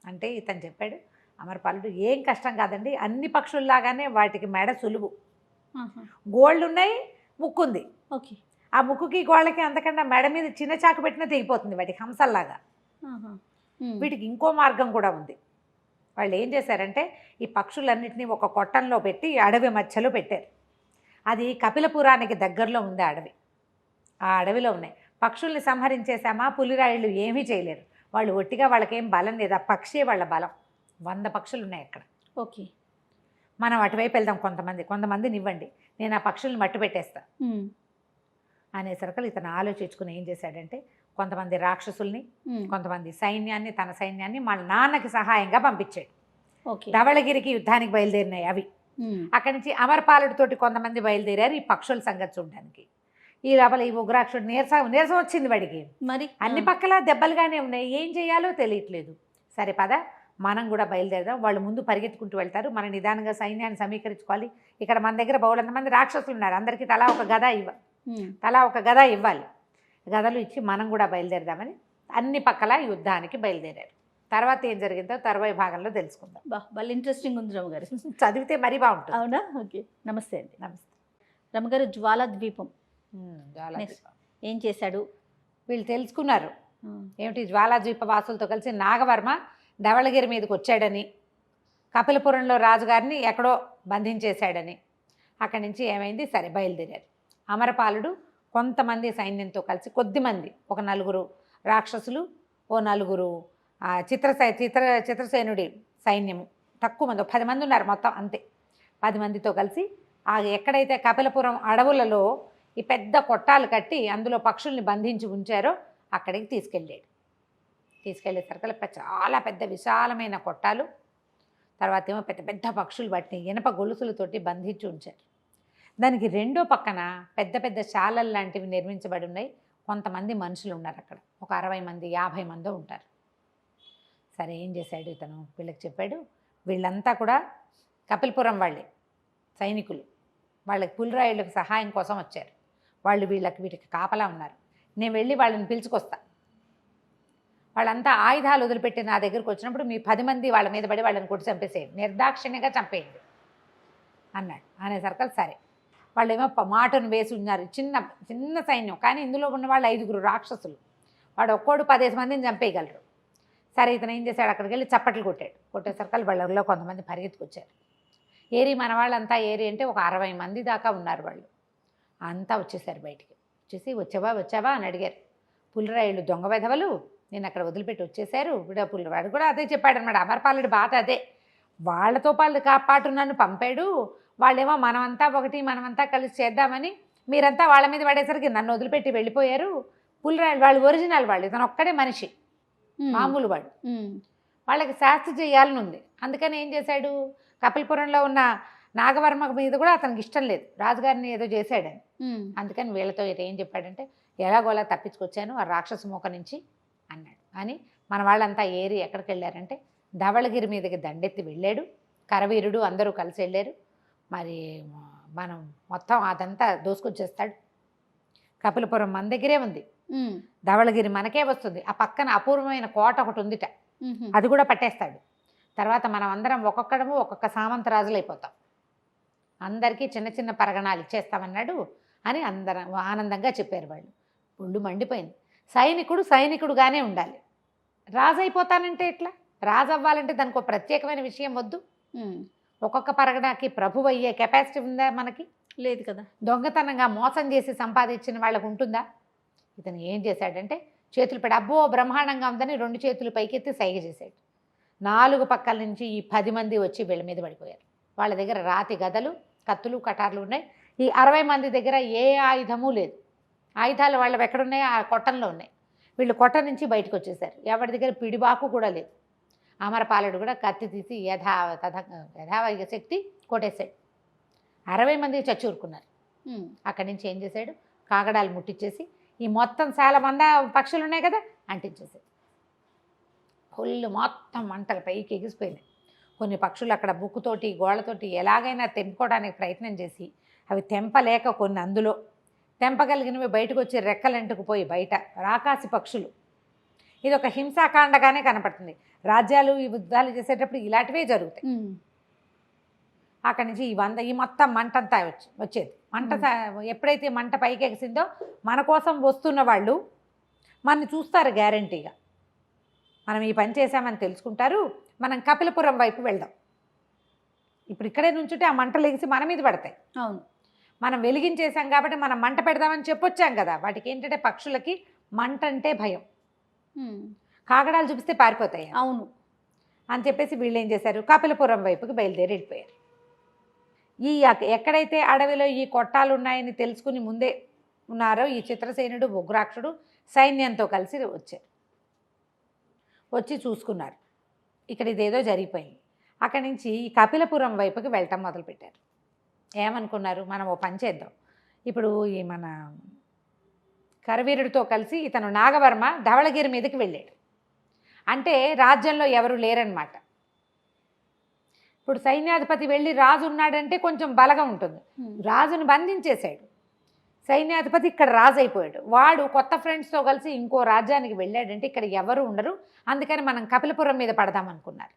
అంటే ఇతను చెప్పాడు అమరపాలుడు, ఏం కష్టం కాదండి, అన్ని పక్షుల్లాగానే వాటికి మెడ సులువు, గోళ్ళు ఉన్నాయి, ముక్కు ఉంది, ఓకే, ఆ ముక్కుకి గోళ్ళకి అంతకన్నా మెడ మీద చిన్న చాకు పెట్టినా తెగిపోతుంది వాటికి, హంసల్లాగా. వీటికి ఇంకో మార్గం కూడా ఉంది. వాళ్ళు ఏం చేశారంటే ఈ పక్షులన్నింటినీ ఒక కొట్టంలో పెట్టి అడవి మధ్యలో పెట్టారు. అది కపిలపురానికి దగ్గరలో ఉంది అడవి. ఆ అడవిలో ఉన్నాయి పక్షుల్ని సంహరించేసామా, పులిరాయిళ్ళు ఏమీ చేయలేరు, వాళ్ళు ఒట్టిగా వాళ్ళకేం బలం లేదు, ఆ పక్షే వాళ్ళ బలం. 100 పక్షులు ఉన్నాయి అక్కడ. ఓకే, మనం అటువైపు వెళ్దాం, కొంతమందిని ఇవ్వండి, నేను ఆ పక్షుల్ని మట్టు పెట్టేస్తా అనేసరికి ఇతను ఆలోచించుకుని ఏం చేశాడంటే కొంతమంది రాక్షసుల్ని, కొంతమంది సైన్యాన్ని, తన సైన్యాన్ని మన నాన్నకి సహాయంగా పంపించాడు. ధవళగిరికి యుద్ధానికి బయలుదేరినాయి అవి. అక్కడి నుంచి అమరపాలుడితోటి కొంతమంది బయలుదేరారు ఈ పక్షుల సంగతి చూడడానికి. ఈ లోపల ఈ ఉగ్రాక్షుడు నీరసం వచ్చింది వాడికి, మరి అన్ని పక్కల దెబ్బలుగానే ఉన్నాయి, ఏం చేయాలో తెలియట్లేదు. సరే పద మనం కూడా బయలుదేరదాం, వాళ్ళు ముందు పరిగెత్తుకుంటూ వెళ్తారు, మన నిదానంగా సైన్యాన్ని సమీకరించుకోవాలి, ఇక్కడ మన దగ్గర బౌలంతమంది రాక్షసులు ఉన్నారు, అందరికీ తలా ఒక గద ఇవ్వాలి, గదలు ఇచ్చి మనం కూడా బయలుదేరదామని అన్ని పక్కల యుద్ధానికి బయలుదేరారు. తర్వాత ఏం జరిగిందో తర్వాయి భాగంలో తెలుసుకుందాం. బాగా ఇంట్రెస్టింగ్ ఉంది రమగారు, చదివితే మరీ బాగుంటుంది. అవునా? ఓకే, నమస్తే అండి. నమస్తే రమగారు. జ్వాలాద్వీపం ఏం చేశాడు? వీళ్ళు తెలుసుకున్నారు ఏమిటి, జ్వాలాద్వీప వాసులతో కలిసి నాగవర్మ ధవళగిరి మీదకి వచ్చాడని, కపిలపురంలో రాజుగారిని ఎక్కడో బంధించేశాడని. అక్కడి నుంచి ఏమైంది, సరే బయలుదేరారు. అమరపాలుడు కొంతమంది సైన్యంతో కలిసి, కొద్దిమంది, ఒక 4 రాక్షసులు, ఓ 4 చిత్రసేనుడి సైన్యము, తక్కువ మంది, 10 మంది ఉన్నారు మొత్తం, అంతే. 10 మందితో కలిసి ఎక్కడైతే కపిలపురం అడవులలో ఈ పెద్ద కొట్టాలు కట్టి అందులో పక్షుల్ని బంధించి ఉంచారో అక్కడికి తీసుకెళ్ళేసరికి చాలా పెద్ద విశాలమైన కొట్టాలు, తర్వాత ఏమో పెద్ద పెద్ద పక్షులు వాటిని ఇనప గొలుసులతోటి బంధించి ఉంచారు. దానికి రెండో పక్కన పెద్ద పెద్ద శాలలు లాంటివి నిర్మించబడి ఉన్నాయి. కొంతమంది మనుషులు ఉన్నారు అక్కడ, ఒక 60 మంది 50 మందో ఉంటారు. సరే ఏం చేశాడు ఇతను, వీళ్ళకి చెప్పాడు, వీళ్ళంతా కూడా కపిలపురం వాళ్ళే సైనికులు, వాళ్ళకి పులిరాయుళ్ళకి సహాయం కోసం వచ్చారు, వాళ్ళు వీటికి కాపలా ఉన్నారు, నేను వెళ్ళి వాళ్ళని పిలుచుకొస్తా, వాళ్ళంతా ఆయుధాలు వదిలిపెట్టి నా దగ్గరకు వచ్చినప్పుడు మీ 10 మంది వాళ్ళ మీద పడి వాళ్ళని కొట్టి చంపేసేయండి, నిర్దాక్షిణ్యంగా చంపేయండి అన్నాడు. అనేసరికి సరే, వాళ్ళు ఏమో మాటను వేసి ఉన్నారు, చిన్న సైన్యం, కానీ ఇందులో ఉన్న వాళ్ళు 5 రాక్షసులు, వాడు ఒక్కోడు 15 మందిని చంపేయగలరు. సరే ఇతను ఏం చేశాడు, అక్కడికి వెళ్ళి చప్పట్లు కొట్టేసరికి వాళ్ళలో కొంతమంది పరిగెత్తుకొచ్చారు. ఏరి మన వాళ్ళంతా ఏరి అంటే ఒక 60 మంది దాకా ఉన్నారు. వాళ్ళు అంతా వచ్చేసారు, బయటికి వచ్చేసి వచ్చావా అని అడిగారు. పులిరాయుళ్ళు దొంగ వెధవలు నేను అక్కడ వదిలిపెట్టి వచ్చేసారు. పులివాడు కూడా అదే చెప్పాడనమాట, అమరపాలుడి బాధ అదే, వాళ్ళతో పాటు నన్ను పంపాడు, వాళ్ళేమో మనమంతా ఒకటి, మనమంతా కలిసి చేద్దామని మీరంతా వాళ్ళ మీద పడేసరికి నన్ను వదిలిపెట్టి వెళ్ళిపోయారు. పులిరాయుడు వాళ్ళు ఒరిజినల్ వాళ్ళు, ఇతను ఒక్కడే మనిషి, మామూలు వాడు, వాళ్ళకి శాస్తి చేయాలని ఉంది. అందుకని ఏం చేశాడు, కపిలపురంలో ఉన్న నాగవర్మ మీద కూడా అతనికి ఇష్టం లేదు, రాజుగారిని ఏదో చేశాడని. అందుకని వీళ్ళతో ఏం చెప్పాడంటే, ఎలాగోలా తప్పించుకొచ్చాను ఆ రాక్షస మూక నుంచి అన్నాడు. అని మన వాళ్ళంతా ఏరి ఎక్కడికి వెళ్ళారంటే ధవళగిరి మీదకి దండెత్తి వెళ్ళాడు. కరవీరుడు అందరూ కలిసి వెళ్ళారు. మరి మనం మొత్తం అదంతా దోసుకొచ్చేస్తాడు. కపిలపురం మన దగ్గరే ఉంది, ధవళగిరి మనకే వస్తుంది, ఆ పక్కన అపూర్వమైన కోట ఒకటి ఉందిట, అది కూడా పట్టేస్తాడు. తర్వాత మనం అందరం ఒక్కొక్క సామంతరాజులు అయిపోతాం, అందరికీ చిన్న చిన్న పరగణాలు ఇచ్చేస్తామన్నాడు అని అందరం ఆనందంగా చెప్పారు. వాళ్ళు ఒళ్ళు మండిపోయింది. సైనికుడుగానే ఉండాలి, రాజు అయిపోతానంటే ఎట్లా? రాజు అవ్వాలంటే దానికి ఒక ప్రత్యేకమైన విషయం వద్దు. ఒక్కొక్క పరగడానికి ప్రభు అయ్యే కెపాసిటీ ఉందా మనకి? లేదు కదా. దొంగతనంగా మోసం చేసి సంపాదించిన వాళ్ళకు ఉంటుందా? ఇతను ఏం చేశాడంటే చేతులు పెట్టి అబ్బో బ్రహ్మాండంగా ఉందని 2 చేతులు పైకెత్తి సైగ చేశాడు. 4 పక్కల నుంచి ఈ 10 మంది వచ్చి వీళ్ళ మీద పడిపోయారు. వాళ్ళ దగ్గర రాతి గదలు, కత్తులు, కటార్లు ఉన్నాయి. ఈ 60 మంది దగ్గర ఏ ఆయుధము లేదు. ఆయుధాలు వాళ్ళవి ఎక్కడున్నాయి? ఆ కొట్టంలో ఉన్నాయి. వీళ్ళు కొట్ట నుంచి బయటకు వచ్చేసారు. ఎవరి దగ్గర పిడిబాకు కూడా లేదు. అమరపాలుడు కూడా కత్తి తీసి యథావ శక్తి కొట్టేశాడు. 60 మంది చచ్చూరుకున్నారు. అక్కడి నుంచి ఏం చేశాడు? కాగడాలు ముట్టించేసి ఈ మొత్తం చాలా మంది పక్షులు ఉన్నాయి కదా అంటించేసాడు. ఫుల్ మొత్తం మంటలు పైకి ఎగిసిపోయినాయి. కొన్ని పక్షులు అక్కడ బుక్కుతోటి గోళ్ళతోటి ఎలాగైనా తెంపుకోవడానికి ప్రయత్నం చేసి అవి తెంపలేక కొన్ని అందులో తెంపగలిగినవి బయటకు వచ్చి రెక్కలంటుకుపోయి బయట రాకాసి పక్షులు. ఇది ఒక హింసాకాండగానే కనపడుతుంది. రాజ్యాలు ఈ యుద్ధాలు చేసేటప్పుడు ఇలాంటివే జరుగుతాయి. అక్కడి నుంచి ఈ మొత్తం మంట అంతా వచ్చేది. మంట ఎప్పుడైతే మంట పైకి ఎగిసిందో మన కోసం వస్తున్న వాళ్ళు మనని చూస్తారు గ్యారంటీగా. మనం ఈ పని చేసామని తెలుసుకుంటారు. మనం కపిలపురం వైపు వెళ్దాం. ఇప్పుడు ఇక్కడే నుంచుంటే ఆ మంటలు ఎగిసి మన మీద పడతాయి. అవును, మనం వెలిగించేసాం కాబట్టి మనం మంట పెడదామని చెప్పొచ్చాం కదా. వాటికి ఏంటంటే పక్షులకి మంట అంటే భయం. కాగడాలు చూపిస్తే పారిపోతాయి. అవును అని చెప్పేసి వీళ్ళు ఏం చేశారు? కపిలపురం వైపుకి బయలుదేరి వెళ్ళిపోయారు. ఎక్కడైతే అడవిలో ఈ కొట్టాలు ఉన్నాయని తెలుసుకుని ముందే ఉన్నారో ఈ చిత్రసేనుడు, ఉగ్రాక్షుడు సైన్యంతో కలిసి వచ్చారు. వచ్చి చూసుకున్నారు ఇక్కడ ఇదేదో జరిగిపోయింది. అక్కడి నుంచి ఈ కపిలపురం వైపుకి వెళ్ళటం మొదలుపెట్టారు. ఏమనుకున్నారు? మనం ఓ పని చేద్దాం. ఇప్పుడు ఈ మన కరవీరుడితో కలిసి ఇతను నాగవర్మ ధవళగిరి మీదకి వెళ్ళాడు. అంటే రాజ్యంలో ఎవరు లేరనమాట. ఇప్పుడు సైన్యాధిపతి వెళ్ళి రాజు ఉన్నాడంటే కొంచెం బలగా ఉంటుంది. రాజును బంధించేశాడు. సైన్యాధిపతి ఇక్కడ రాజు అయిపోయాడు. వాడు కొత్త ఫ్రెండ్స్తో కలిసి ఇంకో రాజ్యానికి వెళ్ళాడంటే ఇక్కడ ఎవరు ఉండరు. అందుకని మనం కపిలపురం మీద పడదామనుకున్నారు.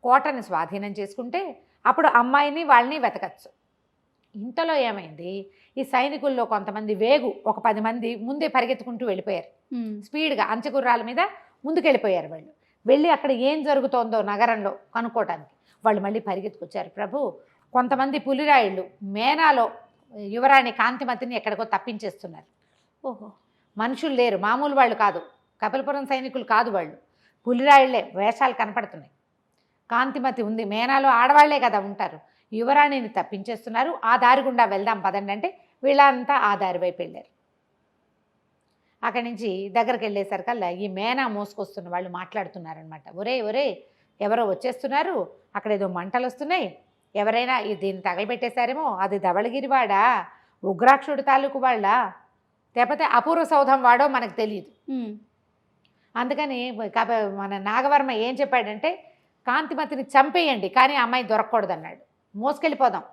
కోటని స్వాధీనం చేసుకుంటే అప్పుడు అమ్మాయిని వాళ్ళని వెతకచ్చు. ఇంతలో ఏమైంది? ఈ సైనికుల్లో కొంతమంది ఒక 10 మంది ముందే పరిగెత్తుకుంటూ వెళ్ళిపోయారు. స్పీడ్గా అంచెగుర్రాల మీద ముందుకెళ్ళిపోయారు. వాళ్ళు వెళ్ళి అక్కడ ఏం జరుగుతోందో నగరంలో కనుక్కోవటానికి వాళ్ళు మళ్ళీ పరిగెత్తుకొచ్చారు. ప్రభు, కొంతమంది పులిరాయిళ్ళు మేనాలో యువరాణి కాంతిమతిని ఎక్కడికో తప్పించేస్తున్నారు. ఓహో, మనుషులు లేరు, మామూలు వాళ్ళు కాదు, కపిలపురం సైనికులు కాదు, వాళ్ళు పులిరాయిళ్లే. వేషాలు కనపడుతున్నాయి. కాంతిమతి ఉంది, మేనాలో ఆడవాళ్లే కదా ఉంటారు. యువరాణిని తప్పించేస్తున్నారు. ఆ దారి గుండా వెళ్దాం పదండి అంటే వీళ్ళంతా ఆ దారి వైపు వెళ్ళారు. అక్కడి నుంచి దగ్గరికి వెళ్ళేసరికల్లా ఈ మేనా మోసుకొస్తున్న వాళ్ళు మాట్లాడుతున్నారనమాట. ఒరే ఎవరో వచ్చేస్తున్నారు, అక్కడ ఏదో మంటలు వస్తున్నాయి, ఎవరైనా దీన్ని తగలబెట్టేశారేమో, అది ధవళగిరివాడా, ఉగ్రాక్షుడి తాలూకు వాళ్ళ, లేకపోతే అపూర్వ సౌధం వాడో మనకు తెలియదు. అందుకని మన నాగవర్మ ఏం చెప్పాడంటే కాంతిమతిని చంపేయండి, కానీ అమ్మాయి దొరకకూడదన్నాడు. మోసుకెళ్ళిపోదాం,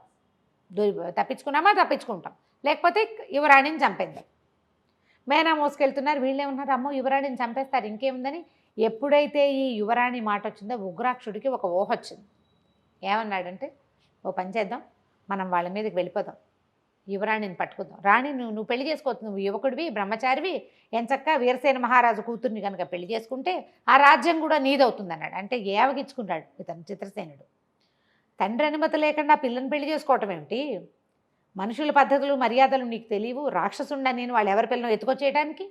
తప్పించుకుంటాం, లేకపోతే యువరాణిని చంపేద్దాం. మేనా మోసుకెళ్తున్నారు. వీళ్ళేమన్నారు, అమ్మో యువరాణిని చంపేస్తారు ఇంకేముందని. ఎప్పుడైతే ఈ యువరాణి మాట వచ్చిందో ఉగ్రాక్షుడికి ఒక ఊహ వచ్చింది. ఏమన్నాడంటే, ఓ పని చేద్దాం, మనం వాళ్ళ మీదకి వెళ్ళిపోదాం, యువరాణిని పట్టుకుందాం. రాణి నువ్వు పెళ్లి చేసుకోవచ్చు, నువ్వు యువకుడివి, బ్రహ్మచారివి, ఎంచక్కా వీరసేన మహారాజు కూతుర్ని కనుక పెళ్లి చేసుకుంటే ఆ రాజ్యం కూడా నీదవుతుంది అన్నాడు. అంటే ఏవగించుకున్నాడు ఇతను చిత్రసేనుడు. తండ్రి అనుమతి లేకుండా పిల్లని పెళ్లి చేసుకోవటం ఏమిటి? మనుషుల పద్ధతులు మర్యాదలు నీకు తెలియవు, రాక్షసుండా నేను వాళ్ళు ఎవరి పిల్లను ఎత్తుకొచ్చేయడానికి?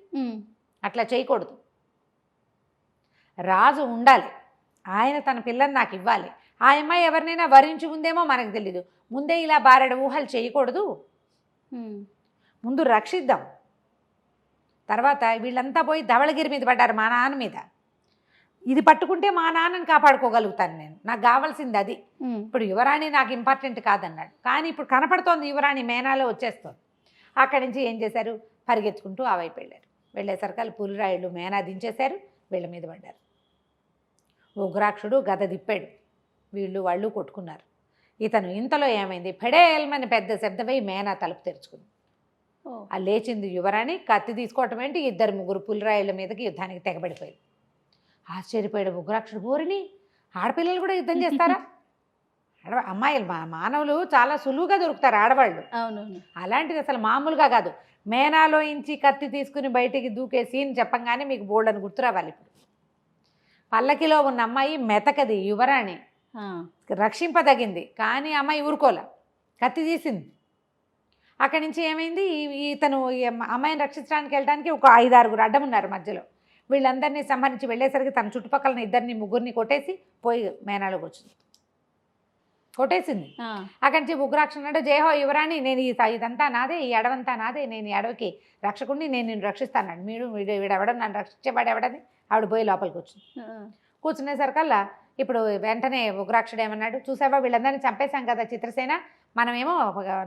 అట్లా చేయకూడదు. రాజు ఉండాలి, ఆయన తన పిల్లని నాకు ఇవ్వాలి. ఆ అమ్మాయి ఎవరినైనా వరించి ఉందేమో మనకు తెలీదు. ముందే ఇలా బారెడు ఊహలు చేయకూడదు, ముందు రక్షిద్దాం. తర్వాత వీళ్ళంతా పోయి ధవళగిరి మీద పడ్డారు, మా నాన్న మీద. ఇది పట్టుకుంటే మా నాన్నని కాపాడుకోగలుగుతాను నేను, నాకు కావాల్సింది అది. ఇప్పుడు యువరాణి నాకు ఇంపార్టెంట్ కాదన్నాడు. కానీ ఇప్పుడు కనపడుతోంది యువరాణి మేనాలో వచ్చేస్తోంది. అక్కడి నుంచి ఏం చేశారు? పరిగెత్తుకుంటూ ఆ వైపు వెళ్ళారు. వెళ్ళేసరికి పులిరాయుళ్ళు మేనా దించేశారు, వీళ్ళ మీద పడ్డారు. ఉగ్రాక్షుడు గద దిప్పాడు, వాళ్ళు కొట్టుకున్నారు. ఇతను ఇంతలో ఏమైంది? ఫెడేల్మని పెద్ద శబ్దమై మేనా తలుపు తెరుచుకుంది. ఆ లేచింది యువరాణి. కత్తి తీసుకోవటం ఏంటి, 2-3 పులిరాయుళ్ళ మీదకి యుద్ధానికి తెగబడిపోయింది. ఆశ్చర్యపోయాడు ఉగ్రాక్షుడు. ఊరిని ఆడపిల్లలు కూడా యుద్ధం చేస్తారా? అమ్మాయిలు మానవులు చాలా సులువుగా దొరుకుతారు ఆడవాళ్ళు. అవునవును. అలాంటిది అసలు మామూలుగా కాదు. మేనాలో ఇంచి కత్తి తీసుకుని బయటికి దూకే సీన్ చెప్పంగానే మీకు బోల్డని గుర్తు రావాలి. ఇప్పుడు పల్లకిలో ఉన్న అమ్మాయి మెతకది, యువరాణి, రక్షింపదగింది. కానీ అమ్మాయి ఊరుకోలే, కత్తి తీసింది. అక్కడి నుంచి ఏమైంది, ఇతను అమ్మాయిని రక్షించడానికి వెళ్ళడానికి ఒక 5-6 అడ్డం ఉన్నారు మధ్యలో. వీళ్ళందరినీ సంహరించి వెళ్ళేసరికి తన చుట్టుపక్కల 2-3 కొట్టేసి పోయి మేనాలో కూర్చుంది, కొట్టేసింది. అక్కడి నుంచి ఉగ్రాక్ష అన్నాడు, జయహో యువరాణి, నేను ఇదంతా నాదే, ఈ అడవంతా నాదే, నేను ఈ అడవికి రక్షకుడిని, నేను నిన్ను రక్షిస్తాను. వీడెవడం నన్ను రక్షించేవాడు ఎవడని ఆవిడ పోయి లోపలికి కూర్చుంది. కూర్చునేసరికల్లా ఇప్పుడు వెంటనే ఉగ్రాక్షుడు ఏమన్నాడు, చూసావా వీళ్ళందరినీ చంపేశాం కదా చిత్రసేన, మనమేమో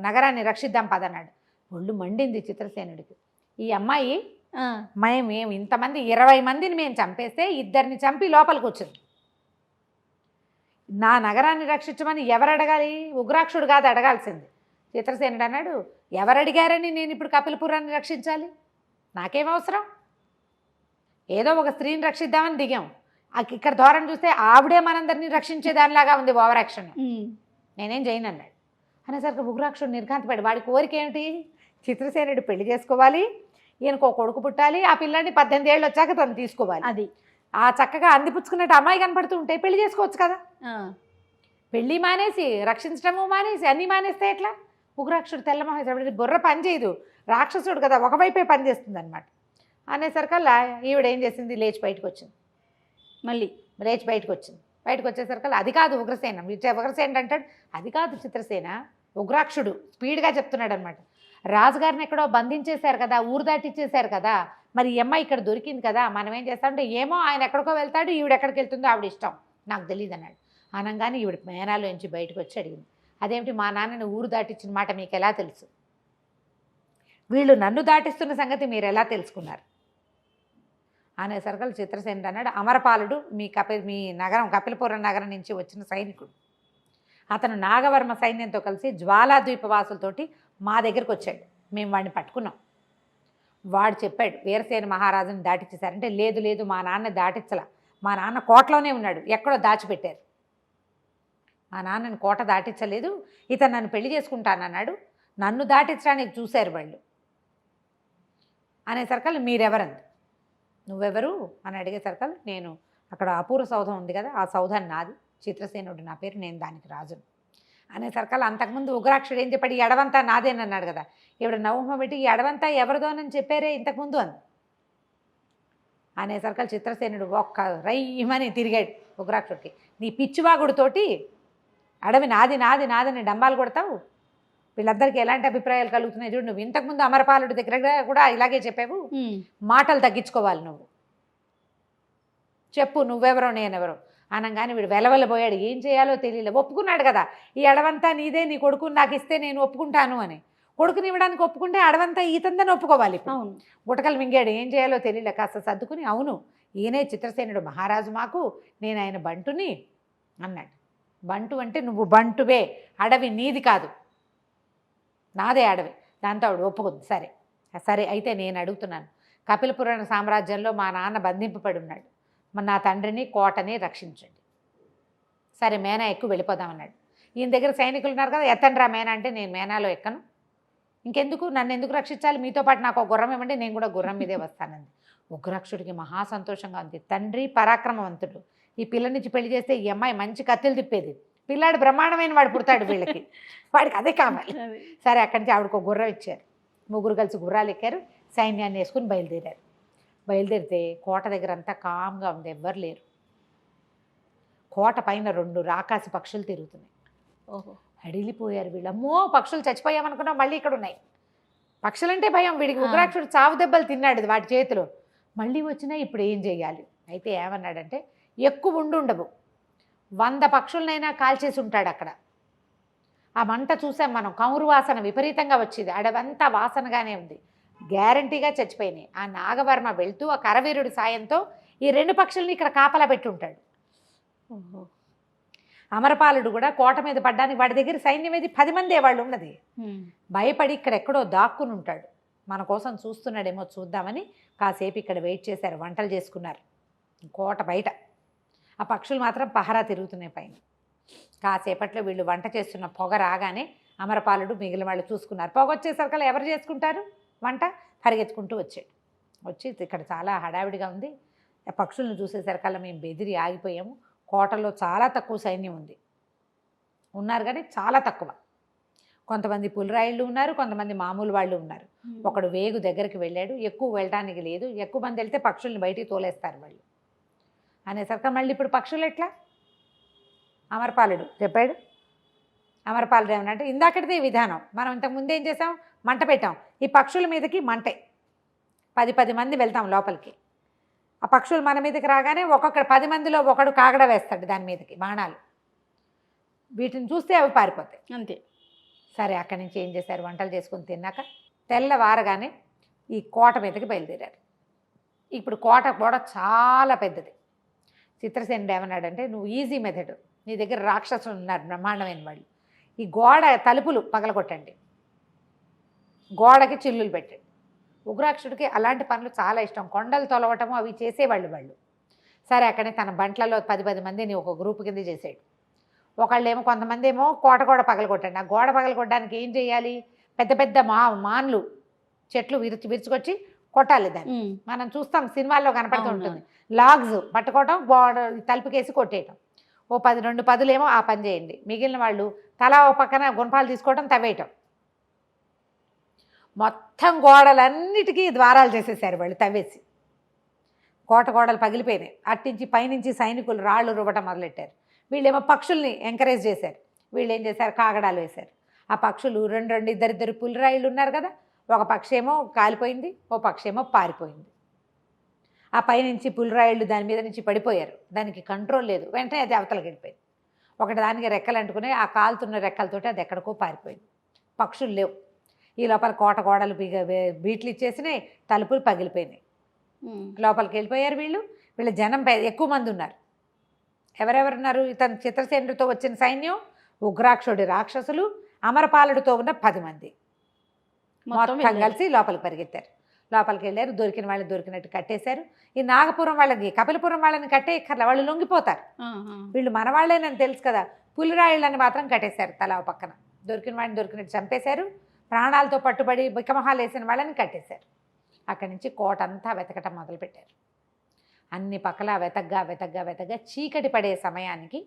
నగరాన్ని రక్షిద్దాం పదన్నాడు. ఒళ్ళు మండింది చిత్రసేనుడికి. ఈ అమ్మాయి మేము ఇంతమంది 20 మందిని మేము చంపేస్తే 2 చంపి లోపలికి వచ్చింది. నా నగరాన్ని రక్షించమని ఎవరు అడగాలి? ఉగ్రాక్షుడు కాదు అడగాల్సింది. చిత్రసేనుడు అన్నాడు, ఎవరు అడిగారని నేను ఇప్పుడు కపిలపురాన్ని రక్షించాలి? నాకేం అవసరం? ఏదో ఒక స్త్రీని రక్షిద్దామని దిగాం, ఇక్కడ ధోరణి చూస్తే ఆవిడే మనందరినీ రక్షించేదానిలాగా ఉంది, ఓవర్ యాక్షన్, నేనేం చేయను అన్నాడు. అనేసరికి ఉగ్రాక్షుడు నిర్ఘాంతపడి, వాడి కోరిక ఏమిటి? చిత్రసేనుడు పెళ్లి చేసుకోవాలి, ఈయనకు కొడుకు పుట్టాలి, ఆ పిల్లాన్ని 18 ఏళ్ళు వచ్చాక తను తీసుకోవాలి. అది ఆ చక్కగా అందిపుచ్చుకున్నట్టు అమ్మాయి కనపడుతూ ఉంటే పెళ్లి చేసుకోవచ్చు కదా. పెళ్ళి మానేసి రక్షించడము మానేసి అన్నీ మానేస్తే ఎట్లా? ఉగ్రాక్షుడు తెల్లమోహేశ్వరుడు బుర్ర పని చేయదు, రాక్షసుడు కదా, ఒకవైపే పని చేస్తుంది అనమాట. అనేసరికల్లా ఈవిడ ఏం చేసింది, లేచి బయటకు వచ్చింది. మళ్ళీ లేచి బయటకు వచ్చింది. బయటకు వచ్చేసరికల్లా అది కాదు ఉగ్రసేన, ఉగ్రసేన అంటాడు, అది కాదు చిత్రసేన, ఉగ్రాక్షుడు స్పీడ్గా చెప్తున్నాడు అనమాట. రాజుగారిని ఎక్కడో బంధించేశారు కదా, ఊరు దాటిచ్చేశారు కదా, మరి ఈ అమ్మాయి ఇక్కడ దొరికింది కదా, మనం ఏం చేస్తామంటే ఏమో ఆయన ఎక్కడికో వెళ్తాడు, ఈవిడ ఎక్కడికి వెళ్తుందో ఆవిడ ఇష్టం, నాకు తెలియదు అన్నాడు. అనగానే ఈవిడ మేనాలో నుంచి బయటకు వచ్చి అడిగింది, అదేమిటి మా నాన్నని ఊరు దాటిచ్చిన మాట మీకు ఎలా తెలుసు? వీళ్ళు నన్ను దాటిస్తున్న సంగతి మీరు ఎలా తెలుసుకున్నారు? అనేసరికి చిత్రసేనుడు అన్నాడు, అమరపాలుడు మీ నగరం కపిలపురం నగరం నుంచి వచ్చిన సైనికుడు, అతను నాగవర్మ సైన్యంతో కలిసి జ్వాలాద్వీపవాసులతోటి మా దగ్గరికి వచ్చాడు, మేము వాడిని పట్టుకున్నాం. వాడు చెప్పాడు వీరసేన మహారాజుని దాటిచ్చేశారంటే, లేదు లేదు మా నాన్న దాటించలా, మా నాన్న కోటలోనే ఉన్నాడు, ఎక్కడో దాచిపెట్టారు, మా నాన్నని కోట దాటించలేదు, ఇతను నన్ను పెళ్లి చేసుకుంటానన్నాడు, నన్ను దాటించడానికి చూశారు వాళ్ళు. అనేసరికల్ మీరెవరంది, నువ్వెవరు అని అడిగేసరికల్ నేను అక్కడ అపూర్వ సౌధం ఉంది కదా, ఆ సౌధాన్ని నాది, చిత్రసేనుడు నా పేరు, నేను దానికి రాజును. అనేసరికల్ అంతకుముందు ఉగ్రాక్షుడు ఏం చెప్పాడు, ఈ అడవంతా నాదేనన్నాడు కదా, ఇప్పుడు నవ్వుమ పెట్టి ఈ అడవంతా ఎవరిదోనని చెప్పారే ఇంతకుముందు అని. అనేసరికల్ చిత్రసేనుడు ఒక్క రైమని తిరిగాడు ఉగ్రాక్షుడికి, నీ పిచ్చివాగుడితోటి అడవి నాది నాది నాదని డంబాలు కొడతావు, వీళ్ళందరికీ ఎలాంటి అభిప్రాయాలు కలుగుతున్నాయి చూడు, నువ్వు ఇంతకుముందు అమరపాలుడి దగ్గర కూడా ఇలాగే చెప్పావు, మాటలు తగ్గించుకోవాలి నువ్వు, చెప్పు నువ్వెవరో నేనెవరో అనగానే వీడు వెలవెలబోయాడు, ఏం చేయాలో తెలియలే. ఒప్పుకున్నాడు కదా, ఈ అడవంతా నీదే, నీ కొడుకుని నాకు ఇస్తే నేను ఒప్పుకుంటాను అని. కొడుకుని ఇవ్వడానికి ఒప్పుకుంటే అడవంతా ఈతందని ఒప్పుకోవాలి. గుటకలు మింగాడు, ఏం చేయాలో తెలియలే. కాస్త సర్దుకుని, అవును ఈయనే చిత్రసేనుడు మహారాజు మాకు, నేను ఆయన బంటుని అన్నాడు. బంటు అంటే నువ్వు బంటువే, అడవి నీది కాదు, నాదే అడవి. దాంతో ఆవిడ ఒప్పుకుంది. సరే సరే అయితే నేను అడుగుతున్నాను, కపిలపురాణ సామ్రాజ్యంలో మా నాన్న బంధింపబడి ఉన్నాడు, నా తండ్రిని కోటని రక్షించండి. సరే మేనా ఎక్కువ వెళ్ళిపోదామన్నాడు. ఈయన దగ్గర సైనికులు ఉన్నారు కదా, ఎత్తండ్రా మేనా అంటే, నేను మేనాలో ఎక్కను, ఇంకెందుకు నన్ను ఎందుకు రక్షించాలి, మీతో పాటు నాకు ఒక గుర్రం ఇవ్వండి, నేను కూడా గుర్రం మీదే వస్తానంది. ఉగ్రాక్షుడికి మహా సంతోషంగా ఉంది. తండ్రి పరాక్రమవంతుడు, ఈ పిల్ల నుంచి పెళ్లి చేస్తే ఈ అమ్మాయి మంచి కత్తులు తిప్పేది, పిల్లాడు బ్రహ్మాండమైన వాడు పుడతాడు వీళ్ళకి, వాడికి అదే కావాలి. సరే అక్కడి నుంచి ఆవిడకు ఒక గుర్రం ఇచ్చారు. ముగ్గురు కలిసి గుర్రాలు ఎక్కారు, సైన్యాన్ని వేసుకుని బయలుదేరారు. బయలుదేరితే కోట దగ్గర అంతా కామ్గా ఉంది, ఎవ్వరు లేరు. కోట పైన 2 రాకాసి పక్షులు తిరుగుతున్నాయి. ఓహో, అడిలిపోయారు వీళ్ళు. అమ్మో పక్షులు చచ్చిపోయామనుకున్నాం, మళ్ళీ ఇక్కడ ఉన్నాయి. పక్షులంటే భయం వీడికి. ఉగ్రాక్షుడు చావు దెబ్బలు తిన్నాడు వాటి చేతిలో, మళ్ళీ వచ్చినా ఇప్పుడు ఏం చేయాలి? అయితే ఏమన్నాడంటే, ఎక్కువ ఉండవు, 100 పక్షులనైనా కాల్చేసి ఉంటాడు అక్కడ. ఆ మంట చూసాం మనం, కౌరు వాసన విపరీతంగా వచ్చింది, అడవంతా వాసనగానే ఉంది, గ్యారంటీగా చచ్చిపోయినాయి. ఆ నాగవర్మ వెళ్తూ ఆ కరవీరుడి సాయంతో ఈ 2 పక్షుల్ని ఇక్కడ కాపలా పెట్టి ఉంటాడు. అమరపాలుడు కూడా కోట మీద పడ్డానికి వాడి దగ్గర సైన్యం ఏది 10 మందే వాళ్ళు ఉన్నది. భయపడి ఇక్కడెక్కడో దాక్కుని ఉంటాడు, మన కోసం చూస్తున్నాడేమో చూద్దామని కాసేపు ఇక్కడ వెయిట్ చేశారు, వంటలు చేసుకున్నారు కోట బయట. ఆ పక్షులు మాత్రం పహరా తిరుగుతున్నాయి పైన. కాసేపట్లో వీళ్ళు వంట చేస్తున్న పొగ రాగానే అమరపాలుడు మిగిలిన వాళ్ళు చూసుకున్నారు. పొగ వచ్చేసరికల్లా ఎవరు చేసుకుంటారు వంట? పరిగెత్తుకుంటూ వచ్చాడు. వచ్చి ఇక్కడ చాలా హడావిడిగా ఉంది, ఆ పక్షులను చూసేసరికల్లా మేము బెదిరి ఆగిపోయాము. కోటలో చాలా తక్కువ సైన్యం ఉంది, ఉన్నారు కానీ చాలా తక్కువ. కొంతమంది పులిరాయిళ్ళు ఉన్నారు, కొంతమంది మామూలు వాళ్ళు ఉన్నారు. ఒకడు వేగు దగ్గరికి వెళ్ళాడు, ఎక్కువ వెళ్ళడానికి లేదు, ఎక్కువ మంది వెళ్తే పక్షుల్ని బయటికి తోలేస్తారు వాళ్ళు అనేసరికి మళ్ళీ ఇప్పుడు పక్షులు ఎట్లా? అమరపాలుడు చెప్పాడు. అమరపాలుడు ఏమనంటే ఇందాకటిదే విధానం, మనం ఇంతకుముందు ఏం చేసాం, మంట పెట్టాం. ఈ పక్షుల మీదకి మంటే 10 మంది వెళ్తాం లోపలికి. ఆ పక్షులు మన మీదకి రాగానే ఒక్కొక్కడు 10 మందిలో ఒకడు కాగడ వేస్తాడు దాని మీదకి బాణాలు. వీటిని చూస్తే అవి పారిపోతాయి అంతే. సరే అక్కడి నుంచి ఏం చేశారు, వంటలు చేసుకుని తిన్నాక తెల్లవారగానే ఈ కోట మీదకి బయలుదేరారు. ఇప్పుడు కోట కూడా చాలా పెద్దది. చిత్రసేనుడు ఏమన్నాడంటే, నువ్వు ఈజీ మెథడ్, నీ దగ్గర రాక్షసులు ఉన్నారు బ్రహ్మాండమైన వాళ్ళు, ఈ గోడ తలుపులు పగలగొట్టండి, గోడకి చిల్లులు పెట్టండి. ఉగ్రాక్షుడికి అలాంటి పనులు చాలా ఇష్టం, కొండలు తొలవటము అవి చేసేవాళ్ళు వాళ్ళు. సరే అక్కడే తన బంట్లలో 10 మందిని ఒక గ్రూప్ కింద చేసాడు. ఒకళ్ళేమో కొంతమంది ఏమో కోట గోడ పగలగొట్టండి. ఆ గోడ పగలగొట్టడానికి ఏం చేయాలి, పెద్ద పెద్ద మాన్లు చెట్లు విరుచుకొచ్చి కొట్టాలి దాన్ని. మనం చూస్తాం సినిమాల్లో కనపడుతూ ఉంటుంది, లాగ్స్ పట్టుకోవటం, గోడ తలుపుకేసి కొట్టేయటం. ఓ 2 పదులేమో ఆ పని చేయండి, మిగిలిన వాళ్ళు తలా ఓ పక్కన గుణపాలు తీసుకోవటం, తవ్వేయటం. మొత్తం గోడలన్నిటికీ ద్వారాలు చేసేసారు వాళ్ళు తవ్వేసి. కోట గోడలు పగిలిపోయినాయి. అట్టించి పైనుంచి సైనికులు రాళ్ళు రువ్వటం మొదలెట్టారు. వీళ్ళేమో పక్షుల్ని ఎంకరేజ్ చేశారు. వీళ్ళు ఏం చేశారు, కాగడాలు వేశారు. ఆ పక్షులు 2 ఇద్దరు పులిరాయిళ్ళు ఉన్నారు కదా, ఒక పక్షి ఏమో కాలిపోయింది, ఓ పక్షి ఏమో పారిపోయింది. ఆ పైనుంచి పులిరాయిళ్ళు దాని మీద నుంచి పడిపోయారు, దానికి కంట్రోల్ లేదు, వెంటనే అది అవతలకి వెళ్ళిపోయింది. ఒకటి దానికి రెక్కలు అంటుకుని ఆ కాలుతున్న రెక్కలతోటి అది ఎక్కడికో పారిపోయింది. పక్షులు లేవు. ఈ లోపల కోట గోడలు బీట్లు ఇచ్చేసినాయి, తలుపులు పగిలిపోయినాయి. లోపలికి వెళ్ళిపోయారు వీళ్ళు. వీళ్ళ జనం ఎక్కువ మంది ఉన్నారు. ఎవరెవరున్నారు, ఇతను చిత్రసేనుడితో వచ్చిన సైన్యం, ఉగ్రాక్షుడి రాక్షసులు, అమరపాలుడితో ఉన్న 10 మంది మొత్తం కలిసి లోపలికి పరిగెత్తారు. లోపలికి వెళ్ళారు, దొరికిన వాళ్ళు దొరికినట్టు కట్టేశారు. ఈ నాగపురం వాళ్ళకి, కపిలపురం వాళ్ళని కట్టేయక్కర్ల, వాళ్ళు లొంగిపోతారు. వీళ్ళు మనవాళ్ళేనని తెలుసు కదా, పులిరాయిళ్ళని మాత్రం కట్టేశారు. తలా పక్కన దొరికిన వాడిని దొరికినట్టు చంపేశారు. ప్రాణాలతో పట్టుబడి బిక్కమహాలు వేసిన వాళ్ళని కట్టేశారు. అక్కడి నుంచి కోట అంతా వెతకటం మొదలుపెట్టారు. అన్ని పక్కల వెతగ్గా చీకటి పడే సమయానికి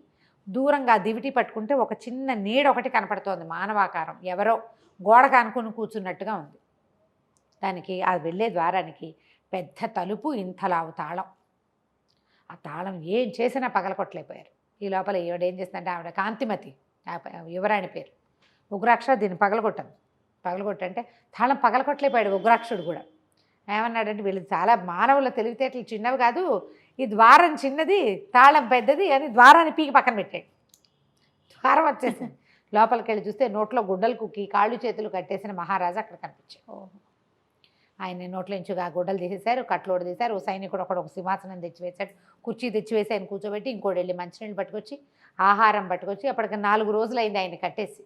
దూరంగా దివిటి పట్టుకుంటే ఒక చిన్న నీడ ఒకటి కనపడుతోంది, మానవాకారం. ఎవరో గోడ కానుకొని కూర్చున్నట్టుగా ఉంది. దానికి ఆ వెళ్ళే ద్వారానికి పెద్ద తలుపు, ఇంతలావు తాళం. ఆ తాళం ఏం చేసినా పగలకొట్టలేకపోయారు. ఈ లోపల ఈవిడేం చేస్తుందంటే, ఆవిడ కాంతిమతి యువరాణి పేరు, ఉగ్రాక్ష దీన్ని పగలగొట్టంటే తాళం పగలకొట్టలేకపోయాడు ఉగ్రాక్షుడు కూడా. ఏమన్నాడంటే, వీళ్ళు చాలా మానవుల తెలివితేటలు చిన్నవి కాదు, ఈ ద్వారం చిన్నది తాళం పెద్దది అని ద్వారాన్ని పీకి పక్కన పెట్టాడు. ద్వారం వచ్చేసింది. లోపలికి వెళ్ళి చూస్తే నోట్లో గుడ్డలు కుక్కి కాళ్ళు చేతులు కట్టేసిన మహారాజు అక్కడ కనిపించాడు. ఆయన నోట్లోంచి ఆ గుడ్డలు తీసేశారు, కట్లోడు తీశారు. ఓ సైనికుడు ఒక సింహాసనం తెచ్చివేశాడు, కుర్చీ తెచ్చివేసి ఆయన కూర్చోబెట్టి, ఇంకోటి వెళ్ళి మంచినీళ్ళు పట్టుకొచ్చి ఆహారం పట్టుకొచ్చి, అప్పటికి 4 రోజులు అయింది ఆయన కట్టేసి.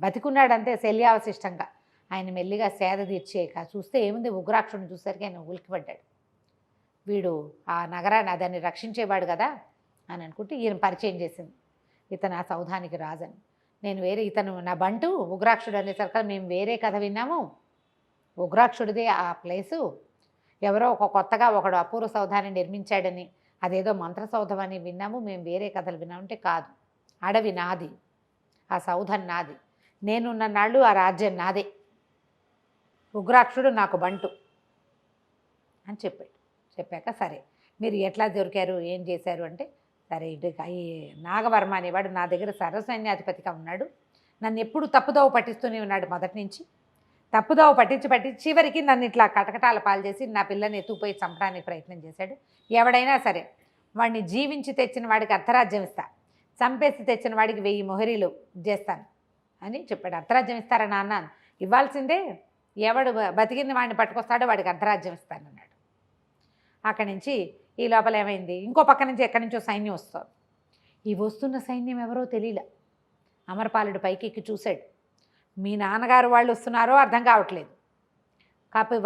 బతికున్నాడంతే శల్యావశిష్టంగా. ఆయన మెల్లిగా సేద తీర్చేయక చూస్తే ఏముంది, ఉగ్రాక్షుడిని చూసరికి ఆయన ఉలికిపడ్డాడు. వీడు ఆ నగరాన్ని దాన్ని రక్షించేవాడు కదా అని అనుకుంటే ఈయన పరిచయం చేసింది, ఇతను ఆ సౌధానికి రాజని. నేను ఇతను నా బంటు ఉగ్రాక్షుడు అనేసరికి మేము వేరే కథ విన్నాము, ఉగ్రాక్షుడిదే ఆ ప్లేసు, ఎవరో కొత్తగా ఒకడు అపూర్వ సౌధాన్ని నిర్మించాడని, అదేదో మంత్రసౌధం అని విన్నాము, మేము వేరే కథలు విన్నామంటే కాదు, అడవి నాది, ఆ సౌధం నాది, నేనున్న నాళ్ళు ఆ రాజ్యం నాదే, ఉగ్రాక్షుడు నాకు బంటు అని చెప్పాడు. చెప్పాక సరే మీరు ఎట్లా దొరికారు, ఏం చేశారు అంటే, సరే ఇటు ఈ నాగవర్మ అనేవాడు నా దగ్గర సర్వసైన్యాధిపతిగా ఉన్నాడు, నన్ను ఎప్పుడు తప్పుదోవ పట్టిస్తూనే ఉన్నాడు, మొదటి నుంచి తప్పుదోవ పట్టించి చివరికి నన్ను ఇట్లా కటకటాల పాలు చేసి నా పిల్లని ఎత్తుకుపోయి చంపడానికి ప్రయత్నం చేశాడు. ఎవడైనా సరే వాడిని జీవించి తెచ్చిన వాడికి అర్ధరాజ్యం ఇస్తా, చంపేసి తెచ్చిన వాడికి 1000 మొహరీలు చేస్తాను అని చెప్పాడు. అర్ధరాజ్యం ఇస్తారా నాన్న, ఇవ్వాల్సిందే, ఎవడు బతికింది వాడిని పట్టుకొస్తాడో వాడికి అర్ధరాజ్యం ఇస్తానన్నాడు. అక్కడి నుంచి ఈ లోపల ఏమైంది, ఇంకో పక్క నుంచి ఎక్కడి నుంచో సైన్యం వస్తుంది. ఈ వస్తున్న సైన్యం ఎవరో తెలియలే. అమరపాలుడు పైకి ఎక్కి చూశాడు, మీ నాన్నగారు వాళ్ళు వస్తున్నారో అర్థం కావట్లేదు,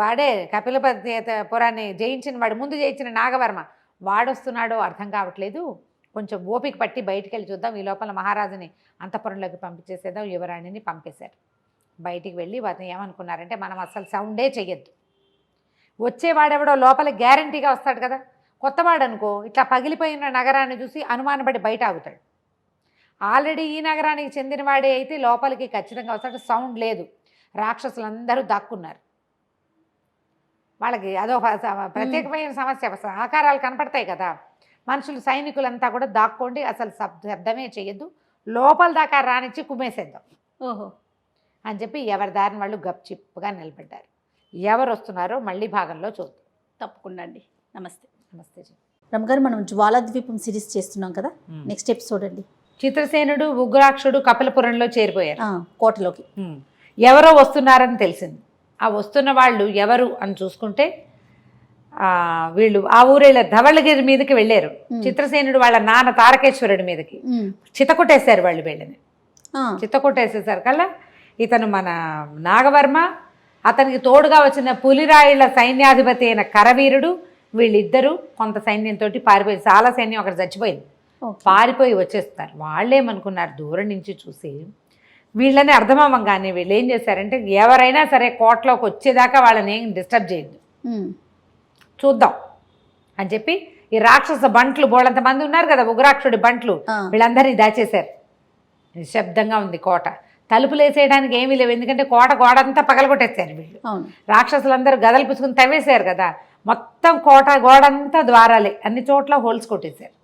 వాడే కపిలపతి పురాన్ని జయించిన వాడు, ముందు జయించిన నాగవర్మ వాడొస్తున్నాడో అర్థం కావట్లేదు, కొంచెం ఓపిక పట్టి బయటికి వెళ్ళి చూద్దాం, ఈ లోపల మహారాజుని అంతఃపురంలోకి పంపించేసేద్దాం. యువరాణిని పంపేశారు. బయటికి వెళ్ళి వాటిని ఏమనుకున్నారంటే, మనం అసలు సౌండే చెయ్యొద్దు, వచ్చేవాడెవడో లోపల గ్యారంటీగా వస్తాడు కదా. కొత్తవాడు అనుకో ఇట్లా పగిలిపోయిన నగరాన్ని చూసి అనుమానపడి బయట ఆగుతాడు. ఆల్రెడీ ఈ నగరానికి చెందినవాడే అయితే లోపలికి ఖచ్చితంగా వస్తాడు. సౌండ్ లేదు, రాక్షసులందరూ దాక్కున్నారు. వాళ్ళకి అదో ప్రత్యేకమైన సమస్య, ఆకారాలు కనపడతాయి కదా. మనుషులు సైనికులంతా కూడా దాక్కోండి, అసలు శబ్దమే చేయొద్దు, లోపల దాకా రానిచ్చి కుమ్మేసేద్దాం ఓహో అని చెప్పి ఎవరి దారిని వాళ్ళు గప్చిప్పుగా నిలబడ్డారు. ఎవరు వస్తున్నారో మళ్ళీ భాగంలో చూద్దాం. తప్పకుండా అండి. నమస్తే. నమస్తే. రమగారు, మనం జ్వాలాద్వీపం సిరీస్ చేస్తున్నాం కదా, నెక్స్ట్ ఎపిసోడ్ అండి. చిత్రసేనుడు ఉగ్రాక్షుడు కపిలపురంలో చేరిపోయారు. కోటలోకి ఎవరో వస్తున్నారని తెలిసింది. ఆ వస్తున్న వాళ్ళు ఎవరు అని చూసుకుంటే వీళ్ళు ఆ ఊరేళ్ళ ధవళగిరి మీదకి వెళ్ళారు. చిత్రసేనుడు వాళ్ళ నాన్న తారకేశ్వరుడి మీదకి చితకొట్టేశారు వాళ్ళు వీళ్ళని. చితకొట్టేసేసారు కల్లా ఇతను మన నాగవర్మ, అతనికి తోడుగా వచ్చిన పులిరాయిళ్ల సైన్యాధిపతి అయిన కరవీరుడు, వీళ్ళిద్దరూ కొంత సైన్యంతో పారిపోయి, చాలా సైన్యం అక్కడ చచ్చిపోయింది, పారిపోయి వచ్చేస్తారు. వాళ్ళేమనుకున్నారు, దూరం నుంచి చూసి వీళ్ళని అర్థమవ్వగానే వీళ్ళు ఏం చేశారంటే, ఎవరైనా సరే కోటలోకి వచ్చేదాకా వాళ్ళని ఏం డిస్టర్బ్ చేయొద్దు, చూద్దాం అని చెప్పి ఈ రాక్షస బంట్లు బోళంత మంది ఉన్నారు కదా, ఉగ్రాక్షుడి బంట్లు, వీళ్ళందరినీ దాచేశారు. నిశ్శబ్దంగా ఉంది కోట. తలుపులు వేసేయడానికి ఏమీ లేవు, ఎందుకంటే కోట గోడంతా పగలగొట్టేశారు వీళ్ళు. రాక్షసులందరూ గదలు పుచ్చుకుని తవ్వేశారు కదా, మొత్తం కోట గోడంతా ద్వారాలే, అన్ని చోట్ల హోల్స్ కొట్టేశారు.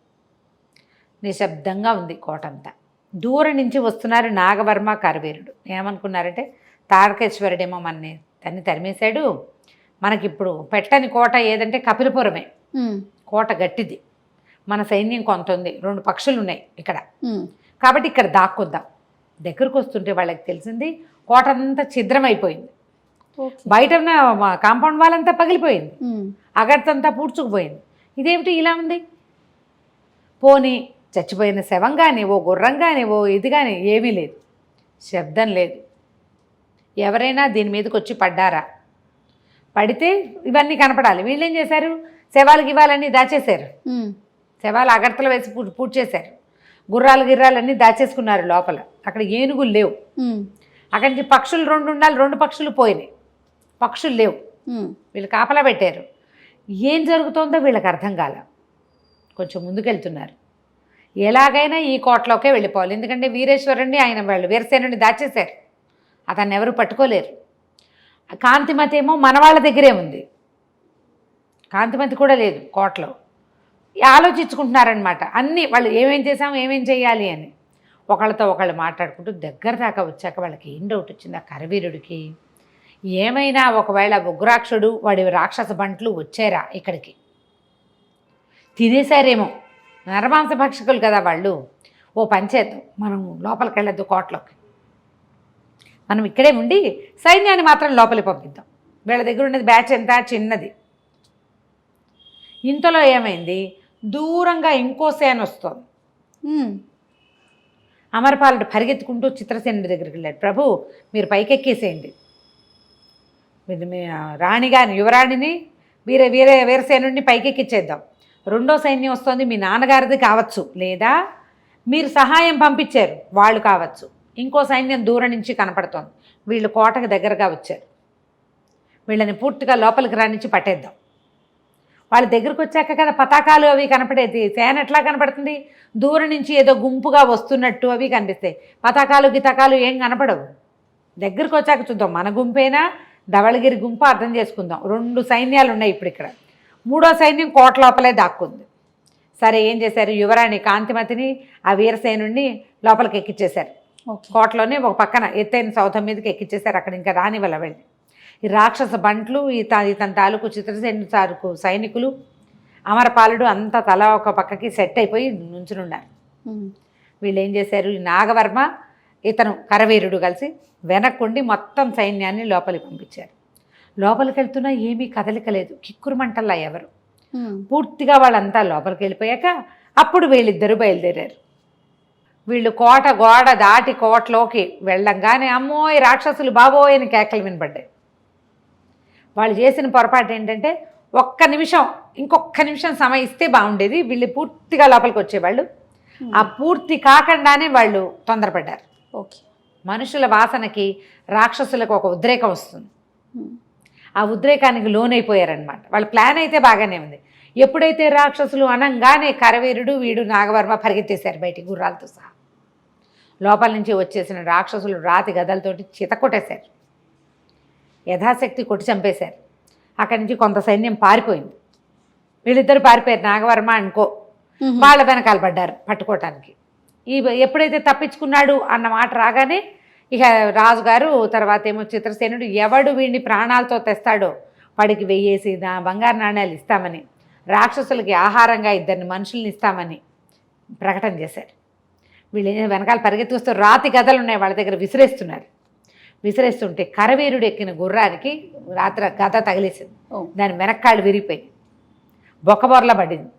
నిశ్శబ్దంగా ఉంది కోట అంతా. దూరం నుంచి వస్తున్నారు నాగవర్మ, కరవీరుడు. ఏమనుకున్నారంటే, తారకేశ్వరుడేమో తన్ని తరిమేశాడు, మనకిప్పుడు పెట్టని కోట ఏదంటే కపిలపురమే. కోట గట్టిది, మన సైన్యం కొంత ఉంది, 2 పక్షులు ఉన్నాయి ఇక్కడ, కాబట్టి ఇక్కడ దాక్కొద్దాం. దగ్గరకు వస్తుంటే వాళ్ళకి తెలిసింది కోట అంతా ఛిద్రమైపోయింది, బయట ఉన్న కాంపౌండ్ వాళ్ళంతా పగిలిపోయింది, అగర్తంతా పూడ్చుకుపోయింది. ఇదేమిటి ఇలా ఉంది? పోనీ చచ్చిపోయిన శవం కానీ, ఓ గుర్రం కానీ, ఓ ఇది కానీ ఏమీ లేదు, శబ్దం లేదు. ఎవరైనా దీని మీదకి వచ్చి పడ్డారా? పడితే ఇవన్నీ కనపడాలి. వీళ్ళు ఏం చేశారు, శవాలకి ఇవ్వాలన్నీ దాచేశారు, శవాలు అగర్తలు వేసి పూర్తి చేశారు, గిర్రాలన్నీ దాచేసుకున్నారు లోపల. అక్కడ ఏనుగులు లేవు, అక్కడి నుంచి పక్షులు 2 ఉండాలి, 2 పక్షులు పోయినాయి, పక్షులు లేవు. వీళ్ళు కాపలా పెట్టారు. ఏం జరుగుతుందో వీళ్ళకి అర్థం కాల. కొంచెం ముందుకెళ్తున్నారు. ఎలాగైనా ఈ కోటలోకే వెళ్ళిపోవాలి, ఎందుకంటే వీరేశ్వరుణ్ణి వాళ్ళు వీరసేనుడిని దాచేశారు, అతన్ని ఎవరు పట్టుకోలేరు. కాంతిమతి ఏమో మన వాళ్ళ దగ్గరే ఉంది, కాంతిమతి కూడా లేదు కోటలో. ఆలోచించుకుంటున్నారనమాట అన్నీ, వాళ్ళు ఏమేం చేసాము, ఏమేం చేయాలి అని. ఒకళ్ళతో ఒకళ్ళు మాట్లాడుకుంటూ దగ్గర దాకా వచ్చాక వాళ్ళకి ఏం డౌట్ వచ్చింది, ఆ కరవీరుడికి, ఏమైనా ఒకవేళ ఉగ్రాక్షుడు వాడి రాక్షస బంట్లు వచ్చారా ఇక్కడికి, తినేశారేమో, నరమాంస భక్షకులు కదా వాళ్ళు. ఓ పంచేద్దాం, మనం లోపలికి వెళ్ళొద్దు కోటలోకి, మనం ఇక్కడే ఉండి సైన్యాన్ని మాత్రం లోపలికి పంపిద్దాం. వీళ్ళ దగ్గర ఉన్నది బ్యాచ్ ఎంత చిన్నది. ఇంతలో ఏమైంది, దూరంగా ఇంకో సేన వస్తుంది. అమరపాలుడు పరిగెత్తుకుంటూ చిత్రసేనుడి దగ్గరికి వెళ్ళాడు. ప్రభు, మీరు పైకెక్కేసేయండి, మీ రాణిగాని యువరాణిని వీరసేనుడిని పైకెక్కిచ్చేద్దాం. 2వ సైన్యం వస్తుంది, మీ నాన్నగారిది కావచ్చు, లేదా మీరు సహాయం పంపించారు వాళ్ళు కావచ్చు, ఇంకో సైన్యం దూరం నుంచి కనపడుతోంది, వీళ్ళు కోటకు దగ్గరగా వచ్చారు, వీళ్ళని పూర్తిగా లోపలికి రానిచ్చి పట్టేద్దాం. వాళ్ళ దగ్గరకు వచ్చాక కదా పతాకాలు అవి కనపడేది, సేన ఎట్లా కనపడుతుంది, దూరం నుంచి ఏదో గుంపుగా వస్తున్నట్టు అవి కనిపిస్తాయి, పతాకాలు గితాకాలు ఏం కనపడవు. దగ్గరకు వచ్చాక చూద్దాం, మన గుంపేనా ధవళగిరి గుంపు అర్థం చేసుకుందాం. 2 సైన్యాలు ఉన్నాయి ఇప్పుడు ఇక్కడ, 3వ సైన్యం కోట లోపలే దాక్కుంది. సరే ఏం చేశారు, యువరాణి కాంతిమతిని ఆ వీరసేనుడిని లోపలికి ఎక్కిచ్చేశారు. కోటలోనే ఒక పక్కన ఎత్తైన సౌధం మీదకి ఎక్కిచ్చేశారు. అక్కడ ఇంకా రాని వల్ల వెళ్ళి ఈ రాక్షస బంట్లు, ఇతని తాలూకు చిత్రసేను తాలూకు సైనికులు, అమరపాలుడు అంతా తల ఒక పక్కకి సెట్ అయిపోయి నుంచునున్నారు. వీళ్ళు ఏం చేశారు, ఈ నాగవర్మ ఇతను కరవీరుడు కలిసి వెనక్కుండి మొత్తం సైన్యాన్ని లోపలికి పంపించారు. లోపలికి వెళ్తున్నా ఏమీ కదలిక లేదు, కిక్కురుమంటల్లా ఎవరు. పూర్తిగా వాళ్ళంతా లోపలికి వెళ్ళిపోయాక అప్పుడు వీళ్ళిద్దరూ బయలుదేరారు. వీళ్ళు కోట గోడ దాటి కోటలోకి వెళ్ళంగానే అమ్మోయ్ రాక్షసులు బాబోయ్ అని కేకలు వినపడ్డాయి. వాళ్ళు చేసిన పొరపాటు ఏంటంటే, ఇంకొక నిమిషం సమయం ఇస్తే బాగుండేది, వీళ్ళు పూర్తిగా లోపలికి వచ్చేవాళ్ళు. ఆ పూర్తి కాకుండానే వాళ్ళు తొందరపడ్డారు. మనుషుల వాసనకి రాక్షసులకు ఒక ఉద్రేకం వస్తుంది. ఆ ఉద్రేకానికి లోనైపోయారనమాట. వాళ్ళ ప్లాన్ అయితే బాగానే ఉంది. ఎప్పుడైతే రాక్షసులు అనంగానే కరవీరుడు వీడు నాగవర్మ పరిగెత్తేశారు బయటికి గుర్రాలతో సహా. లోపల నుంచి వచ్చేసిన రాక్షసులు రాతి గదలతోటి చితకొట్టేశారు, యథాశక్తి కొట్టి చంపేశారు. అక్కడి నుంచి కొంత సైన్యం పారిపోయింది. వీళ్ళిద్దరు పారిపోయారు, నాగవర్మ అనుకో. వాళ్ళ వెనకాల పడ్డారు పట్టుకోవటానికి. ఎప్పుడైతే తప్పించుకున్నాడు అన్న మాట రాగానే ఇక రాజుగారు తర్వాత ఏమో చిత్రసేనుడు ఎవడు వీడిని ప్రాణాలతో తెస్తాడో వాడికి 1000 బంగారు నాణ్యాలు ఇస్తామని, రాక్షసులకి ఆహారంగా 2 మనుషుల్ని ఇస్తామని ప్రకటన చేశారు. వీళ్ళు వెనకాల పరిగెత్తుకొస్తూ రాతి గదలు ఉన్నాయి వాళ్ళ దగ్గర, విసిరేస్తున్నారు. విసిరేస్తుంటే కరవీరుడు ఎక్కిన గుర్రానికి రాత్రి గద తగిలేసింది. దాని వెనక్కాళ్ళు విరిగిపోయి బొక్కబొరలా పడింది.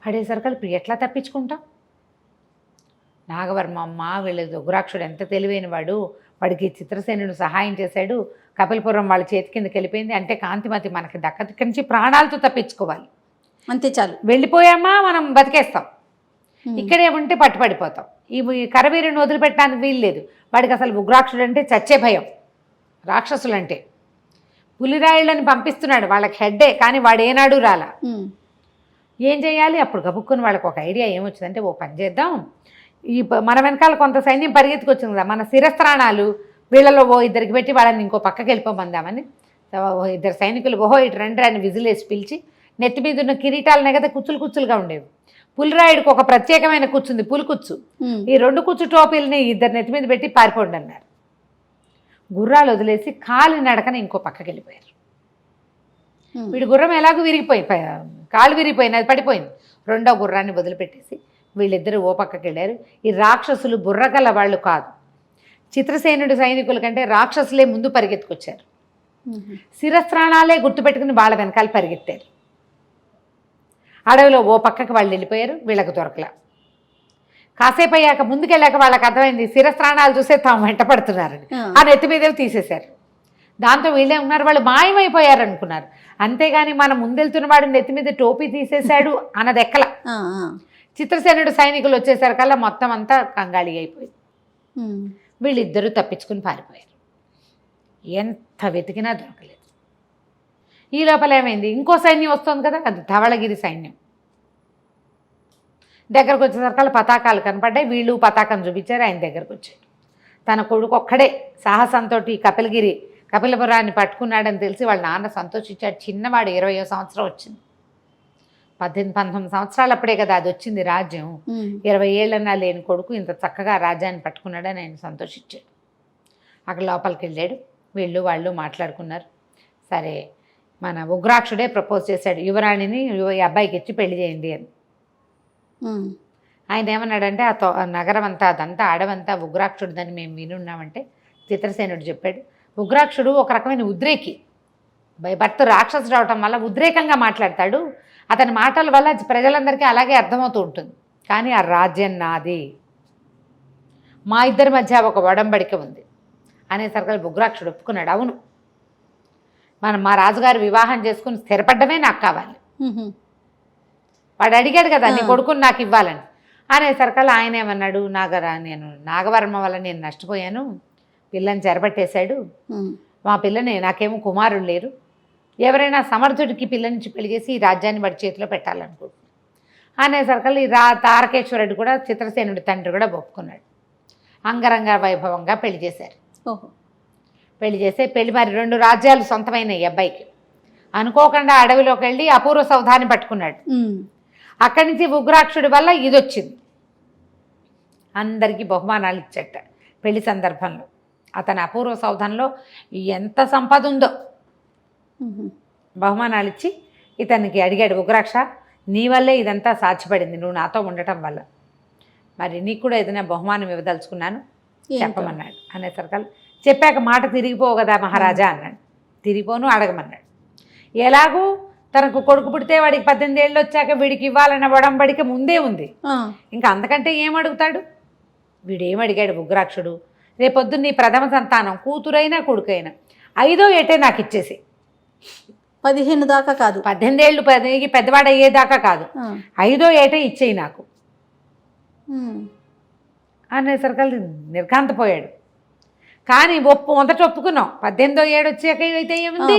పడేసరికి ఇప్పుడు ఎట్లా తప్పించుకుంటాం? నాగవర్మ అమ్మ వీళ్ళ ఉగ్రాక్షుడు ఎంత తెలివైన వాడు, వాడికి చిత్రసేనుడు సహాయం చేశాడు, కపిలపురం వాళ్ళ చేతి కిందకి వెళ్ళిపోయింది అంటే కాంతిమతి మనకి దక్కది, ఇక్కడి నుంచి ప్రాణాలతో తప్పించుకోవాలి, అంతే చాలు. వెళ్ళిపోయామా మనం బతికేస్తాం, ఇక్కడే ఉంటే పట్టుపడిపోతాం. ఈ కరవీరుని వదిలిపెట్టడానికి వీలు లేదు. వాడికి అసలు ఉగ్రాక్షుడు అంటే చచ్చే భయం. రాక్షసులంటే పులిరాయుళ్ళని పంపిస్తున్నాడు, వాళ్ళకి హెడ్డే, కానీ వాడు ఏనాడు రాలా. ఏం చేయాలి? అప్పుడు గబుక్కుని వాళ్ళకి ఒక ఐడియా ఏమొచ్చిందంటే, ఓ పని చేద్దాం, ఈ మన వెనకాల కొంత సైన్యం పరిగెత్తుకొచ్చింది కదా, మన శిరస్త్రాణాలు వీళ్ళలో 2 పెట్టి వాళ్ళని ఇంకో పక్కకి వెళ్ళిపోమందామని 2 సైనికులు ఇటు రండి అని విజిలేసి పిలిచి, నెత్తి మీద ఉన్న కిరీటాలనే కదా కుచ్చులుగా ఉండేవి. పులిరాయుడికి ఒక ప్రత్యేకమైన కుచ్చుంది, పులికుచ్చు. ఈ 2 కుచ్చు టోపీలని 2 నెత్తి మీద పెట్టి పారిపోండి అన్నారు. గుర్రాలు వదిలేసి కాలి నడకన ఇంకో పక్కకి వెళ్ళిపోయారు. వీడి గుర్రం ఎలాగో కాళ్ళు విరిగిపోయింది, అది పడిపోయింది. 2వ గుర్రాన్ని వదిలిపెట్టేసి వీళ్ళిద్దరూ ఓ పక్కకి వెళ్ళారు. ఈ రాక్షసులు బుర్రగల వాళ్ళు కాదు, చిత్రసేనుడి సైనికుల కంటే రాక్షసులే ముందు పరిగెత్తుకొచ్చారు. శిరస్త్రాణాలే గుర్తుపెట్టుకుని వాళ్ళ వెనకాల పరిగెత్తారు. అడవిలో ఓ పక్కకి వాళ్ళు వెళ్ళిపోయారు, వీళ్ళకి దొరకలా. కాసేపు అయ్యాక ముందుకెళ్ళాక వాళ్ళకి అర్థమైంది శిరస్త్రాణాలు చూసే తాము వెంటపడుతున్నారని. ఆ నెత్తి మీదే తీసేశారు. దాంతో వీళ్ళే ఉన్నారు, వాళ్ళు మాయమైపోయారు అనుకున్నారు. అంతేగాని మనం ముందెళ్తున్న వాడు నెత్తి మీద టోపీ తీసేశాడు అన్నది ఎక్కల. చిత్రసేనుడు సైనికులు వచ్చేసరికల్లా మొత్తం అంతా కంగాళి అయిపోయింది. వీళ్ళిద్దరూ తప్పించుకుని పారిపోయారు. ఎంత వెతికినా దొరకలేదు. ఈ లోపల ఏమైంది, ఇంకో సైన్యం వస్తుంది కదా, అది ధవళగిరి సైన్యం. దగ్గరకు వచ్చేసరికల్లా పతాకాలు కనపడ్డాయి. వీళ్ళు పతాకం చూపించారు, ఆయన దగ్గరకు వచ్చాడు. తన కొడుకు ఒక్కడే సాహసంతో కపిలపురాన్ని పట్టుకున్నాడని తెలిసి వాళ్ళ నాన్న సంతోషించాడు. చిన్నవాడు 20వ సంవత్సరం వచ్చింది. 18-19 సంవత్సరాలు అప్పుడే కదా అది వచ్చింది రాజ్యం. 20 ఏళ్ళన్నా లేని కొడుకు ఇంత చక్కగా రాజ్యాన్ని పట్టుకున్నాడని ఆయన సంతోషించాడు. అక్కడ లోపలికి వెళ్ళాడు. వాళ్ళు మాట్లాడుకున్నారు. సరే, మన ఉగ్రాక్షుడే ప్రపోజ్ చేశాడు, యువరాణిని ఈ అబ్బాయికి ఇచ్చి పెళ్లి చేయండి అని. ఆయన ఏమన్నాడంటే, ఆ నగరం అంతా అదంతా అడవంతా ఉగ్రాక్షుడిదని మేము వినున్నామంటే చిత్రసేనుడు చెప్పాడు, ఉగ్రాక్షుడు ఒక రకమైన ఉద్రేకి, భర్త రాక్షసుడు అవటం వల్ల ఉద్రేకంగా మాట్లాడతాడు. అతని మాటల వల్ల ప్రజలందరికీ అలాగే అర్థమవుతూ ఉంటుంది. కానీ ఆ రాజ్యం నాది, మా ఇద్దరి మధ్య ఒక ఒడంబడిక ఉంది అనేసరికి ఉగ్రాక్షుడు ఒప్పుకున్నాడు. అవును, మా రాజుగారు వివాహం చేసుకుని స్థిరపడ్డమే నాకు కావాలి. వాడు అడిగాడు కదా నీ కొడుకుని నాకు ఇవ్వాలని. అనేసరికల్లా ఆయన ఏమన్నాడు, నేను నాగవర్మ వల్ల నేను నష్టపోయాను, పిల్లని చెరబట్టేశాడు, మా పిల్లని, నాకేమో కుమారులు లేరు, ఎవరైనా సమర్థుడికి పిల్లనిచ్చి పెళ్లి చేసి ఈ రాజ్యాన్ని వాడి చేతిలో పెట్టాలనుకుంటున్నాను అనేసరికల్లా ఈ తారకేశ్వరుడు కూడా చిత్రసేనుడి తండ్రి కూడా ఒప్పుకున్నాడు. అంగరంగ వైభవంగా పెళ్లి చేశారు. పెళ్లి చేస్తే మరి 2 రాజ్యాలు సొంతమైన ఈ అబ్బాయికి. అనుకోకుండా అడవిలోకి వెళ్ళి అపూర్వ సౌధాన్ని పట్టుకున్నాడు. అక్కడి నుంచి ఉగ్రాక్షుడి వల్ల ఇది వచ్చింది. అందరికీ బహుమానాలు ఇచ్చట పెళ్లి సందర్భంలో. అతని అపూర్వ సౌధంలో ఎంత సంపద ఉందో బహుమానాలు ఇచ్చి ఇతనికి అడిగాడు, ఉగ్రాక్ష నీ వల్లే ఇదంతా సాధ్యపడింది, నువ్వు నాతో ఉండటం వల్ల, మరి నీకు కూడా ఏదైనా బహుమానం ఇవ్వదలుచుకున్నాను చెప్పమన్నాడు. అనేసరికల్ చెప్పాక మాట తిరిగిపోవు కదా మహారాజా అన్నాడు. తిరిగిపోను, అడగమన్నాడు. ఎలాగూ తనకు కొడుకు పుడితే వాడికి 18 ఏళ్ళు వచ్చాక వీడికి ఇవ్వాలన్న ఒడంబడిక ముందే ఉంది. ఇంకా అంతకంటే ఏం అడుగుతాడు? వీడేమడిగాడు ఉగ్రాక్షుడు, రేపొద్దున్న నీ ప్రథమ సంతానం కూతురైనా కొడుకైనా 5వ ఏటే నాకు ఇచ్చేసి, 15 దాకా కాదు, 18 ఏళ్ళు పెద్దవాడు అయ్యేదాకా కాదు, 5వ ఏటే ఇచ్చేయి నాకు అనేసరికి నిర్ఘాంతపోయాడు. కానీ మొదట ఒప్పుకున్నాం. 18వ ఏడు వచ్చాక అయితే ఏముంది,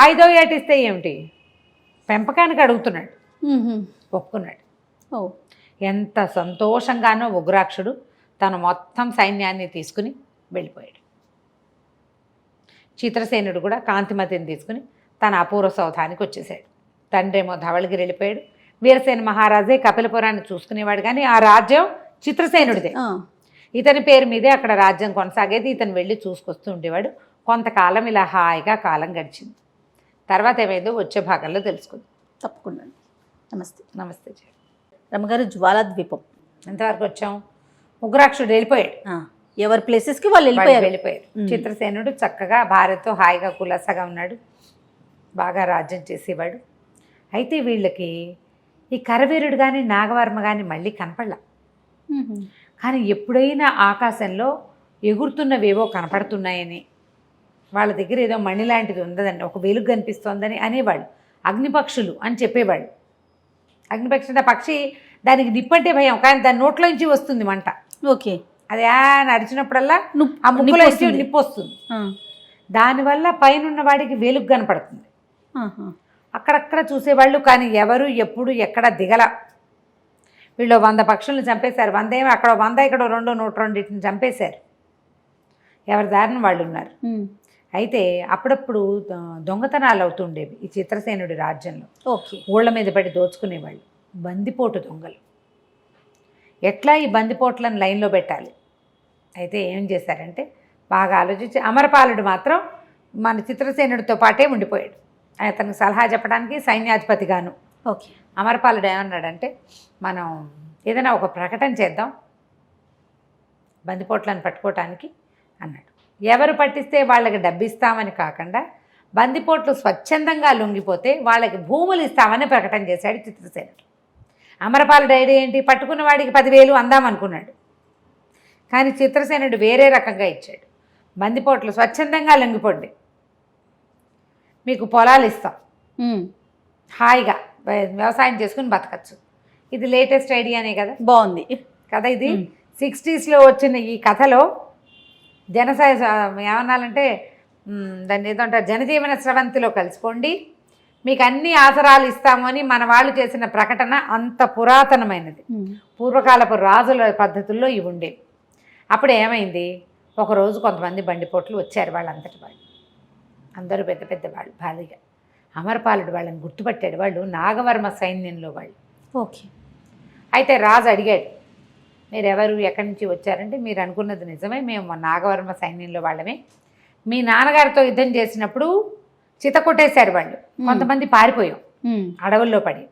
5వ ఏట ఇస్తే ఏమిటి, పెంపకానికి అడుగుతున్నాడు. ఒప్పుకున్నాడు. ఎంత సంతోషంగానో ఉగ్రాక్షుడు తను మొత్తం సైన్యాన్ని తీసుకుని వెళ్ళిపోయాడు. చిత్రసేనుడు కూడా కాంతిమతిని తీసుకుని తన అపూర్వ సౌధానికి వచ్చేసాడు. తండ్రేమో ధవళగిరి వెళ్ళిపోయాడు. వీరసేన మహారాజే కపిలపురాన్ని చూసుకునేవాడు, కానీ ఆ రాజ్యం చిత్రసేనుడిదే. ఇతని పేరు మీదే అక్కడ రాజ్యం కొనసాగేది. ఇతను వెళ్ళి చూసుకొస్తూ ఉండేవాడు. కొంతకాలం ఇలా హాయిగా కాలం గడిచింది. తర్వాత ఏమైందో వచ్చే భాగంలో తెలుసుకుంది. తప్పకుండా. నమస్తే. నమస్తే రమ్మగారు, జ్వాలాద్వీపం ఎంతవరకు వచ్చాం? ఉగ్రాక్షుడు వెళ్ళిపోయాడు. ఎవరి ప్లేసెస్కి వాళ్ళు వెళ్ళిపోయారు. చిత్రసేనుడు చక్కగా భార్యతో హాయిగా కులాసగా ఉన్నాడు, బాగా రాజ్యం చేసేవాడు. అయితే వీళ్ళకి ఈ కరవీరుడు కానీ నాగవర్మ కానీ మళ్ళీ కనపడలా. కానీ ఎప్పుడైనా ఆకాశంలో ఎగురుతున్నవేవో కనపడుతున్నాయని, వాళ్ళ దగ్గర ఏదో మణి లాంటిది ఉందని, ఒక వెలుగు కనిపిస్తోందని అనేవాళ్ళు. అగ్నిపక్షులు అని చెప్పేవాళ్ళు. అగ్నిపక్షి అంటే పక్షి, దానికి నిప్పంటే భయం, కానీ దాని నోట్లోంచి వస్తుంది మంట. ఓకే. అది నడిచినప్పుడల్లా ఆ ముక్కులో నిప్పు వస్తుంది. దానివల్ల పైన వాడికి వెలుగు కనపడుతుంది. అక్కడక్కడ చూసేవాళ్ళు, కానీ ఎవరు ఎప్పుడు ఎక్కడ దిగల. వీళ్ళు 100 పక్షులను చంపేశారు. 100 ఏమో, అక్కడ 100, ఇక్కడ 200, 102 చంపేశారు. ఎవరి దారిని వాళ్ళు ఉన్నారు. అయితే అప్పుడప్పుడు దొంగతనాలు అవుతుండేవి ఈ చిత్రసేనుడి రాజ్యంలో. ఊళ్ళ మీద పడి దోచుకునేవాళ్ళు బందిపోటు దొంగలు. ఎట్లా ఈ బందిపోట్లను లైన్లో పెట్టాలి? అయితే ఏం చేశారంటే బాగా ఆలోచించి, అమరపాలుడు మాత్రం మన చిత్రసేనుడితో పాటే ఉండిపోయాడు. అతనికి సలహా చెప్పడానికి సైన్యాధిపతిగాను. ఓకే. అమరపాలుడు ఏమన్నాడంటే, మనం ఏదైనా ఒక ప్రకటన చేద్దాం బందిపోట్లను పట్టుకోవటానికి అన్నాడు. ఎవరు పట్టిస్తే వాళ్ళకి డబ్బు ఇస్తామని కాకుండా, బందిపోట్లు స్వచ్ఛందంగా లొంగిపోతే వాళ్ళకి భూములు ఇస్తామని ప్రకటన చేశాడు చిత్రసేనుడు. అమరపాలుడు ఐడియా ఏంటి, పట్టుకున్న వాడికి 10,000 అందామనుకున్నాడు. కానీ చిత్రసేనుడు వేరే రకంగా ఇచ్చాడు. బందిపోట్లు స్వచ్ఛందంగా లొంగిపోండి, మీకు పొలాలు ఇస్తాం, హాయిగా వ్యవసాయం చేసుకుని బతకచ్చు. ఇది లేటెస్ట్ ఐడియానే కదా, బాగుంది కదా. ఇది 60sలో వచ్చిన ఈ కథలో ఏమన్నాలంటే దాన్ని ఏదో అంటారు, జనజీవన స్రవంతిలో కలిసిపోండి, మీకు అన్ని ఆసరాలు ఇస్తామని మన వాళ్ళు చేసిన ప్రకటన అంత పురాతనమైనది. పూర్వకాలపు రాజుల పద్ధతుల్లో ఇవి ఉండేవి. అప్పుడు ఏమైంది, ఒకరోజు కొంతమంది బండిపోట్లు వచ్చారు. వాళ్ళంతటి వాళ్ళు అందరూ పెద్ద పెద్ద వాళ్ళు భారీగా. అమరపాలుడు వాళ్ళని గుర్తుపట్టాడు. వాళ్ళు నాగవర్మ సైన్యంలో వాళ్ళు. ఓకే. అయితే రాజు అడిగాడు, మీరెవరు, ఎక్కడి నుంచి వచ్చారంటే, మీరు అనుకున్నది నిజమే, మేము నాగవర్మ సైన్యంలో వాళ్ళమే. మీ నాన్నగారితో యుద్ధం చేసినప్పుడు చిత కొట్టేశారు వాళ్ళు, కొంతమంది పారిపోయాం అడవుల్లో పడి.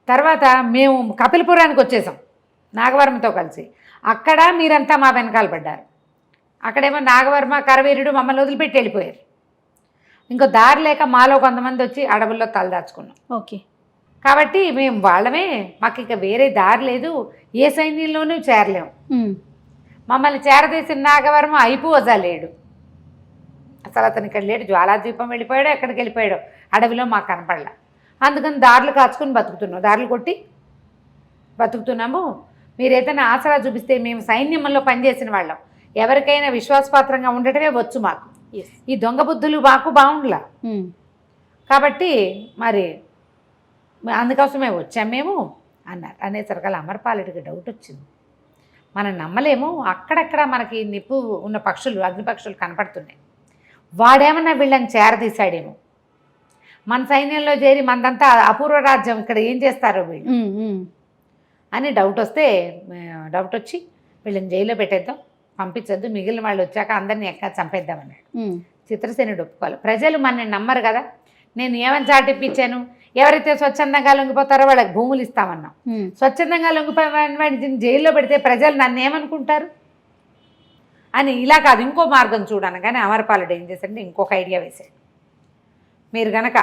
తర్వాత మేము కపిలపురానికి వచ్చేసాం నాగవర్మతో కలిసి. అక్కడ మీరంతా మా వెనకాల పడ్డారు. అక్కడేమో నాగవర్మ కరవీరుడు మమ్మల్ని వదిలిపెట్టి వెళ్ళిపోయారు. ఇంకో దారి లేక మాలో కొంతమంది వచ్చి అడవుల్లో తలదాచుకున్నాం. ఓకే. కాబట్టి మేము వాళ్ళమే, మాకు ఇక వేరే దారి లేదు, ఏ సైన్యంలోనూ చేరలేము. మమ్మల్ని చేరదీసిన నాగవర్మ అయిపోవజాలేడు. అసలు అతను ఇక్కడ లేడు, జ్వాలాద్వీపం వెళ్ళిపోయాడో ఎక్కడికి వెళ్ళిపోయాడో, అడవిలో మాకు కనపడలా. అందుకని దారులు కాచుకుని బతుకుతున్నాం, దారులు కొట్టి బతుకుతున్నాము. మీరు ఏదైనా ఆసరా చూపిస్తే మేము సైన్యంలో పనిచేసిన వాళ్ళం, ఎవరికైనా విశ్వాసపాత్రంగా ఉండటమే వచ్చు మాకు. ఈ దొంగ బుద్ధులు మాకు బాగుండలా. కాబట్టి మరి అందుకోసమే వచ్చాం మేము అన్నారు. అనేసరికల్ అమరపాలుడికి డౌట్ వచ్చింది, మనం నమ్మలేము, అక్కడక్కడ మనకి నిప్పు ఉన్న పక్షులు, అగ్నిపక్షులు కనపడుతున్నాయి, వాడేమన్నా వీళ్ళని చేరదీశాడేమో, మన సైన్యంలో చేరి మనదంతా అపూర్వ రాజ్యం ఇక్కడ ఏం చేస్తారో వీళ్ళు అని డౌట్ వచ్చి వీళ్ళని జైల్లో పెట్టేద్దాం, పంపించద్దు, మిగిలిన వాళ్ళు వచ్చాక అందరినీ ఎక్కడ చంపేద్దామన్నాడు. చిత్రసేనుడు ఒప్పుకోవాలి. ప్రజలు మనని నమ్మరు కదా, నేను ఏమని చాటిప్పించాను, ఎవరైతే స్వచ్ఛందంగా లొంగిపోతారో వాళ్ళకి భూములు ఇస్తామన్నాం. స్వచ్ఛందంగా లొంగిపోయిన వాడిని జైల్లో పెడితే ప్రజలు నన్ను ఏమనుకుంటారు అని, ఇలా కాదు ఇంకో మార్గం చూడను. కానీ అమరపాలుడు ఏం చేశాడంటే ఇంకొక ఐడియా వేశాడు. మీరు గనక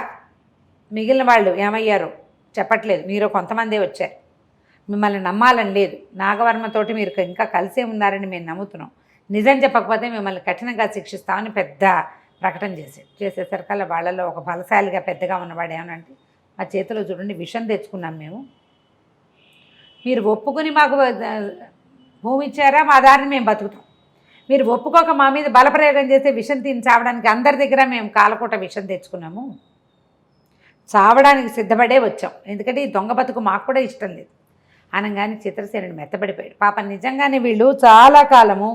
మిగిలిన వాళ్ళు ఏమయ్యారో చెప్పట్లేదు, మీరు కొంతమందే వచ్చారు, మిమ్మల్ని నమ్మాలని లేదు, నాగవర్మతోటి మీరు ఇంకా కలిసే ఉన్నారని మేము నమ్ముతున్నాం, నిజం చెప్పకపోతే మిమ్మల్ని కఠినంగా శిక్షిస్తామని పెద్ద ప్రకటన చేసేసరికల్లా వాళ్ళలో ఒక బలశాలిగా పెద్దగా ఉన్నవాడు ఏమనంటే, మా చేతిలో చూడండి విషం తెచ్చుకున్నాం మేము, మీరు ఒప్పుకుని మాకు భూమి ఇచ్చారా, మా దారిని మేము బతుకుతాం, మీరు ఒప్పుకోక మా మీద బలప్రయోగం చేస్తే విషం తిని చావడానికి అందరి దగ్గర మేము కాలకూట విషం తెచ్చుకున్నాము, చావడానికి సిద్ధపడే వచ్చాం, ఎందుకంటే ఈ దొంగ బతుకు మాకు కూడా ఇష్టం లేదు అనగానే చిత్రసేనుడు మెత్తబడిపోయాడు. పాప నిజంగానే వీళ్ళు చాలా కాలము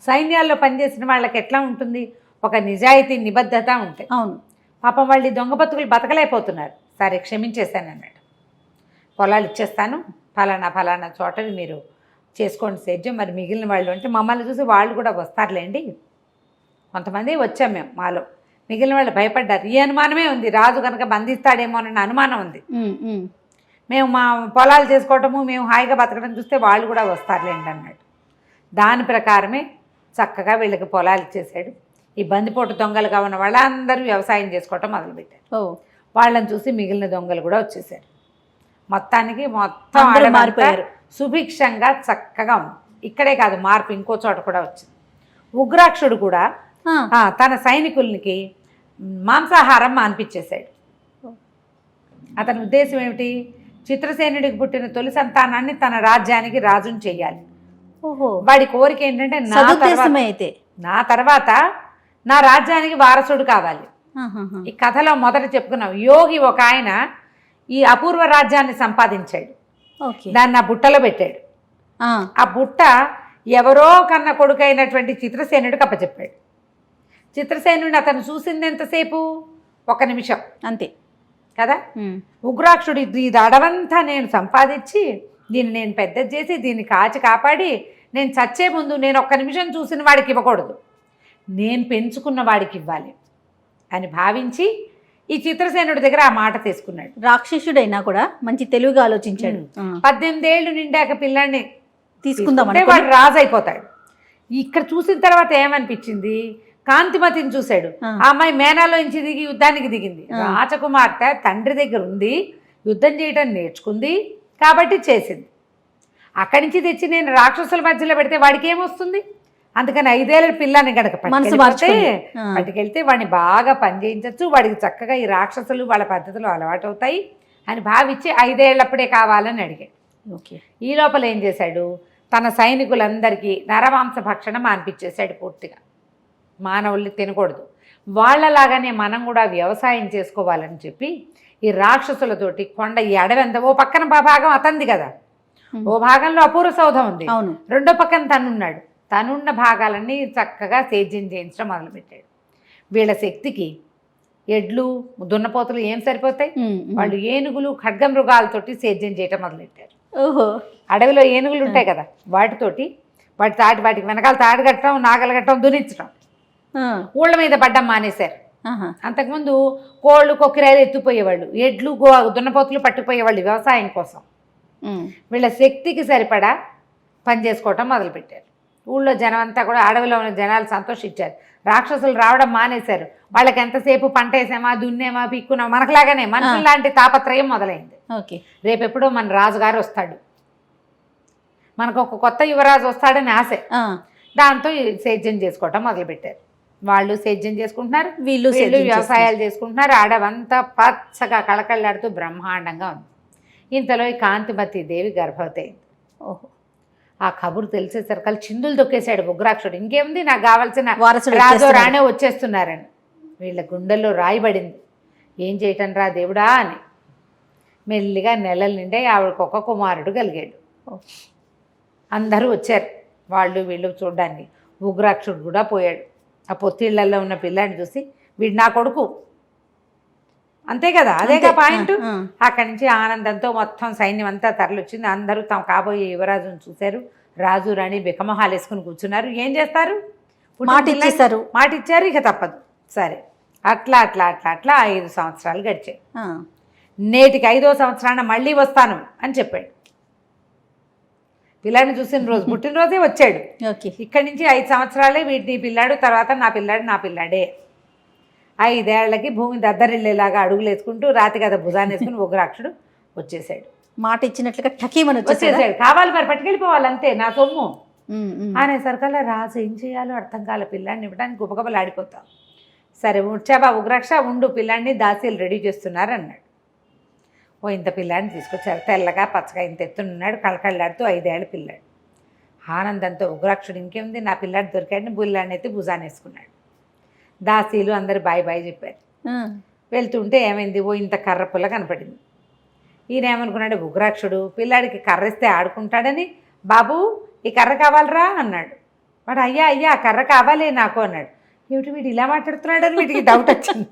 సైన్యాల్లో పనిచేసిన వాళ్ళకి ఎట్లా ఉంటుంది, ఒక నిజాయితీ నిబద్ధత ఉంటాయి. అవును. పాపం వాళ్ళు ఈ దొంగ బతుకులు బతకలేకపోతున్నారు. సరే క్షమించేశాను అన్నాడు. పొలాలు ఇచ్చేస్తాను, ఫలానా చోటవి మీరు చేసుకోండి సేద్యం, మరి మిగిలిన వాళ్ళు అంటే మమ్మల్ని చూసి వాళ్ళు కూడా వస్తారులేండి, కొంతమంది వచ్చాం మేము, మాలో మిగిలిన వాళ్ళు భయపడ్డారు. ఈ అనుమానమే ఉంది, రాజు కనుక బంధిస్తాడేమోనన్న అనుమానం ఉంది. మేము మా పొలాలు చేసుకోవటము, మేము హాయిగా బతకడం చూస్తే వాళ్ళు కూడా వస్తారులేండి అన్నాడు. దాని ప్రకారమే చక్కగా వీళ్ళకి పొలాలు ఇచ్చేసాడు. ఈ బందిపోటు దొంగలుగా ఉన్న వాళ్ళందరూ వ్యవసాయం చేసుకోవటం మొదలుపెట్టారు. వాళ్ళని చూసి మిగిలిన దొంగలు కూడా వచ్చేసారు. మొత్తానికి మొత్తం మారిపోయారు, సుభిక్షంగా చక్కగా ఉంది. ఇక్కడే కాదు, మార్పు ఇంకో చోట కూడా వచ్చింది. ఉగ్రాక్షుడు కూడా తన సైనికులకి మాంసాహారం మాన్పించేశాడు. అతని ఉద్దేశం ఏమిటి, చిత్రసేనుడికి పుట్టిన తొలి సంతానాన్ని తన రాజ్యానికి రాజుని చెయ్యాలి. వాడి కోరిక ఏంటంటే నా తర్వాత నా రాజ్యానికి వారసుడు కావాలి. ఈ కథలో మొదట చెప్పుకున్నాం, యోగి ఒక ఆయన ఈ అపూర్వ రాజ్యాన్ని సంపాదించాడు, దాన్ని ఆ బుట్టలో పెట్టాడు. ఆ బుట్ట ఎవరో కన్న కొడుకైనటువంటి చిత్రసేనుడికి అప్పచెప్పాడు. చిత్రసేనుడిని అతను చూసింది ఎంతసేపు, 1 నిమిషం అంతే కదా. ఉగ్రాక్షుడు ఇది అడవంతా నేను సంపాదించి దీన్ని నేను పెద్ద చేసి దీన్ని కాచి కాపాడి నేను చచ్చే ముందు నేను 1 నిమిషం చూసిన వాడికి ఇవ్వకూడదు, నేను పెంచుకున్న వాడికి ఇవ్వాలి అని భావించి ఈ చిత్రసేనుడి దగ్గర ఆ మాట తీసుకున్నాడు. రాక్షసుడైనా కూడా మంచి తెలివిగా ఆలోచించాడు. 18 ఏళ్ళు నిండాక పిల్లాడిని తీసుకుందామంటే వాడు రాజు అయిపోతాడు. ఇక్కడ చూసిన తర్వాత ఏమనిపించింది, కాంతిమతిని చూశాడు. ఆ అమ్మాయి మేనాలోంచి దిగి యుద్ధానికి దిగింది. రాజకుమార్తె తండ్రి దగ్గర ఉంది, యుద్ధం చేయడం నేర్చుకుంది కాబట్టి చేసింది. అక్కడి నుంచి తెచ్చి నేను రాక్షసుల మధ్యలో పెడితే వాడికి ఏమొస్తుంది, అందుకని 5 ఏళ్ళ పిల్లని కనుక పట్టుకెళ్తే వాడిని బాగా పనిచేయించవచ్చు, వాడికి చక్కగా ఈ రాక్షసులు వాళ్ళ పద్ధతులు అలవాటు అవుతాయి అని భావించి 5 ఏళ్ళప్పుడే కావాలని అడిగాడు. ఈ లోపల ఏం చేశాడు, తన సైనికులందరికీ నరమాంస భక్షణం మాన్పించేశాడు పూర్తిగా. మానవుల్ని తినకూడదు, వాళ్ళలాగానే మనం కూడా వ్యవసాయం చేసుకోవాలని చెప్పి ఈ రాక్షసులతోటి కొండ ఈ అడవంత ఓ పక్కన భాగం అతంది కదా, ఓ భాగంలో అపూర్వ సౌధం ఉంది, రెండో పక్కన తనున్నాడు. తనున్న భాగాలన్నీ చక్కగా సేద్యం చేయించడం మొదలుపెట్టాడు. వీళ్ళ శక్తికి ఎడ్లు దున్నపోతులు ఏం సరిపోతాయి, వాళ్ళు ఏనుగులు ఖడ్గమృగాలతోటి సేద్యం చేయటం మొదలెట్టారు. అడవిలో ఏనుగులు ఉంటాయి కదా, వాటితోటి వాటికి వెనకాల తాడు కట్టడం, నాగలు కట్టడం, దున్నించడం, ఊళ్ళ మీద పడ్డం మానేశారు. అంతకుముందు కోళ్ళు కొక్కిరాయలు ఎత్తుపోయేవాళ్ళు, ఎడ్లు దున్నపోతులు పట్టుకుపోయేవాళ్ళు వ్యవసాయం కోసం. వీళ్ళ శక్తికి సరిపడా పని చేసుకోవటం మొదలుపెట్టారు. ఊళ్ళో జనం అంతా కూడా, అడవిలో ఉన్న జనాలు సంతోషించారు. రాక్షసులు రావడం మానేశారు. వాళ్ళకి ఎంతసేపు పంట వేసామా, దున్నేమా, పిక్కున్నామా, మనకులాగానే మనుషులు లాంటి తాపత్రయం మొదలైంది. రేపెప్పుడో మన రాజుగారు వస్తాడు, మనకు ఒక కొత్త యువరాజు వస్తాడని ఆశ. దాంతో సేద్యం చేసుకోవటం మొదలుపెట్టారు. వాళ్ళు సేద్యం చేసుకుంటున్నారు, వీళ్ళు వ్యవసాయాలు చేసుకుంటున్నారు. అడవంతా పచ్చగా కళకళలాడుతూ బ్రహ్మాండంగా ఉంది. ఇంతలో ఈ కాంతిమతి దేవి గర్భవతి అయింది. ఆ కబురు తెలిసేసరికి చిందులు తొక్కేశాడు ఉగ్రాక్షుడు. ఇంకేముంది, నాకు కావాల్సిన రాజు రాణే వచ్చేస్తున్నారని. వీళ్ళ గుండెల్లో రాయబడింది, ఏం చేయటం రా దేవుడా అని. మెల్లిగా నెలల నిండే ఆవిడకు ఒక కుమారుడు కలిగాడు. అందరూ వచ్చారు, వాళ్ళు వీళ్ళు చూడడానికి. ఉగ్రాక్షుడు కూడా పోయాడు. ఆ పొత్తిళ్లలో ఉన్న పిల్లాడిని చూసి, వీడు నా కొడుకు, అంతే కదా, అదేగా పాయింట్. అక్కడి నుంచి ఆనందంతో మొత్తం సైన్యం అంతా తరలిచ్చింది. అందరూ తాము కాబోయే యువరాజును చూశారు. రాజు రాణి బికమహాలు వేసుకుని కూర్చున్నారు. ఏం చేస్తారు, మాట ఇచ్చారు, ఇక తప్పదు. సరే, అట్లా 5 సంవత్సరాలు గడిచాయి. నేటికి 5వ సంవత్సరాన మళ్ళీ వస్తాను అని చెప్పాడు. పిల్లాడిని చూసిన రోజు, పుట్టినరోజే వచ్చాడు. ఇక్కడి నుంచి 5 సంవత్సరాలే వీటిని పిల్లాడు, తర్వాత నా పిల్లాడే. 5 ఏళ్లకి భూమి దద్దరిల్లేలాగా అడుగులు వేసుకుంటూ రాతి కథ భుజాన్ని వేసుకుని ఉగ్రాక్షుడు వచ్చేసాడు. మాట ఇచ్చినట్లుగా టకీమని వచ్చేసాడు. కావాలి మరి పట్టుకెళ్ళిపోవాలి, అంతే నా సొమ్ము అనేసరికల్లా రాజు ఏం చేయాలో అర్థం కాల. పిల్లాడిని ఇవ్వడానికి గుబగబలు ఆడిపోతాం. సరే వచ్చాబా ఉగ్రాక్ష, ఉండు, పిల్లాడిని దాసీలు రెడీ చేస్తున్నారు అన్నాడు. ఇంత పిల్లాడిని తీసుకొచ్చారు, తెల్లగా పచ్చగా ఇంత ఎత్తునున్నాడు, కళకళ్ళాడుతూ 5 ఏళ్ళ పిల్లాడు. ఆనందంతో ఉగ్రాక్షుడు ఇంకేముంది నా పిల్లాడు దొరికాడని పిల్లాడిని ఎత్తి భుజాన్ని వేసుకున్నాడు. దాసీలు అందరు బాయ్ బాయ్ చెప్పారు. వెళ్తుంటే ఏమైంది, ఓ ఇంత కర్ర పుల్ల కనపడింది. ఈయన ఏమనుకున్నాడు, ఉగ్రాక్షుడు పిల్లాడికి కర్ర ఇస్తే ఆడుకుంటాడని, బాబు ఈ కర్ర కావాలరా అన్నాడు. వాడు అయ్యా అయ్యా ఆ కర్ర కావాలి నాకు అన్నాడు. ఏమిటి వీడు ఇలా మాట్లాడుతున్నాడని వీటికి డౌట్ వచ్చింది.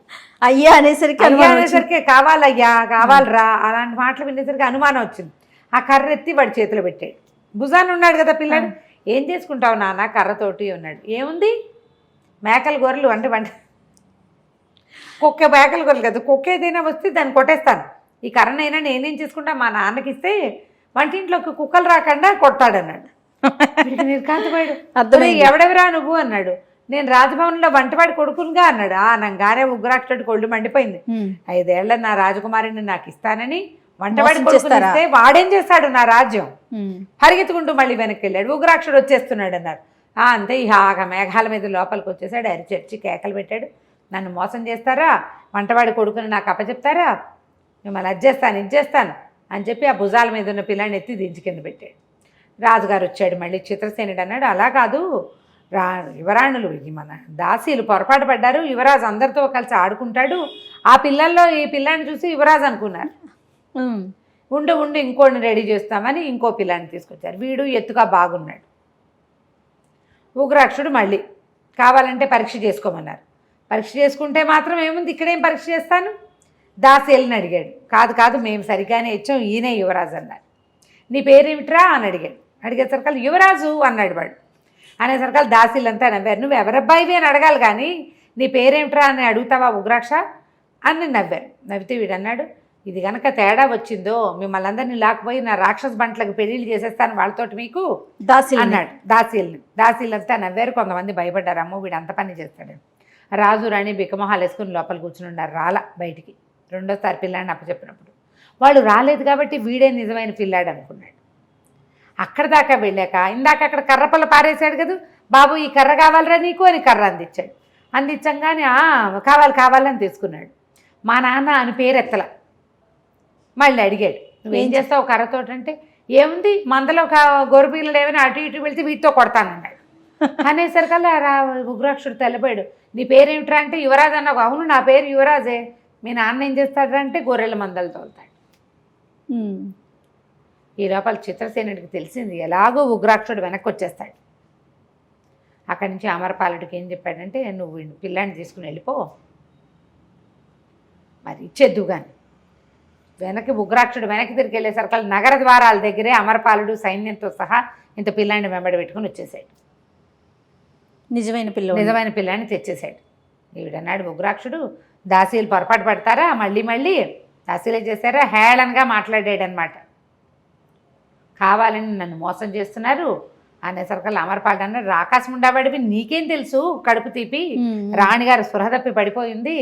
అయ్యా అనేసరికి అనేసరికి కావాలయ్యా కావాలరా అలాంటి మాటలు వినేసరికి అనుమానం వచ్చింది. ఆ కర్ర ఎత్తి వాడి చేతిలో పెట్టాడు. భుజాన్ని ఉన్నాడు కదా పిల్లాడు. ఏం చేసుకుంటావు నాన్న కర్రతోటి అన్నాడు. ఏముంది మేకల గొర్రెలు అంటే కుక్క మేకల గొర్రెలు కదా, కుక్క ఏదైనా వస్తే దాన్ని కొట్టేస్తాను, ఈ కర్రనైనా నేనేం చేసుకుంటా మా నాన్నకి ఇస్తే వంటింట్లోకి కుక్కలు రాకుండా కొడతాడన్నాడు. నిర్కాంతపోయాడు. ఎవడెవరా నువ్వు అన్నాడు. నేను రాజభవన్లో వంటవాడి కొడుకునిగా అన్నాడు. నంగానే ఉగ్రాక్షుడు కొళ్ళు మండిపోయింది. 5 ఏళ్ల నా రాజకుమారిని నాకు ఇస్తానని వంటవాడి కొడుకునిస్తే వాడేం చేస్తాడు నా రాజ్యం, పరిగెత్తుకుంటూ మళ్ళీ వెనక్కి వెళ్ళాడు. ఉగ్రాక్షుడు వచ్చేస్తున్నాడు అన్నారు. అంతే ఇక మేఘాల మీద లోపలికి వచ్చేసాడు. అరిచర్చి కేకలు పెట్టాడు. నన్ను మోసం చేస్తారా, వంటవాడి కొడుకుని నాకు అప్పచెప్తారా, మిమ్మల్ని అజ్జేస్తాను ఇచ్చేస్తాను అని చెప్పి ఆ భుజాల మీద ఉన్న పిల్లాన్ని ఎత్తి దించి కింద పెట్టాడు. రాజుగారు వచ్చాడు. మళ్ళీ చిత్రసేనుడు అన్నాడు, అలా కాదు యువరాణులు మన దాసీలు పొరపాటు పడ్డారు, యువరాజు అందరితో కలిసి ఆడుకుంటాడు, ఆ పిల్లల్లో ఈ పిల్లాన్ని చూసి యువరాజు అనుకున్నారు. ఉండి ఇంకోడిని రెడీ చేస్తామని ఇంకో పిల్లాన్ని తీసుకొచ్చారు. వీడు ఎత్తుగా బాగున్నాడు. ఉగ్రాక్షుడు మళ్ళీ కావాలంటే పరీక్ష చేసుకోమన్నారు. పరీక్ష చేసుకుంటే మాత్రం ఏముంది, ఇక్కడేం పరీక్ష చేస్తాను, దాసీలని అడిగాడు. కాదు మేము సరిగ్గానే ఇచ్చాం, ఈయనే యువరాజు అన్నారు. నీ పేరేమిట్రా అని అడిగాడు. అడిగేసరికల్ యువరాజు అన్నాడు వాడు. అనేసరికల్ దాసీలంతా నవ్వారు. నువ్వు ఎవరబ్బాయివి అని అడగాలి కానీ నీ పేరేమిట్రా అని అడుగుతావా ఉగ్రాక్ష అని నవ్వారు. నవ్వితే వీడు అన్నాడు, ఇది కనుక తేడా వచ్చిందో మిమ్మల్ని అందరినీ లాక్కుపోయి నా రాక్షస బంట్లకు పెళ్లిళ్ళు చేసేస్తాను వాళ్ళతోటి మీకు దాసీ అన్నాడు. దాసీలంతా నవ్వారు. కొంతమంది భయపడ్డారు, అమ్మో వీడు అంత పని చేస్తాడు. రాజు రాణి బిక్కమొహాలు వేసుకుని లోపల కూర్చుని ఉన్నారు. రాలా బయటికి. రెండోసారి పిల్లాడిని అప్పచెప్పినప్పుడు వాళ్ళు రాలేదు కాబట్టి వీడే నిజమైన పిల్లాడు అనుకున్నాడు. అక్కడ దాకా వెళ్ళాక ఇందాక అక్కడ కర్రపల్ల పారేశాడు కదా, బాబు ఈ కర్ర కావాలరా నీకు అని కర్ర అందించాడు. అందించంగానే కావాలని తీసుకున్నాడు. మా నాన్న అని పేరు ఎత్తల. మళ్ళీ అడిగాడు, నువ్వేం చేస్తావు కర్రతోటి అంటే, ఏముంది మందలో గొర్రెపిల్లలు ఏమైనా అటు ఇటు వెళ్తే వీటితో కొడతానన్నాడు. అనేసరికల్లా ఉగ్రాక్షుడు తెల్లబోయాడు. నీ పేరేమిట్రా అంటే యువరాజు అన్నావు. అవును నా పేరు యువరాజే. మీ నాన్న ఏం చేస్తాడంటే గొర్రెల మందలు తోలుతాడు. ఈ లోపల చిత్రసేనుడికి తెలిసింది, ఎలాగో ఉగ్రాక్షుడు వెనక్కి వచ్చేస్తాడు. అక్కడి నుంచి అమరపాలుడికి ఏం చెప్పాడంటే, నువ్వు పిల్లాన్ని తీసుకుని వెళ్ళిపో, మరి ఇచ్చేద్దు కానీ. ఉగ్రాక్షుడు వెనక్కి తిరిగి వెళ్ళేసరికి నగర ద్వారాల దగ్గరే అమరపాలుడు సైన్యంతో సహా ఇంత పిల్లాన్ని వెంబడి పెట్టుకుని వచ్చేసాడు. నిజమైన పిల్లాన్ని తెచ్చేసాడు. వీడన్నాడు ఉగ్రాక్షుడు, దాసీలు పొరపాటు పడతారా, మళ్ళీ దాసీలే చేశారా, హేళనగా మాట్లాడాడు అనమాట. కావాలని నన్ను మోసం చేస్తున్నారు అనేసరికల్లా అమరపాలుడు అన్నాడు, ఆకాశం ఉండబడివి నీకేం తెలుసు, కడుపు తీపి రాణిగారు స్పృహ తప్పి పడిపోయింది,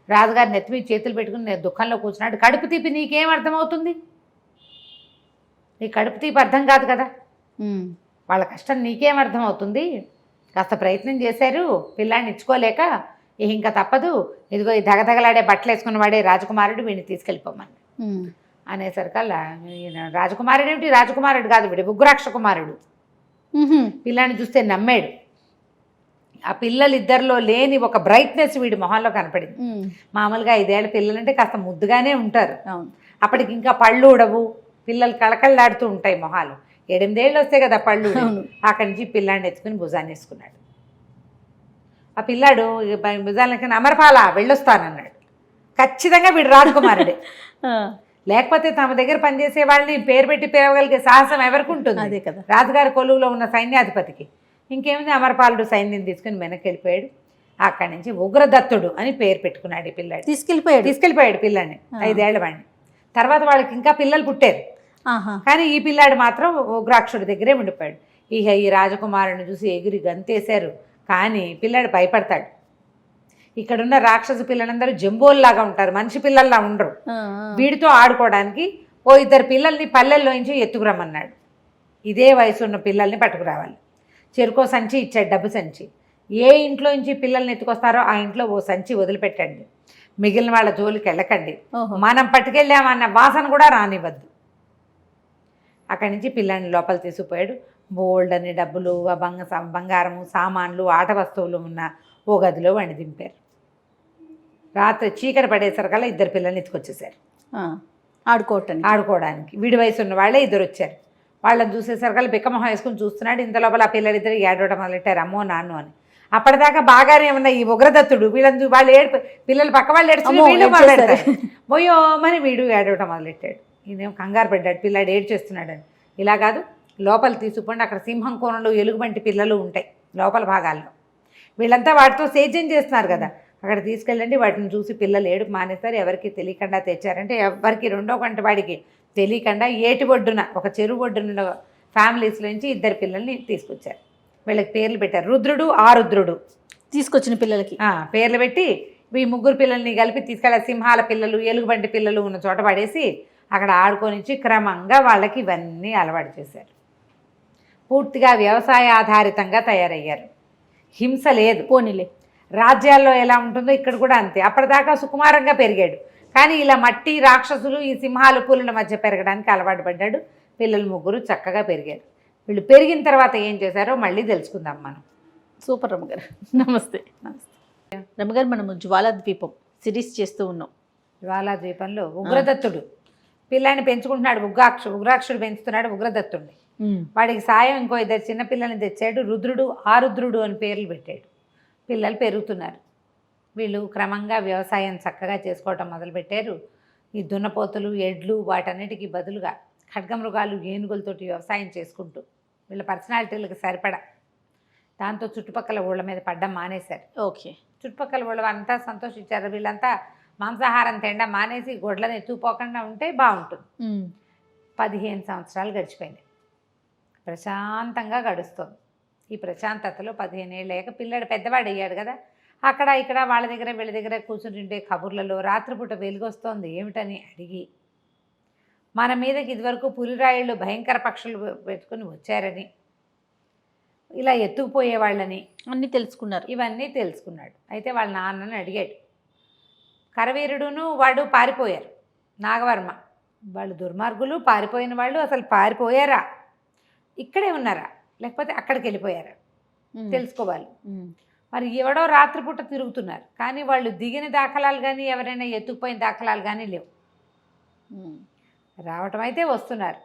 రాజుగారు నెత్తి మీద చేతులు పెట్టుకుని నేను దుఃఖంలో కూర్చున్నాడు, కడుపు తీపి నీకేం అర్థమవుతుంది, నీ కడుపు తీపి అర్థం కాదు కదా, వాళ్ళ కష్టం నీకేం అర్థమవుతుంది, కాస్త ప్రయత్నం చేశారు పిల్లాన్ని ఇచ్చుకోలేక, ఇంకా తప్పదు, ఇదిగో ఈ దగదగలాడే బట్టలు వేసుకున్న వాడే రాజకుమారుడు, వీడిని తీసుకెళ్ళిపోమని అనేసరికల్లా రాజకుమారుడు ఏమిటి, రాజకుమారుడు కాదు వీడు ఉగ్రాక్ష కుమారుడు. పిల్లాన్ని చూస్తే నమ్మాడు. ఆ పిల్లలిద్దరిలో లేని ఒక బ్రైట్నెస్ వీడి మొహంలో కనపడింది. మామూలుగా 5 ఏళ్ల పిల్లలంటే కాస్త ముద్దుగానే ఉంటారు, అప్పటికి ఇంకా పళ్ళు ఉడవు, పిల్లలు కళకళలాడుతూ ఉంటాయి మొహాలు. 8 ఏళ్ళు వస్తే కదా పళ్ళు. అక్కడి నుంచి పిల్లాడిని ఎత్తుకుని భుజాన్ని వేసుకున్నాడు. ఆ పిల్లాడు భుజాలకి అమరపాల వెళ్ళొస్తానన్నాడు. ఖచ్చితంగా వీడు రాజకుమారుడే, లేకపోతే తమ దగ్గర పనిచేసే వాళ్ళని పేరు పెట్టి పిలవగలిగే సాహసం ఎవరికి ఉంటుంది? అదే కదా, రాజుగారి కొలువులో ఉన్న సైన్యాధిపతికి. ఇంకేముంది, అమరపాలుడు సైన్యం తీసుకుని వెనక్కి వెళ్ళిపోయాడు. అక్కడి నుంచి ఉగ్రదత్తుడు అని పేరు పెట్టుకున్నాడు ఈ పిల్లాడు. తీసుకెళ్ళిపోయాడు పిల్లాడిని, 5 ఏళ్ల వాడిని. తర్వాత వాళ్ళకి ఇంకా పిల్లలు పుట్టారు, కానీ ఈ పిల్లాడు మాత్రం ఉగ్రాక్షుడి దగ్గరే ఉండిపోయాడు. ఇక ఈ రాజకుమారుని చూసి ఎగిరి గంతేశారు, కానీ పిల్లాడు భయపడతాడు. ఇక్కడున్న రాక్షస పిల్లలందరూ జంబోల్లాగా ఉంటారు, మనిషి పిల్లల్లా ఉండరు. వీడితో ఆడుకోవడానికి 2 పిల్లల్ని పల్లెల్లోంచి ఎత్తుకురమ్మన్నాడు. ఇదే వయసు ఉన్న పిల్లల్ని పట్టుకురావాలి. చెరుకో సంచి ఇచ్చాడు, డబ్బు సంచి. ఏ ఇంట్లో నుంచి పిల్లల్ని ఎత్తుకొస్తారో ఆ ఇంట్లో ఓ సంచి వదిలిపెట్టండి, మిగిలిన వాళ్ళ జోలికి వెళ్ళకండి, మనం పట్టుకెళ్ళామన్న వాసన కూడా రానివ్వద్దు. అక్కడి నుంచి పిల్లాడిని లోపల తీసుకుపోయాడు. బోల్డ్ అని డబ్బులు బంగారము సామాన్లు ఆట వస్తువులు ఉన్న ఓ గదిలో వాడిని దింపారు. రాత్రి చీకటి పడేసరికల్లా 2 పిల్లల్ని ఎత్తుకొచ్చేసారు ఆడుకోవడానికి. వీడి వయసు ఉన్న వాళ్ళే 2 వచ్చారు. వాళ్ళని చూసేసరికల్లా బిక్కమొహం వేసుకుని చూస్తున్నాడు. ఇంత లోపల ఆ పిల్లలిద్దరు ఏడవడం మొదలెట్టారు, అమ్మో నాన్ను అని. అప్పటిదాకా బాగానే ఉన్న ఈ ఉగ్రదత్తుడు వాళ్ళు పిల్లలు పక్క వాళ్ళు ఏడుస్తున్నారు, వీళ్ళు మొదలెడతారు. మొయ్యోమని వీడు ఏడవడం మొదలెట్టాడు. ఈయనేం కంగారు పడ్డాడు, పిల్లాడు ఏడ్చేస్తున్నాడని. ఇలా కాదు, లోపల తీసుకుపోండి, అక్కడ సింహం కోణంలో ఎలుగుబంటి పిల్లలు ఉంటాయి లోపల భాగాల్లో. వీళ్ళంతా వాటితో సేద్యం చేస్తున్నారు కదా, అక్కడ తీసుకెళ్ళండి. వాటిని చూసి పిల్లలు ఏడుపు మానేస్తారు. ఎవరికి తెలియకుండా తెచ్చారంటే ఎవరికి రెండో కంటి వాడికి తెలియకుండా ఏటి ఒడ్డున ఒక చెరువు ఒడ్డున ఫ్యామిలీస్లోంచి 2 పిల్లల్ని తీసుకొచ్చారు. వీళ్ళకి పేర్లు పెట్టారు, రుద్రుడు ఆరుద్రుడు. తీసుకొచ్చిన పిల్లలకి పేర్లు పెట్టి ఈ 3 పిల్లల్ని కలిపి తీసుకెళ్ళి సింహాల పిల్లలు ఎలుగుబంటి పిల్లలు ఉన్న చోట పడేసి అక్కడ ఆడుకొనిచ్చి క్రమంగా వాళ్ళకి ఇవన్నీ అలవాటు చేశారు. పూర్తిగా వ్యవసాయ ఆధారితంగా తయారయ్యారు. హింస లేదు. పోనీలే, రాజ్యాల్లో ఎలా ఉంటుందో ఇక్కడ కూడా అంతే. అప్పటిదాకా సుకుమారంగా పెరిగాడు, కానీ ఇలా మట్టి రాక్షసులు ఈ సింహాలు పులుల మధ్య పెరగడానికి అలవాటు పడ్డాడు. పిల్లలు 3 చక్కగా పెరిగారు. వీళ్ళు పెరిగిన తర్వాత ఏం చేశారో మళ్ళీ తెలుసుకుందాం మనం. సూపర్ రమ్మగారు. నమస్తే. రమ్మగారు, మనము జ్వాలాద్వీపం సిరీస్ చేస్తూ ఉన్నాం. జ్వాలాద్వీపంలో ఉగ్రదత్తుడు పిల్లాన్ని పెంచుకుంటున్నాడు. ఉగ్రాక్షుడు పెంచుతున్నాడు ఉగ్రదత్తుడిని. వాడికి సాయం ఇంకో 2 చిన్నపిల్లల్ని తెచ్చాడు. రుద్రుడు ఆరుద్రుడు అని పేర్లు పెట్టాడు. పిల్లలు పెరుగుతున్నారు. వీళ్ళు క్రమంగా వ్యవసాయం చక్కగా చేసుకోవటం మొదలుపెట్టారు. ఈ దున్నపోతులు ఎడ్లు వాటన్నిటికీ బదులుగా ఖడ్గమృగాలు ఏనుగులతోటి వ్యవసాయం చేసుకుంటూ వీళ్ళ పర్సనాలిటీలకు సరిపడా. దాంతో చుట్టుపక్కల ఊళ్ళ మీద పడ్డం మానేశారు. ఓకే, చుట్టుపక్కల ఊళ్ళ అంతా సంతోషించారు. వీళ్ళంతా మాంసాహారం తినడం మానేసి గొడ్లను ఎత్తుకుపోకుండా ఉంటే బాగుంటుంది. 15 సంవత్సరాలు గడిచిపోయినాయి. ప్రశాంతంగా గడుస్తుంది. ఈ ప్రశాంతతలో 15 ఏళ్ళు అయ్యాక పిల్లాడు పెద్దవాడు అయ్యాడు కదా, అక్కడ ఇక్కడ వాళ్ళ దగ్గర వీళ్ళ దగ్గర కూర్చుంటుంటే కబుర్లలో రాత్రిపూట వెలుగొస్తోంది ఏమిటని అడిగి, మన మీదకి ఇదివరకు పులిరాయిళ్ళు భయంకర పక్షులు పెట్టుకుని వచ్చారని, ఇలా ఎత్తుకుపోయేవాళ్ళని అన్నీ తెలుసుకున్నారు. ఇవన్నీ తెలుసుకున్నాడు. అయితే వాళ్ళ నాన్నని అడిగాడు. కరవీరుడును వాడు పారిపోయారు. నాగవర్మ వాళ్ళు దుర్మార్గులు, పారిపోయిన వాళ్ళు అసలు పారిపోయారా, ఇక్కడే ఉన్నారా, లేకపోతే అక్కడికి వెళ్ళిపోయారా తెలుసుకోవాలి. మరి ఎవడో రాత్రిపూట తిరుగుతున్నారు, కానీ వాళ్ళు దిగిన దాఖలాలు కానీ ఎవరైనా ఎత్తుకుపోయిన దాఖలాలు కానీ లేవు. రావటం అయితే వస్తున్నారు.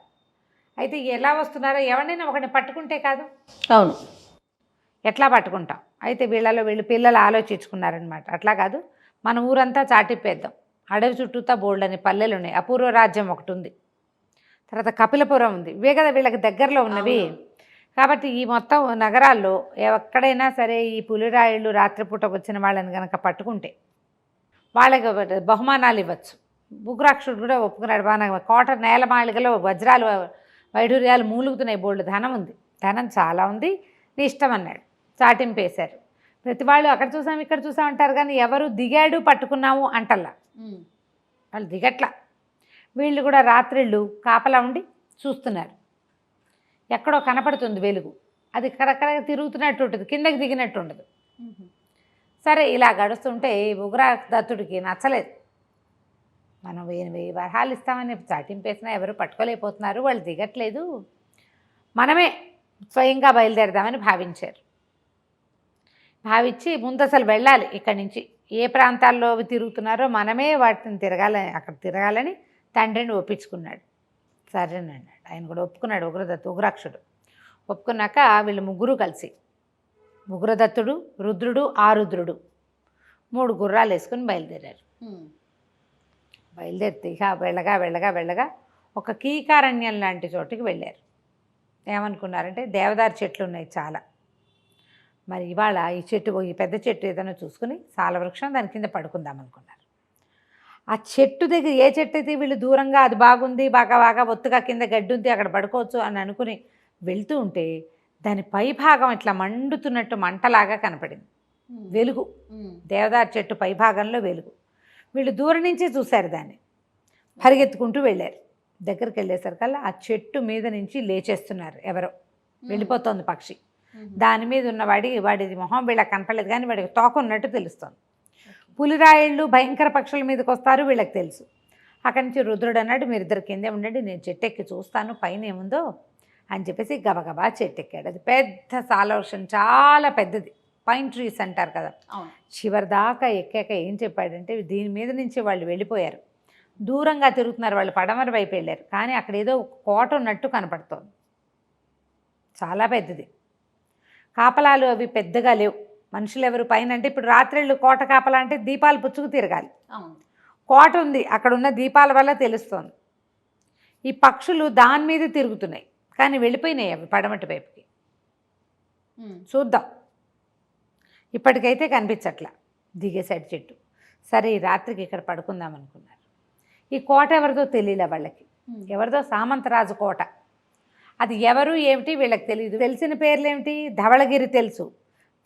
అయితే ఎలా వస్తున్నారో ఎవరినైనా ఒకరిని పట్టుకుంటే కాదు. అవును, ఎట్లా పట్టుకుంటాం? అయితే వీళ్ళు పిల్లలు ఆలోచించుకున్నారనమాట. అట్లా కాదు, మన ఊరంతా చాటిప్పేద్దాం. అడవి చుట్టూతా బోల్డని పల్లెలు ఉన్నాయి. అపూర్వ రాజ్యం ఒకటి ఉంది, తర్వాత కపిలపురం ఉంది. ఇవే కదా వీళ్ళకి దగ్గరలో ఉన్నవి. కాబట్టి ఈ మొత్తం నగరాల్లో ఎక్కడైనా సరే ఈ పులిరాయిళ్ళు రాత్రిపూట వచ్చిన వాళ్ళని కనుక పట్టుకుంటే వాళ్ళకి బహుమానాలు ఇవ్వచ్చు. ఉగ్రాక్షుడు కూడా ఒప్పుకున్నాడు. బాగా కోట నేలమాళిగలో వజ్రాలు వైఢూర్యాలు మూలుగుతున్నాయి, బోల్డ్ ధనం ఉంది, ధనం చాలా ఉంది, నీ ఇష్టం అన్నాడు. చాటింపేశారు. ప్రతి వాళ్ళు అక్కడ చూసాం ఇక్కడ చూసాం అంటారు, కానీ ఎవరు దిగాడు పట్టుకున్నాము అంటల్లా. వాళ్ళు దిగట్లా. వీళ్ళు కూడా రాత్రిళ్ళు కాపలా ఉండి చూస్తున్నారు. ఎక్కడో కనపడుతుంది వెలుగు, అది కరకర తిరుగుతున్నట్టు ఉంటుంది, కిందకి దిగినట్టు ఉండదు. సరే ఇలా గడుస్తుంటే ఉగ్రదత్తుడికి నచ్చలేదు. మనం 1000 వరహాలు ఇస్తామని చాటింపేసినా ఎవరు పట్టుకోలేకపోతున్నారు, వాళ్ళు దిగట్లేదు, మనమే స్వయంగా బయలుదేరదామని భావించారు. భావించి ముందు అసలు వెళ్ళాలి ఇక్కడి నుంచి, ఏ ప్రాంతాల్లో తిరుగుతున్నారో మనమే వాటిని అక్కడ తిరగాలని తండ్రిని ఒప్పించుకున్నాడు. సరేనన్నాడు. ఆయన కూడా ఒప్పుకున్నాడు. ఉగ్రాక్షుడు ఒప్పుకున్నాక వీళ్ళు 3 కలిసి ఉగ్రదత్తుడు, రుద్రుడు, ఆరుద్రుడు 3 గుర్రాలు వేసుకుని బయలుదేరారు. బయలుదేరితే ఇక వెళ్ళగా ఒక కీకారణ్యం లాంటి చోటుకి వెళ్ళారు. ఏమనుకున్నారంటే దేవదారు చెట్లు ఉన్నాయి చాలా. మరి ఇవాళ ఈ పెద్ద చెట్టు ఏదైనా చూసుకుని సాలవృక్షం దాని కింద పడుకుందాం అనుకున్నారు. ఆ చెట్టు దగ్గర ఏ చెట్టు అయితే వీళ్ళు దూరంగా అది బాగుంది, బాగా ఒత్తుగా కింద గడ్డి ఉంది, అక్కడ పడుకోవచ్చు అని అనుకుని వెళ్తూ ఉంటే దాని పై భాగం ఇట్లా మండుతున్నట్టు మంటలాగా కనపడింది. వెలుగు, దేవదారు చెట్టు పై భాగంలో వెలుగు. వీళ్ళు దూరం నుంచి చూశారు దాన్ని. పరిగెత్తుకుంటూ వెళ్ళారు. దగ్గరికి వెళ్ళేసరికల్లా ఆ చెట్టు మీద నుంచి లేచేస్తున్నారు ఎవరో. వెళ్ళిపోతుంది పక్షి. దాని మీద ఉన్న వాడిది మొహం వీళ్ళకి కనపడలేదు, కానీ వాడికి తోక ఉన్నట్టు తెలుస్తుంది. పులిరాయిళ్ళు భయంకర పక్షుల మీదకి వస్తారు, వీళ్ళకి తెలుసు. అక్కడి నుంచి రుద్రుడు అన్నాడు, మీరిద్దరు కిందే ఉండండి, నేను చెట్టు ఎక్కి చూస్తాను పైన ఏముందో అని చెప్పేసి గబగబా చెట్టు ఎక్కాడు. అది పెద్ద సాలవృక్షం, చాలా పెద్దది, పైన్ ట్రీస్ అంటారు కదా. అవును. చివరి దాకా ఎక్కాక ఏం చెప్పాడంటే, దీని మీద నుంచి వాళ్ళు వెళ్ళిపోయారు, దూరంగా తిరుగుతున్నారు, వాళ్ళు పడమర వైపు వెళ్ళారు, కానీ అక్కడ ఏదో కోట ఉన్నట్టు కనపడుతోంది, చాలా పెద్దది. కాపలాలు అవి పెద్దగా లేవు, మనుషులు ఎవరు పైన. అంటే ఇప్పుడు రాత్రిళ్ళు కోట కాపలా అంటే దీపాలు పుచ్చుకు తిరగాలి. అవును. కోట ఉంది, అక్కడ ఉన్న దీపాల వల్ల తెలుస్తోంది. ఈ పక్షులు దాని మీద తిరుగుతున్నాయి, కానీ వెళ్ళిపోయినాయి అవి పడమటి వైపుకి. చూద్దాం, ఇప్పటికైతే కనిపించట్లా. దిగేసాడు చెట్టు. సరే ఈ రాత్రికి ఇక్కడ పడుకుందాం అనుకున్నారు. ఈ కోట ఎవరిదో తెలియలే వాళ్ళకి, ఎవరిదో సామంతరాజు కోట. అది ఎవరు ఏమిటి వీళ్ళకి తెలియదు. తెలిసిన పేర్లు ఏమిటి? ధవళగిరి తెలుసు,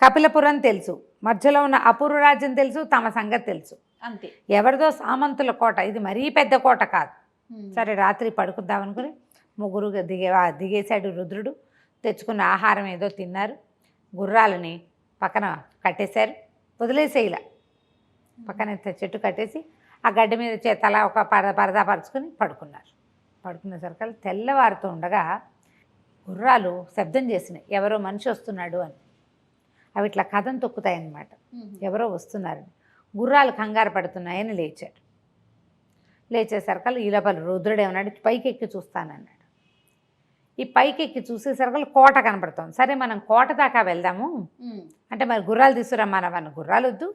కపిలపురం తెలుసు, మధ్యలో ఉన్న అపూర్వ రాజ్యం తెలుసు, తమ సంగతి తెలుసు, అంతే. ఎవరిదో సామంతుల కోట, ఇది మరీ పెద్ద కోట కాదు. సరే రాత్రి పడుకుందాం అనుకుని ముగ్గురు దిగేశాడు రుద్రుడు. తెచ్చుకున్న ఆహారం ఏదో తిన్నారు, గుర్రాలని పక్కన కట్టేశారు, వదిలేసేలా పక్కన చెట్టు కట్టేసి ఆ గడ్డి మీద తలా ఒక పరదా పరుచుకొని పడుకున్నారు. పడుకునేసరికి తెల్లవారుతూ ఉండగా గుర్రాలు శబ్దం చేసినాయి, ఎవరో మనిషి వస్తున్నాడు అని. అవి ఇట్లా కథం తొక్కుతాయన్నమాట, ఎవరో వస్తున్నారని. గుర్రాలు కంగారు పడుతున్నాయని లేచాడు. లేచేసరికి ఈ లోపల రుద్రుడు ఏమన్నాడు, పైకి ఎక్కి చూస్తానన్నాడు. ఈ పైకి ఎక్కి చూసేసరికి కోట కనపడుతుంది. సరే మనం కోట దాకా వెళ్దాము అంటే, మరి గుర్రాలు తీసుకురమ్మన్న. గుర్రాలు వద్దు,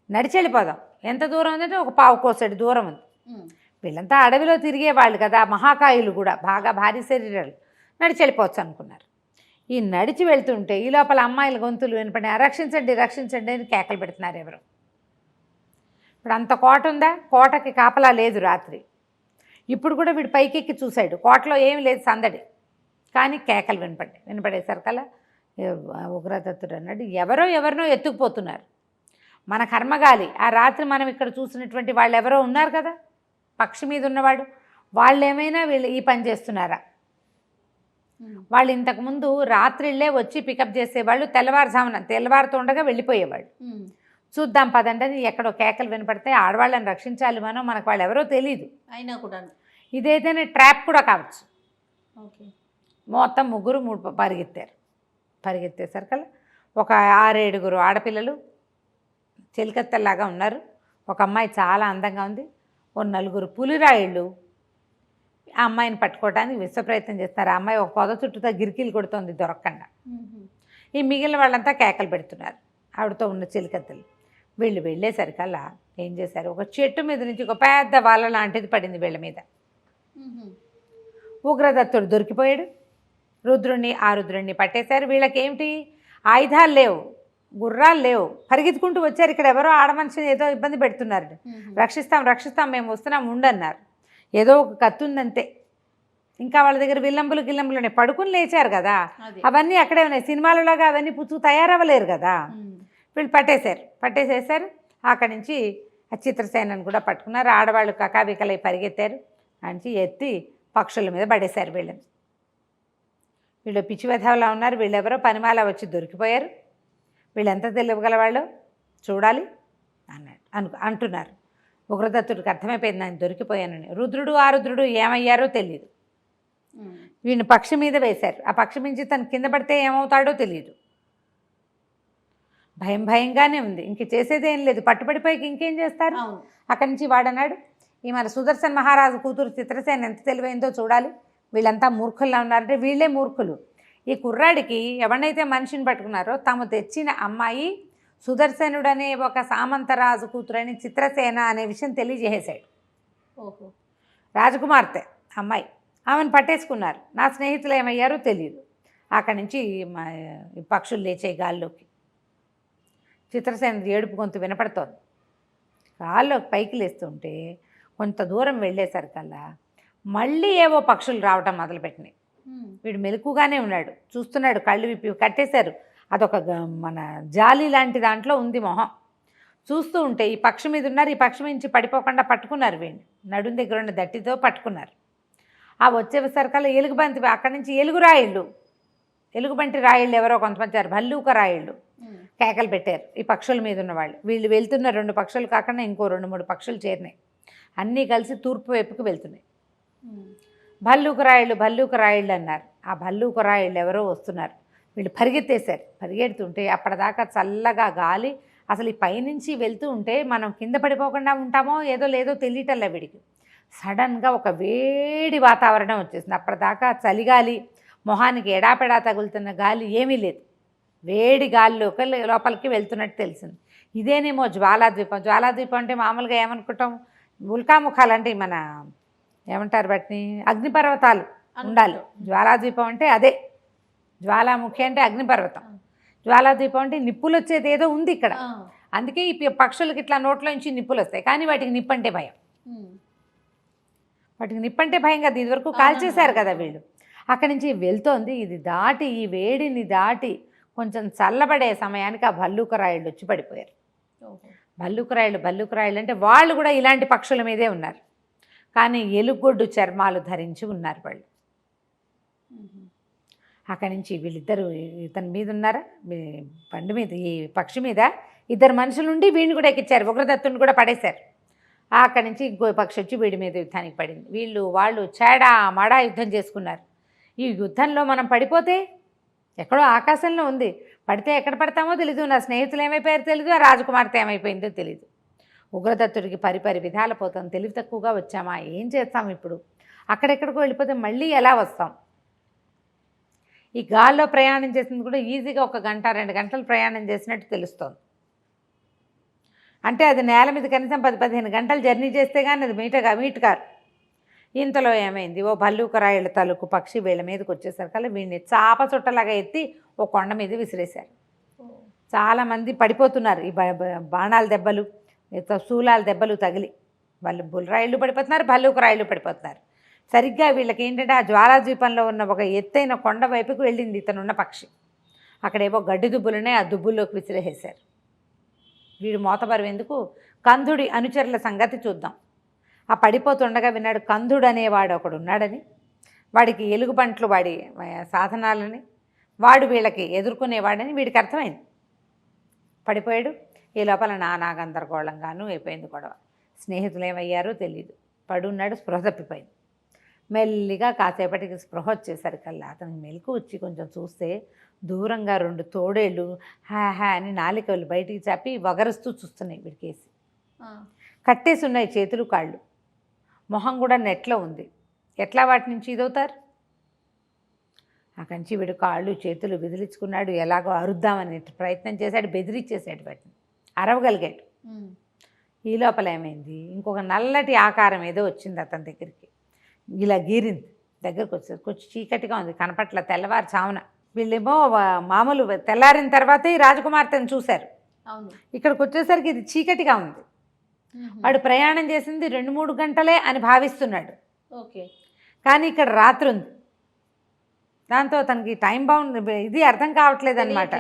నడిచి వెళ్ళిపోదాం. ఎంత దూరం ఉందంటే ఒక పావు కోసడి దూరం ఉంది. వీళ్ళంతా అడవిలో తిరిగేవాళ్ళు కదా, మహాకాయులు కూడా, బాగా భారీ శరీరాలు, నడిచి వెళ్ళిపోవచ్చు అనుకున్నారు. ఈ నడిచి వెళ్తుంటే ఈ లోపల అమ్మాయిల గొంతులు వినపడి, రక్షించండి రక్షించండి అని కేకలు పెడుతున్నారు ఎవరు. ఇప్పుడు అంత కోట ఉందా? కోటకి కాపలా లేదు రాత్రి. ఇప్పుడు కూడా వీడు పైకెక్కి చూశాడు, కోటలో ఏమి లేదు సందడి, కానీ కేకలు వినపడేసరికల్లా ఉగ్రదత్తుడు అన్నాడు, ఎవరినో ఎత్తుకుపోతున్నారు, మన కర్మగాలి. ఆ రాత్రి మనం ఇక్కడ చూసినటువంటి వాళ్ళు ఎవరో ఉన్నారు కదా, పక్షి మీద ఉన్నవాడు, వాళ్ళు ఏమైనా వీళ్ళు ఈ పని చేస్తున్నారా? వాళ్ళు ఇంతకుముందు రాత్రిళ్ళే వచ్చి పికప్ చేసేవాళ్ళు, తెల్లవారుతూ ఉండగా వెళ్ళిపోయేవాళ్ళు. చూద్దాం పదండి అని ఎక్కడో కేకలు వినపడితే, ఆడవాళ్ళని రక్షించాలి మనం, మనకు వాళ్ళు ఎవరో తెలియదు. అయినా కూడా ఇదైతేనే ట్రాప్ కూడా కావచ్చు. ఓకే. మొత్తం ముగ్గురు పరిగెత్తేసరికల్లా ఒక 6-7 ఆడపిల్లలు చెలికత్తల్లాగా ఉన్నారు. ఒక అమ్మాయి చాలా అందంగా ఉంది. ఓ 4 పులిరాయిళ్ళు ఆ అమ్మాయిని పట్టుకోవడానికి విశ్వప్రయత్నం చేస్తున్నారు. ఆ అమ్మాయి ఒక పొద చుట్టూతో గిరికీలు కొడుతోంది దొరకకుండా. ఈ మిగిలిన వాళ్ళంతా కేకలు పెడుతున్నారు ఆవిడతో ఉన్న చెలికత్తలు. వీళ్ళు వెళ్ళేసరికల్లా ఏం చేశారు, ఒక చెట్టు మీద నుంచి ఒక పెద్ద వాళ్ళ లాంటిది పడింది వీళ్ళ మీద. ఉగ్రదత్తుడు దొరికిపోయాడు. రుద్రుణ్ణి పట్టేశారు. వీళ్ళకి ఏమిటి, ఆయుధాలు లేవు, గుర్రాలు లేవు, పరిగెత్తుకుంటూ వచ్చారు. ఇక్కడ ఎవరో ఆడమనిషిని ఏదో ఇబ్బంది పెడుతున్నారు, రక్షిస్తాం మేము వస్తున్నాం ఉండన్నారు. ఏదో ఒక కత్తి ఉందంతే. ఇంకా వాళ్ళ దగ్గర గిల్లంబులు పడుకుని లేచారు కదా, అవన్నీ అక్కడే ఉన్నాయి. సినిమాలలాగా అవన్నీ పుచ్చుకు తయారవ్వలేరు కదా. వీళ్ళు పట్టేసేసారు. అక్కడి నుంచి ఆ చిత్రసేనని కూడా పట్టుకున్నారు. ఆడవాళ్ళు కకావికలై పరిగెత్తారు. నుంచి ఎత్తి పక్షుల మీద పడేశారు వీళ్ళని. వీళ్ళు పిచ్చి వెధవలా ఉన్నారు, వీళ్ళెవరో పనిమాల వచ్చి దొరికిపోయారు, వీళ్ళు ఎంత తెలియగలవాళ్ళు చూడాలి అంటున్నారు. ఉగ్రదత్తుడికి అర్థమైపోయింది నేను దొరికిపోయానని. రుద్రుడు ఏమయ్యారో తెలియదు. వీడిని పక్షి మీద వేశారు. ఆ పక్షి మించి తను కింద పడితే ఏమవుతాడో తెలియదు. భయంగానే ఉంది. ఇంక చేసేదేం లేదు, పట్టుబడిపోయి ఇంకేం చేస్తారు. అక్కడి నుంచి వాడన్నాడు, ఈ మన సుదర్శన్ మహారాజు కూతురు చిత్రసేన ఎంత తెలివైందో చూడాలి, వీళ్ళంతా మూర్ఖుల్లా ఉన్నారంటే వీళ్ళే మూర్ఖులు. ఈ కుర్రాడికి ఎవరినైతే మనిషిని పట్టుకున్నారో తాము తెచ్చిన అమ్మాయి సుదర్శనుడనే ఒక సామంతరాజు కూతురని చిత్రసేన అనే విషయం తెలియజేసాడు. ఓహో. రాజకుమార్తె అమ్మాయి, ఆమెను పట్టేసుకున్నారు. నా స్నేహితులు ఏమయ్యారో తెలియదు. అక్కడి నుంచి పక్షులు లేచే గాల్లోకి. చిత్రసేన ఏడుపు గొంతు వినపడుతోంది. గాల్లోకి పైకి లేస్తుంటే కొంత దూరం వెళ్ళేసరికల్లా మళ్ళీ ఏవో పక్షులు రావటం మొదలుపెట్టినాయి. వీడు మెలకుగానే ఉన్నాడు, చూస్తున్నాడు, కళ్ళు విప్పి కట్టేశారు. అదొక మన జాలి లాంటి దాంట్లో ఉంది మొహం. చూస్తూ ఉంటే ఈ పక్షి మీద ఉన్నారు, ఈ పక్షి నుంచి పడిపోకుండా పట్టుకున్నారు. వీడిని నడుం దగ్గర ఉన్న దట్టితో పట్టుకున్నారు. ఆ వచ్చేసరికల్లా ఎలుగుబంతి, అక్కడి నుంచి ఎలుగుబంటి రాయిళ్ళు ఎవరో కొంతమంది భల్లూక రాయిళ్ళు కేకలు పెట్టారు ఈ పక్షుల మీద ఉన్నవాళ్ళు. వీళ్ళు వెళ్తున్న 2 పక్షులు కాకుండా ఇంకో 2-3 పక్షులు చేరినాయి. అన్నీ కలిసి తూర్పు వైపుకు వెళ్తున్నాయి. భల్లూక రాయిళ్ళు అన్నారు. ఆ భల్లూక రాయుళ్ళు ఎవరో వస్తున్నారు. వీళ్ళు పరిగెత్తేశారు. పరిగెడుతుంటే అప్పటిదాకా చల్లగా గాలి, అసలు ఈ పైనుంచి వెళ్తూ ఉంటే మనం కింద పడిపోకుండా ఉంటామో లేదో తెలియటల్లా వీడికి. సడన్గా ఒక వేడి వాతావరణం వచ్చేసింది. అప్పటిదాకా చలిగాలి, మొహానికి ఎడాపెడా తగులుతున్న గాలి ఏమీ లేదు. వేడి గాలిలోకి లోపలికి వెళ్తున్నట్టు తెలిసింది. ఇదేనేమో జ్వాలాద్వీపం. జ్వాలాద్వీపం అంటే మామూలుగా ఏమనుకుంటాం, ఉల్కాముఖాలు అంటే మన ఏమంటారు వాటిని, అగ్నిపర్వతాలు ఉండాలి. జ్వాలాద్వీపం అంటే అదే. జ్వాలాముఖి అంటే అగ్నిపర్వతం, జ్వాలాద్వీపం అంటే నిప్పులు వచ్చేది ఏదో ఉంది ఇక్కడ. అందుకే ఈ పక్షులకి ఇట్లా నోట్లోంచి నిప్పులు వస్తాయి. కానీ వాటికి నిప్పంటే భయం. వాటికి నిప్పంటే భయం కదా, ఇదివరకు కాల్చేశారు కదా వీళ్ళు. అక్కడి నుంచి వెళ్తోంది. ఇది దాటి, ఈ వేడిని దాటి కొంచెం చల్లబడే సమయానికి ఆ భల్లూక రాయుళ్ళు వచ్చి పడిపోయారు. భల్లూక రాయుళ్ళు అంటే వాళ్ళు కూడా ఇలాంటి పక్షుల మీదే ఉన్నారు, కానీ ఎలుగొడ్డు చర్మాలు ధరించి ఉన్నారు వాళ్ళు. అక్కడి నుంచి వీళ్ళిద్దరు ఇతని మీద ఉన్నారా, బండి మీద, ఈ పక్షి మీద ఇద్దరు మనుషులుండి వీడిని కూడా ఎక్కించారు. ఉగ్రదత్తుని కూడా పడేశారు. అక్కడి నుంచి ఇంకో పక్షి వచ్చి వీడి మీద యుద్ధానికి పడింది. వాళ్ళు చాడా మాడా యుద్ధం చేసుకున్నారు. ఈ యుద్ధంలో మనం పడిపోతే, ఎక్కడో ఆకాశంలో ఉంది, పడితే ఎక్కడ పడతామో తెలీదు, నా స్నేహితులు ఏమైపోయారో తెలీదు, ఆ రాజకుమార్తె ఏమైపోయిందో తెలీదు. ఉగ్రదత్తుడికి పరిపరి విధాల పోతాం, తెలివి తక్కువగా వచ్చామా, ఏం చేస్తాం ఇప్పుడు, అక్కడెక్కడికో వెళ్ళిపోతే మళ్ళీ ఎలా వస్తాం. ఈ గాల్లో ప్రయాణం చేసింది కూడా ఈజీగా 1 గంట 2 గంటలు ప్రయాణం చేసినట్టు తెలుస్తోంది. అంటే అది నేల మీద కనీసం 10-15 గంటలు జర్నీ చేస్తే కానీ అది మీట్ కారు. ఇంతలో ఏమైంది, ఓ భల్లూక రాయుళ్ళ తలుకు పక్షి వీళ్ళ మీదకి వచ్చేసరికల్లా వీడిని చాప చుట్టలాగా ఎత్తి ఓ కొండ మీద విసిరేశారు. చాలామంది పడిపోతున్నారు. ఈ బాణాల దెబ్బలు, శూలాల దెబ్బలు తగిలి వాళ్ళు బుల్రాయిళ్ళు పడిపోతున్నారు, భల్లూక రాయుళ్ళు పడిపోతున్నారు. సరిగ్గా వీళ్ళకి ఏంటంటే ఆ జ్వాలాద్వీపంలో ఉన్న ఒక ఎత్తైన కొండ వైపుకు వెళ్ళింది ఇతనున్న పక్షి. అక్కడేవో గడ్డి దుబ్బులునే, ఆ దుబ్బుల్లోకి విసిరేసేశారు. వీడు మోతబరువు ఎందుకు, కందుడి అనుచరుల సంగతి చూద్దాం. ఆ పడిపోతుండగా విన్నాడు కందుడు అనేవాడు ఒకడు ఉన్నాడని, వాడికి ఎలుగుబంట్లు వాడి సాధనాలని వాడు వీళ్ళకి ఎదుర్కొనేవాడని వీడికి అర్థమైంది. పడిపోయాడు. ఈ లోపల నానా గందరగోళంగానూ అయిపోయింది గొడవ. స్నేహితులు ఏమయ్యారో తెలియదు. పడున్నాడు, స్పృహ తప్పిపోయింది. మెల్లిగా కాసేపటికి స్పృహ వచ్చేసరికల్లా అతనికి మెలకు వచ్చి కొంచెం చూస్తే దూరంగా 2 తోడేళ్ళు హా అని నాలికలు బయటికి చాపి వగరుస్తూ చూస్తున్నాయి వీడికేసి. కట్టేసి ఉన్నాయి చేతులు కాళ్ళు, మొహం కూడా నెట్లో ఉంది. ఎట్లా వాటి నుంచి ఇదవుతారు? అక్కడి నుంచి వీడు కాళ్ళు చేతులు విదిలించుకున్నాడు. ఎలాగో అరుద్దామని ప్రయత్నం చేశాడు, బెదిరించేశాడు వాటిని, అరవగలిగాడు. ఈ లోపల ఏమైంది, ఇంకొక నల్లటి ఆకారం ఏదో వచ్చింది అతని దగ్గరికి. ఇలా గీరింది, దగ్గరకు వచ్చేది. కొంచెం చీకటిగా ఉంది, కనపట్ల. తెల్లవారుచామున వీళ్ళేమో మామూలు తెల్లారిన తర్వాతే ఈ రాజకుమార్తెను చూశారు. ఇక్కడికి వచ్చేసరికి ఇది చీకటిగా ఉంది. వాడు ప్రయాణం చేసింది 2-3 గంటలే అని భావిస్తున్నాడు. కానీ ఇక్కడ రాత్రి ఉంది. దాంతో తనకి టైం బౌండ్ ఇది అర్థం కావట్లేదు అనమాట.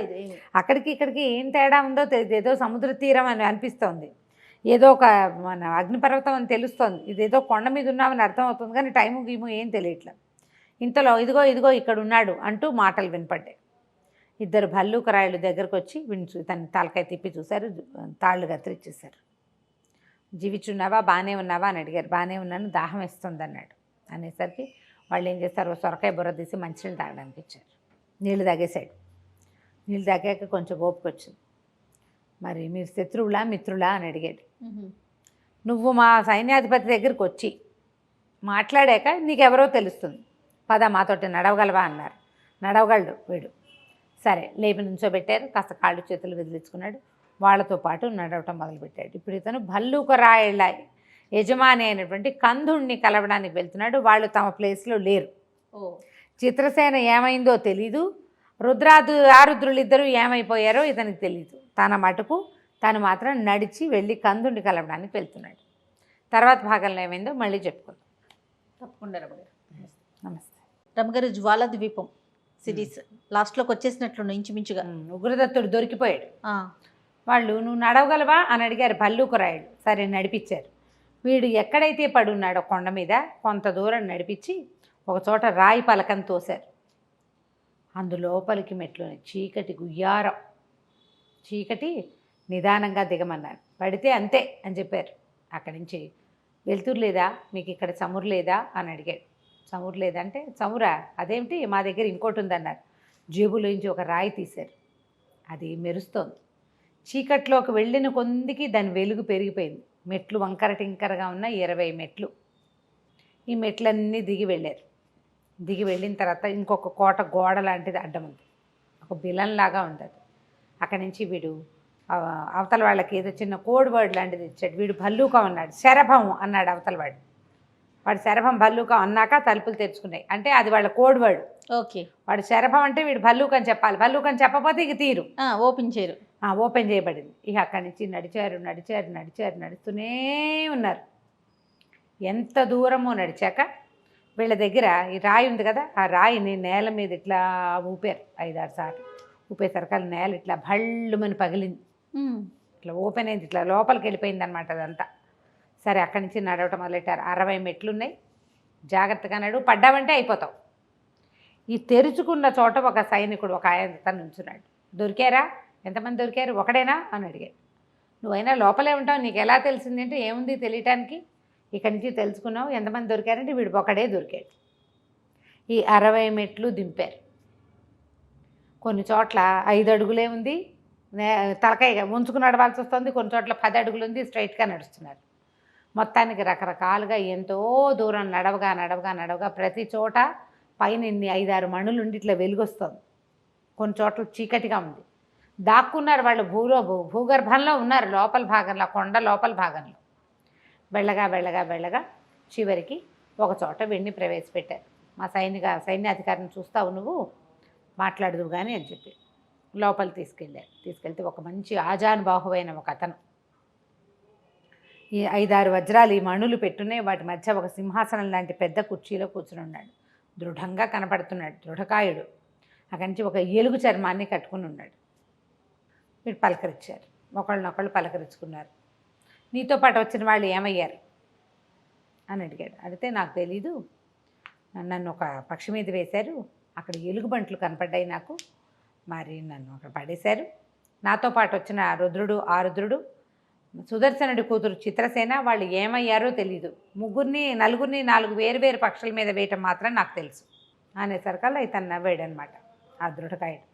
అక్కడికి ఇక్కడికి ఏం తేడా ఉందో తెలియదు. ఏదో సముద్ర తీరం అని అనిపిస్తోంది, ఏదో ఒక మన అగ్నిపర్వతం అని తెలుస్తోంది, ఇదేదో కొండ మీద ఉన్నామని అర్థం అవుతుంది, కానీ టైము గీము ఏం తెలియట్లేదు. ఇంతలో ఇదిగో ఇక్కడ ఉన్నాడు అంటూ మాటలు వినపడ్డాయి. 2 భల్లూక రాయుళ్ళు దగ్గరకు వచ్చి తన తలకాయ తిప్పి చూశారు, తాళ్ళు కత్తిరించేశారు. జీవించున్నావా, బాగానే ఉన్నావా అని అడిగారు. బాగానే ఉన్నాను, దాహం వేస్తుంది అన్నాడు. అనేసరికి వాళ్ళు ఏం చేస్తారు, సొరకాయ బుర్ర తీసి మంచినీళ్ళు తాగడానికి ఇచ్చారు. నీళ్ళు తాగేశాడు. నీళ్ళు తాగాక కొంచెం ఓపిక వచ్చింది. మరి మీరు శత్రువులా మిత్రులా అని అడిగాడు. నువ్వు మా సైన్యాధిపతి దగ్గరికి వచ్చి మాట్లాడాక నీకెవరో తెలుస్తుంది, పద మాతోటి నడవగలవా అన్నారు. నడవగలడు వీడు. సరే లేపి నుంచోబెట్టారు. కాస్త కాళ్ళు చేతులు విదిలించుకున్నాడు. వాళ్ళతో పాటు నడవటం మొదలుపెట్టాడు. ఇప్పుడు ఇతను భల్లూక రాయుళ్ళ యజమాని అయినటువంటి కందుడిని కలవడానికి వెళ్తున్నాడు. వాళ్ళు తమ ప్లేస్లో లేరు. చిత్రసేన ఏమైందో తెలీదు, ఆరుద్రులు ఇద్దరు ఏమైపోయారో ఇతనికి తెలీదు. తన మటుకు తను మాత్రం నడిచి వెళ్ళి కందుడిని కలవడానికి వెళ్తున్నాడు. తర్వాత భాగంలో ఏమైందో మళ్ళీ చెప్పుకుందాం. తప్పకుండా రమగారు. నమస్తే. రమగారు, జ్వాలాద్వీపం సిరీస్ లాస్ట్లోకి వచ్చేసినట్లు ఇంచుమించుగా. ఉగ్రదత్తుడు దొరికిపోయాడు. వాళ్ళు నువ్వు నడవగలవా అని అడిగారు భల్లూక రాయుడు. సరే నడిపించారు. వీడు ఎక్కడైతే పడున్నాడో కొండ మీద కొంత దూరం నడిపించి ఒక చోట రాయి పలకం తోశారు. అందులోపలికి మెట్లోని చీకటి గుయ్యారం, చీకటి, నిదానంగా దిగమన్నారు. పడితే అంతే అని చెప్పారు. అక్కడి నుంచి వెలుతురు లేదా, మీకు ఇక్కడ చమురు లేదా అని అడిగాడు. చమురు లేదంటే చమురా అదేమిటి మా దగ్గర ఇంకోటి ఉందన్నారు. జేబులోంచి ఒక రాయి తీశారు. అది మెరుస్తోంది. చీకట్లోకి వెళ్ళిన కొందికి దాని వెలుగు పెరిగిపోయింది. మెట్లు వంకర టింకరగా ఉన్న 20 మెట్లు. ఈ మెట్లన్నీ దిగి వెళ్ళారు. దిగి వెళ్ళిన తర్వాత ఇంకొక కోట గోడ లాంటిది అడ్డం ఉంది. ఒక బిలంలాగా ఉంది అది. అక్కడి నుంచి వీడు అవతల వాళ్ళకి ఏదో చిన్న కోడ్ వర్డ్ లాంటిది ఇచ్చాడు. వీడు భల్లూకం అన్నాడు. శరభం అన్నాడు అవతల వాడు. వాడు శరభం భల్లూకం అన్నాక తలుపులు తెరుచుకున్నాయి. అంటే అది వాళ్ళ కోడ్ వర్డ్. ఓకే. వాడు శరభం అంటే వీడు భల్లూకం చెప్పాలి. భల్లూకం చెప్పకపోతే ఇక తీరు. ఓపెన్ చేయరు. ఓపెన్ చేయబడింది. ఇక అక్కడి నుంచి నడిచారు నడిచారు నడిచారు నడుస్తూనే ఉన్నారు. ఎంత దూరమో నడిచాక వీళ్ళ దగ్గర ఈ రాయి ఉంది కదా, ఆ రాయిని నేల మీద ఇట్లా ఊపారు 5-6 సార్లు. ఊపేసరికి నేల ఇట్లా భళ్ళుమని పగిలింది. ఇట్లా ఓపెన్ అయింది. ఇట్లా లోపలికి వెళ్ళిపోయింది అనమాట అదంతా. సరే అక్కడి నుంచి నడవటం మొదలెట్టారు. 60 మెట్లు ఉన్నాయి. జాగ్రత్తగా నడువు, పడ్డావంటే అయిపోతావు. ఈ తెరుచుకున్న చోట ఒక సైనికుడు ఒక ఆయన నుంచున్నాడు. దొరికారా? ఎంతమంది దొరికారు? ఒకడేనా అని అడిగాడు. నువ్వైనా లోపలే ఉంటావు, నీకు ఎలా తెలిసింది అంటే ఏముంది తెలియటానికి, ఇక్కడి నుంచి తెలుసుకున్నావు. ఎంతమంది దొరికారంటే వీడు ఒకడే దొరికాడు. ఈ 60 మెట్లు దింపారు. కొన్ని చోట్ల 5 అడుగులే ఉంది, తలకాయ ఉంచుకుని నడవాల్సి వస్తుంది. కొన్ని చోట్ల 10 అడుగులు ఉంది, స్ట్రైట్గా నడుస్తున్నారు. మొత్తానికి రకరకాలుగా ఎంతో దూరం నడవగా నడవగా నడవగా ప్రతి చోట పైన 5-6 మణులు ఉండి ఇట్లా వెలుగొస్తుంది. కొన్ని చోట్ల చీకటిగా ఉంది. దాక్కున్నారు వాళ్ళు. భూగర్భంలో ఉన్నారు, లోపల భాగంలో, కొండ లోపల భాగంలో. వెళ్ళగా వెళ్ళగా వెళ్ళగా చివరికి ఒక చోట వెండి ప్రవేశపెట్టారు. మా సైన్యాధికారిని చూస్తావు నువ్వు, మాట్లాడదు కానీ అని చెప్పి లోపల తీసుకెళ్ళారు. తీసుకెళ్తే ఒక మంచి ఆజానుబాహువైన ఒక అతను, ఈ 5-6 వజ్రాలు ఈ మణులు పెట్టున్నాయి. వాటి మధ్య ఒక సింహాసనం లాంటి పెద్ద కుర్చీలో కూర్చుని ఉన్నాడు. దృఢంగా కనపడుతున్నాడు, దృఢకాయుడు. అక్కడి నుంచి ఒక ఏలుగు చర్మాన్ని కట్టుకుని ఉన్నాడు. వీడు పలకరించారు. ఒకళ్ళనొకళ్ళు పలకరించుకున్నారు. నీతో పాటు వచ్చిన వాళ్ళు ఏమయ్యారు అని అడిగాడు. అడిగితే నాకు తెలీదు, నన్ను ఒక పక్షి మీద వేశారు, అక్కడ ఎలుగుబంట్లు కనపడ్డాయి నాకు, మరి నన్ను అక్కడ పడేశారు. నాతో పాటు వచ్చిన రుద్రుడు సుదర్శనుడి కూతురు చిత్రసేన వాళ్ళు ఏమయ్యారో తెలీదు. నలుగురిని 4 వేరు పక్షుల మీద వేయటం మాత్రం నాకు తెలుసు అనేసరికల్లా ఇతను నవ్వాడు అనమాట ఆ దృఢకాయుడు.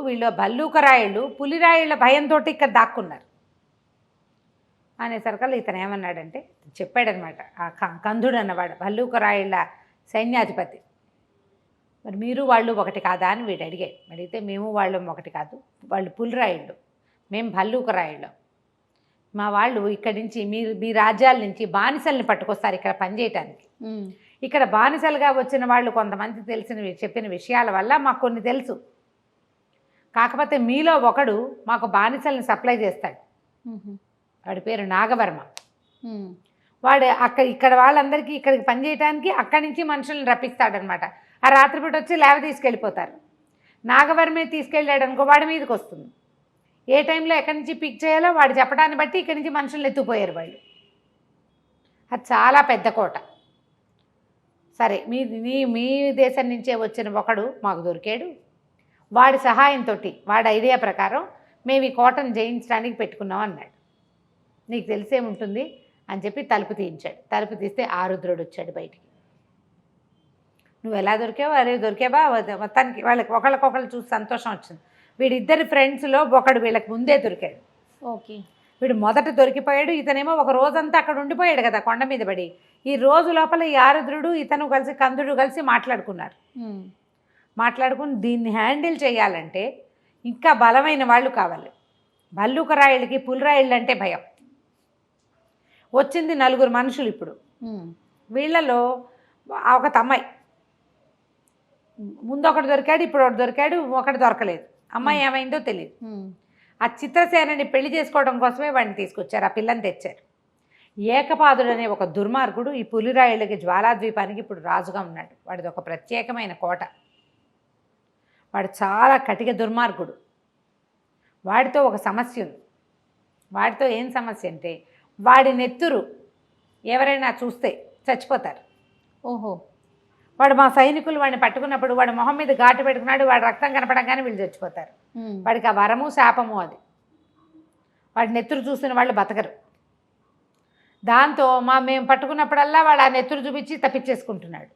వీళ్ళు భల్లూకరాయుళ్ళు పులిరాయుళ్ళ భయంతో ఇక్కడ దాక్కున్నారు అనేసరికల్లా ఇతను ఏమన్నాడంటే చెప్పాడనమాట. ఆ కందుడు అన్నవాడు భల్లూకరాయుళ్ళ సైన్యాధిపతి. మరి మీరు వాళ్ళు ఒకటి కాదా అని వీడు అడిగాడు. అడిగితే మేము వాళ్ళు ఒకటి కాదు, వాళ్ళు పులిరాయుళ్ళు, మేము భల్లూకరాయుళ్ళం. మా వాళ్ళు ఇక్కడి నుంచి మీ రాజ్యాల నుంచి బానిసల్ని పట్టుకొస్తారు ఇక్కడ పనిచేయటానికి. ఇక్కడ బానిసలుగా వచ్చిన వాళ్ళు కొంతమంది చెప్పిన విషయాల వల్ల మాకు కొన్ని తెలుసు. కాకపోతే మీలో ఒకడు మాకు బానిసల్ని సప్లై చేస్తాడు. వాడి పేరు నాగవర్మ. వాడు ఇక్కడ వాళ్ళందరికీ ఇక్కడికి పనిచేయటానికి అక్కడి నుంచి మనుషుల్ని రప్పిస్తాడనమాట. ఆ రాత్రిపూట వచ్చి లేవ తీసుకెళ్ళిపోతారు. నాగవర్మే తీసుకెళ్ళాడు అనుకో, వాడి మీదకి వస్తుంది. ఏ టైంలో ఎక్కడి నుంచి పిక్ చేయాలో వాడు చెప్పడాన్ని బట్టి ఇక్కడి నుంచి మనుషుల్ని ఎత్తుపోయారు వాళ్ళు. అది చాలా పెద్ద కోట. సరే మీ దేశం నుంచే వచ్చిన ఒకడు మాకు దొరికాడు. వాడి సహాయంతో వాడి ఐడియా ప్రకారం మేము ఈ కోటను జయించడానికి పెట్టుకున్నాం అన్నాడు. నీకు తెలిసేముంటుంది అని చెప్పి తలుపు తీయించాడు. తలుపు తీస్తే ఆరుద్రుడు వచ్చాడు బయటికి. నువ్వు ఎలా దొరికావు? అరే దొరికావా? మొత్తానికి వాళ్ళకి ఒకళ్ళకొకళ్ళు చూసి సంతోషం వచ్చింది. వీడిద్దరి ఫ్రెండ్స్లో ఒకడు వీళ్ళకి ముందే దొరికాడు. ఓకే. వీడు మొదట దొరికిపోయాడు. ఇతనేమో ఒక రోజంతా అక్కడ ఉండిపోయాడు కదా కొండ మీద పడి. ఈ రోజు లోపల ఈ ఆరుద్రుడు ఇతను కలిసి కందుడు కలిసి మాట్లాడుకుని దీన్ని హ్యాండిల్ చేయాలంటే ఇంకా బలమైన వాళ్ళు కావాలి. భల్లూకరాయుళ్ళకి పులిరాయుళ్ళు అంటే భయం. వచ్చింది 4 మనుషులు. ఇప్పుడు వీళ్ళలో ఒక అమ్మాయి, ముందు ఒకటి దొరికాడు, ఇప్పుడు ఒకటి దొరికాడు, ఒకటి దొరకలేదు. అమ్మాయి ఏమైందో తెలియదు. ఆ చిత్రసేనని పెళ్లి చేసుకోవడం కోసమే వాడిని తీసుకొచ్చారు, ఆ పిల్లని తెచ్చారు. ఏకపాదుడు అనే ఒక దుర్మార్గుడు ఈ పులిరాయుళ్ళకి జ్వాలాద్వీపానికి ఇప్పుడు రాజుగా ఉన్నాడు. వాడిది ఒక ప్రత్యేకమైన కోట. వాడు చాలా కటిక దుర్మార్గుడు. వాడితో ఒక సమస్య ఉంది. వాడితో ఏం సమస్య అంటే వాడి నెత్తురు ఎవరైనా చూస్తే చచ్చిపోతారు. ఓహో. వాడు మా సైనికులు వాడిని పట్టుకున్నప్పుడు వాడు మొహం మీద ఘాటు పెట్టుకున్నాడు, వాడు రక్తం కనపడంగానే వీళ్ళు చచ్చిపోతారు. వాడికి ఆ వరము శాపము అది. వాడి నెత్తురు చూసిన వాళ్ళు బతకరు. దాంతో మేము పట్టుకున్నప్పుడల్లా వాడు ఆ నెత్తురు చూపించి తప్పించేసుకుంటున్నాడు.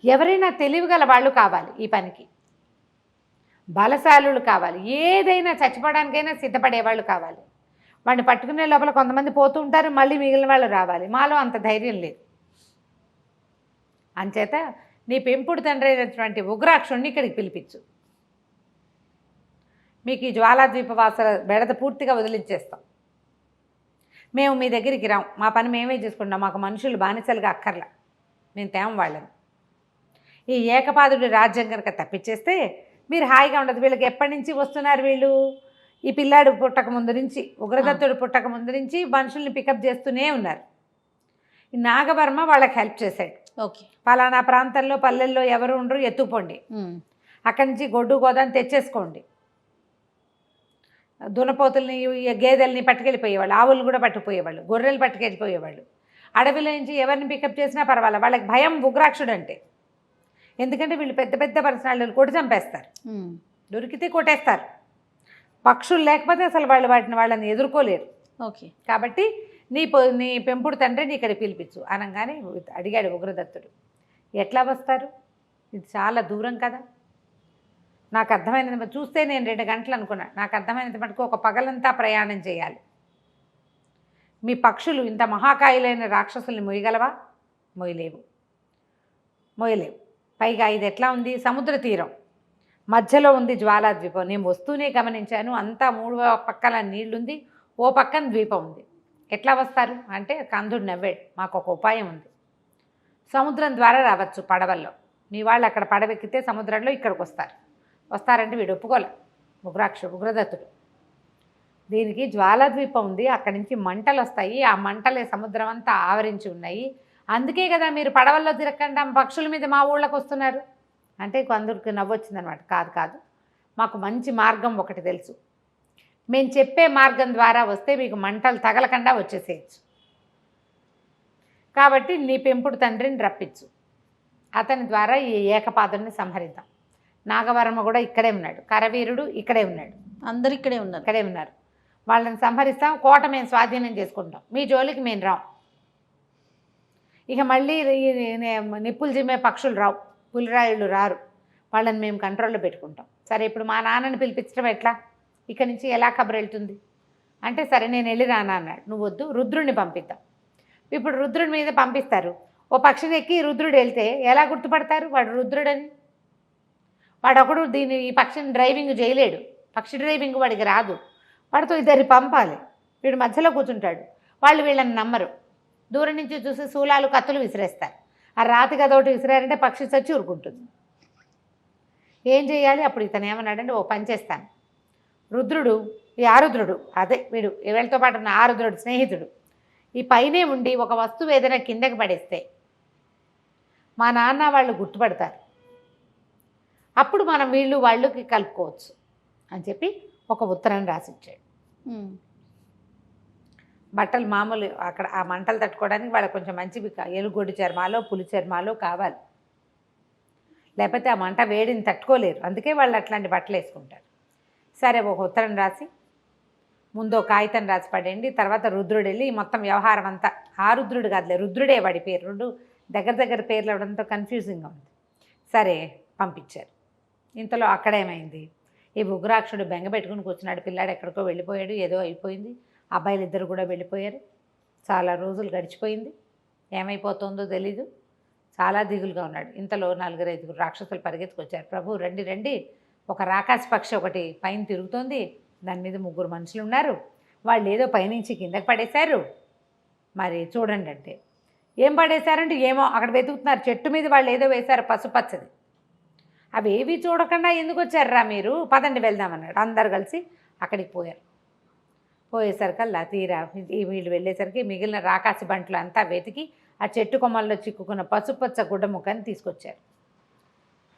ఎవరైనా తెలివిగల వాళ్ళు కావాలి ఈ పనికి, బలశాలులు కావాలి, ఏదైనా చచ్చిపోవడానికైనా సిద్ధపడేవాళ్ళు కావాలి. వాడిని పట్టుకునే లోపల కొంతమంది పోతూ ఉంటారు, మళ్ళీ మిగిలిన వాళ్ళు రావాలి. మాలో అంత ధైర్యం లేదు. అంచేత నీ పెంపుడు తండ్రి అయినటువంటి ఉగ్రాక్షుణ్ణి ఇక్కడికి పిలిపించు. మీకు ఈ జ్వాలాద్వీపవాసుల బెడద పూర్తిగా వదిలించేస్తాం. మేము మీ దగ్గరికి రాం, మా పని మేమే చేసుకుంటాం, మాకు మనుషులు బానిసలుగా అక్కర్లా, మేము తేం వాళ్ళని. ఈ ఏకపాదుడి రాజ్యం కనుక తప్పించేస్తే మీరు హాయిగా ఉండదు. వీళ్ళకి ఎప్పటి నుంచి వస్తున్నారు వీళ్ళు? ఈ పిల్లాడు పుట్టక ముందు నుంచి, ఉగ్రదత్తుడు పుట్టక ముందు నుంచి మనుషుల్ని పికప్ చేస్తూనే ఉన్నారు. ఈ నాగవర్మ వాళ్ళకి హెల్ప్ చేశాడు. ఓకే, పలానా ప్రాంతంలో పల్లెల్లో ఎవరు ఉండరు, ఎత్తుకుపోండి, అక్కడి నుంచి గొడ్డు గోదాన్ని తెచ్చేసుకోండి. దునపోతుల్ని గేదెల్ని పట్టుకెళ్ళిపోయేవాళ్ళు, ఆవులు కూడా పట్టుకుపోయేవాళ్ళు, గొర్రెలు పట్టుకెళ్ళిపోయేవాళ్ళు. అడవిలో నుంచి ఎవరిని పికప్ చేసినా పర్వాలేదు, వాళ్ళకి భయం ఉగ్రాక్షుడు అంటే. ఎందుకంటే వీళ్ళు పెద్ద పెద్ద పర్సనాలిటీలు కొట్టి చంపేస్తారు, దొరికితే కొట్టేస్తారు. పక్షులు లేకపోతే అసలు వాళ్ళని ఎదుర్కోలేరు. ఓకే, కాబట్టి నీ పెంపుడు తండ్రిని ఇక్కడ పిలిపించు అనగానే అడిగాడు ఉగ్రదత్తుడు. ఎట్లా వస్తారు? ఇది చాలా దూరం కదా. నాకు అర్థమైనది చూస్తే నేను 2 గంటలు అనుకున్నా, నాకు అర్థమైనంత మటుకు ఒక పగలంతా ప్రయాణం చేయాలి. మీ పక్షులు ఇంత మహాకాయులైన రాక్షసుల్ని మొయ్యగలవా? మొయ్యలేవు. పైగా ఇది ఎట్లా ఉంది? సముద్ర తీరం మధ్యలో ఉంది జ్వాలాద్వీపం. నేను వస్తూనే గమనించాను, అంతా 3వ పక్కల నీళ్లుంది, ఓ పక్కన ద్వీపం ఉంది. ఎట్లా వస్తారు అంటే కందుడు నవ్వాడు. మాకు ఒక ఉపాయం ఉంది, సముద్రం ద్వారా రావచ్చు పడవల్లో. మీ వాళ్ళు అక్కడ పడవెక్కితే సముద్రంలో ఇక్కడికి వస్తారంటే వీడు ఒప్పుకోలే, ఉగ్రదత్తుడు. దీనికి జ్వాలాద్వీపం ఉంది, అక్కడి నుంచి మంటలు వస్తాయి, ఆ మంటలే సముద్రం అంతా ఆవరించి ఉన్నాయి. అందుకే కదా మీరు పడవల్లో తిరగకుండా పక్షుల మీద మా ఊళ్ళకి వస్తున్నారు అంటే కొందరికి నవ్వొచ్చిందనమాట. కాదు, మాకు మంచి మార్గం ఒకటి తెలుసు, మేము చెప్పే మార్గం ద్వారా వస్తే మీకు మంటలు తగలకుండా వచ్చేసేయచ్చు. కాబట్టి నీ పెంపుడు తండ్రిని రప్పించు, అతని ద్వారా ఈ ఏకపాదుని సంహరిద్దాం. నాగవర్మ కూడా ఇక్కడే ఉన్నాడు, కరవీరుడు ఇక్కడే ఉన్నాడు, అందరు ఇక్కడే ఉన్నారు. వాళ్ళని సంహరిస్తాం, కోట మేము స్వాధీనం చేసుకుంటాం, మీ జోలికి మేము రాం. ఇక మళ్ళీ నిప్పులు జిమ్మే పక్షులు రావు, పులిరాయుళ్ళు రారు, వాళ్ళని మేము కంట్రోల్లో పెట్టుకుంటాం. సరే, ఇప్పుడు మా నాన్నని పిలిపించడం ఎట్లా? ఇక్కడి నుంచి ఎలా కబురు వెళ్తుంది అంటే, సరే నేను వెళ్ళి రానా అన్నాడు. నువ్వు వద్దు, రుద్రుడిని పంపిద్దాం. ఇప్పుడు రుద్రుడి మీద పంపిస్తారు, ఓ పక్షిని ఎక్కి రుద్రుడు వెళ్తే ఎలా గుర్తుపడతారు వాడు రుద్రుడని? వాడొకడు ఈ పక్షిని డ్రైవింగ్ చేయలేడు, పక్షి డ్రైవింగ్ వాడికి రాదు, వాడితో ఇద్దరు పంపాలి. వీడు మధ్యలో కూర్చుంటాడు, వాళ్ళు వీళ్ళని నమ్మరు, దూరం నుంచి చూసి శూలాలు కత్తులు విసిరేస్తారు. ఆ రాతి కదోటి విసిరారంటే పక్షి చచ్చి ఊరుకుంటుంది. ఏం చేయాలి? అప్పుడు ఇతను ఏమన్నాడంటే, ఓ పని చేస్తాను, రుద్రుడు, ఈ ఆరుద్రుడు, అదే వీడు వీళ్ళతో పాటు ఉన్న ఆరుద్రుడు స్నేహితుడు, ఈ పైనే ఉండి ఒక వస్తువు ఏదైనా కిందకి పడేస్తే మా నాన్న వాళ్ళు గుర్తుపడతారు, అప్పుడు మనం వాళ్ళకి కలుపుకోవచ్చు అని చెప్పి ఒక ఉత్తరం రాసిచ్చాడు. బట్టలు మామూలు అక్కడ ఆ మంటలు తట్టుకోవడానికి వాళ్ళకి కొంచెం మంచివి ఎలుగొడ్డు చర్మాలో పులి చర్మాలో కావాలి, లేకపోతే ఆ మంట వేడిని తట్టుకోలేరు, అందుకే వాళ్ళు అట్లాంటి బట్టలు వేసుకుంటారు. సరే, ఒక ఉత్తరం రాసి ముందు కాగితం రాసి పడేయండి, తర్వాత రుద్రుడు వెళ్ళి మొత్తం వ్యవహారం అంతా, ఆ రుద్రుడు కాదులే, రుద్రుడే వాడి పేరు, రెండు దగ్గర పేర్లు అవడంతో కన్ఫ్యూజింగ్గా ఉంది. సరే, పంపించారు. ఇంతలో అక్కడేమైంది, ఈ ఉగ్రాక్షుడు బెంగ పెట్టుకుని కూర్చున్నాడు, పిల్లాడు ఎక్కడికో వెళ్ళిపోయాడు, ఏదో అయిపోయింది, అబ్బాయిలు ఇద్దరు కూడా వెళ్ళిపోయారు, చాలా రోజులు గడిచిపోయింది, ఏమైపోతుందో తెలీదు, చాలా దిగులుగా ఉన్నాడు. ఇంతలో 4-5 రాక్షసులు పరిగెత్తుకొచ్చారు. ప్రభు రండి, ఒక రాకాసి పక్షి ఒకటి పైన తిరుగుతోంది, దాని మీద 3 మనుషులు ఉన్నారు, వాళ్ళు ఏదో పైనుంచి కిందకి పడేశారు, మరి చూడండి అంటే, ఏం పడేశారంటే ఏమో అక్కడ వెతుకుతున్నారు, చెట్టు మీద వాళ్ళు ఏదో వేశారు పసుపచ్చది, అవి ఏవి చూడకుండా ఎందుకు వచ్చారా మీరు, పదండి వెళ్దామన్నాడు. అందరు కలిసి అక్కడికి పోయేసరికల్లా తీరా వీళ్ళు వెళ్ళేసరికి మిగిలిన రాకాసి బంట్లు అంతా వెతికి ఆ చెట్టు కొమ్మల్లో చిక్కుకున్న పసుపచ్చ గుడ్డ ముక్కని తీసుకొచ్చారు.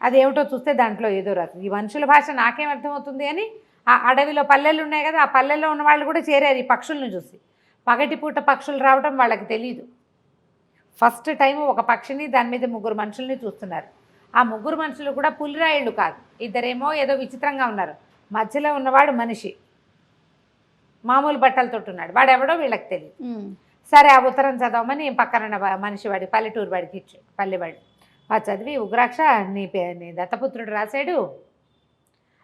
అదేమిటో చూస్తే దాంట్లో ఏదో రాదు. ఈ మనుషుల భాష నాకేం అర్థమవుతుంది అని ఆ అడవిలో పల్లెలు ఉన్నాయి కదా, ఆ పల్లెల్లో ఉన్న వాళ్ళు కూడా చేరారు ఈ పక్షులను చూసి. పగటిపూట పక్షులు రావడం వాళ్ళకి తెలియదు. ఫస్ట్ టైం ఒక పక్షిని, దాని మీద 3 మనుషుల్ని చూస్తున్నారు. ఆ 3 మనుషులు కూడా పులిరాయుళ్ళు కాదు, ఇద్దరేమో ఏదో విచిత్రంగా ఉన్నారు. మధ్యలో ఉన్నవాడు మనిషి, మామూలు బట్టలతో ఉన్నాడు, వాడు ఎవడో వీళ్ళకి తెలియదు. సరే ఆ ఉత్తరం చదవమని పక్కన మనిషి వాడి పల్లెటూరు వాడికి ఇచ్చాడు, పల్లెవాడు. వాడు చదివి, ఉగ్రాక్ష నీ దత్తపుత్రుడు రాశాడు,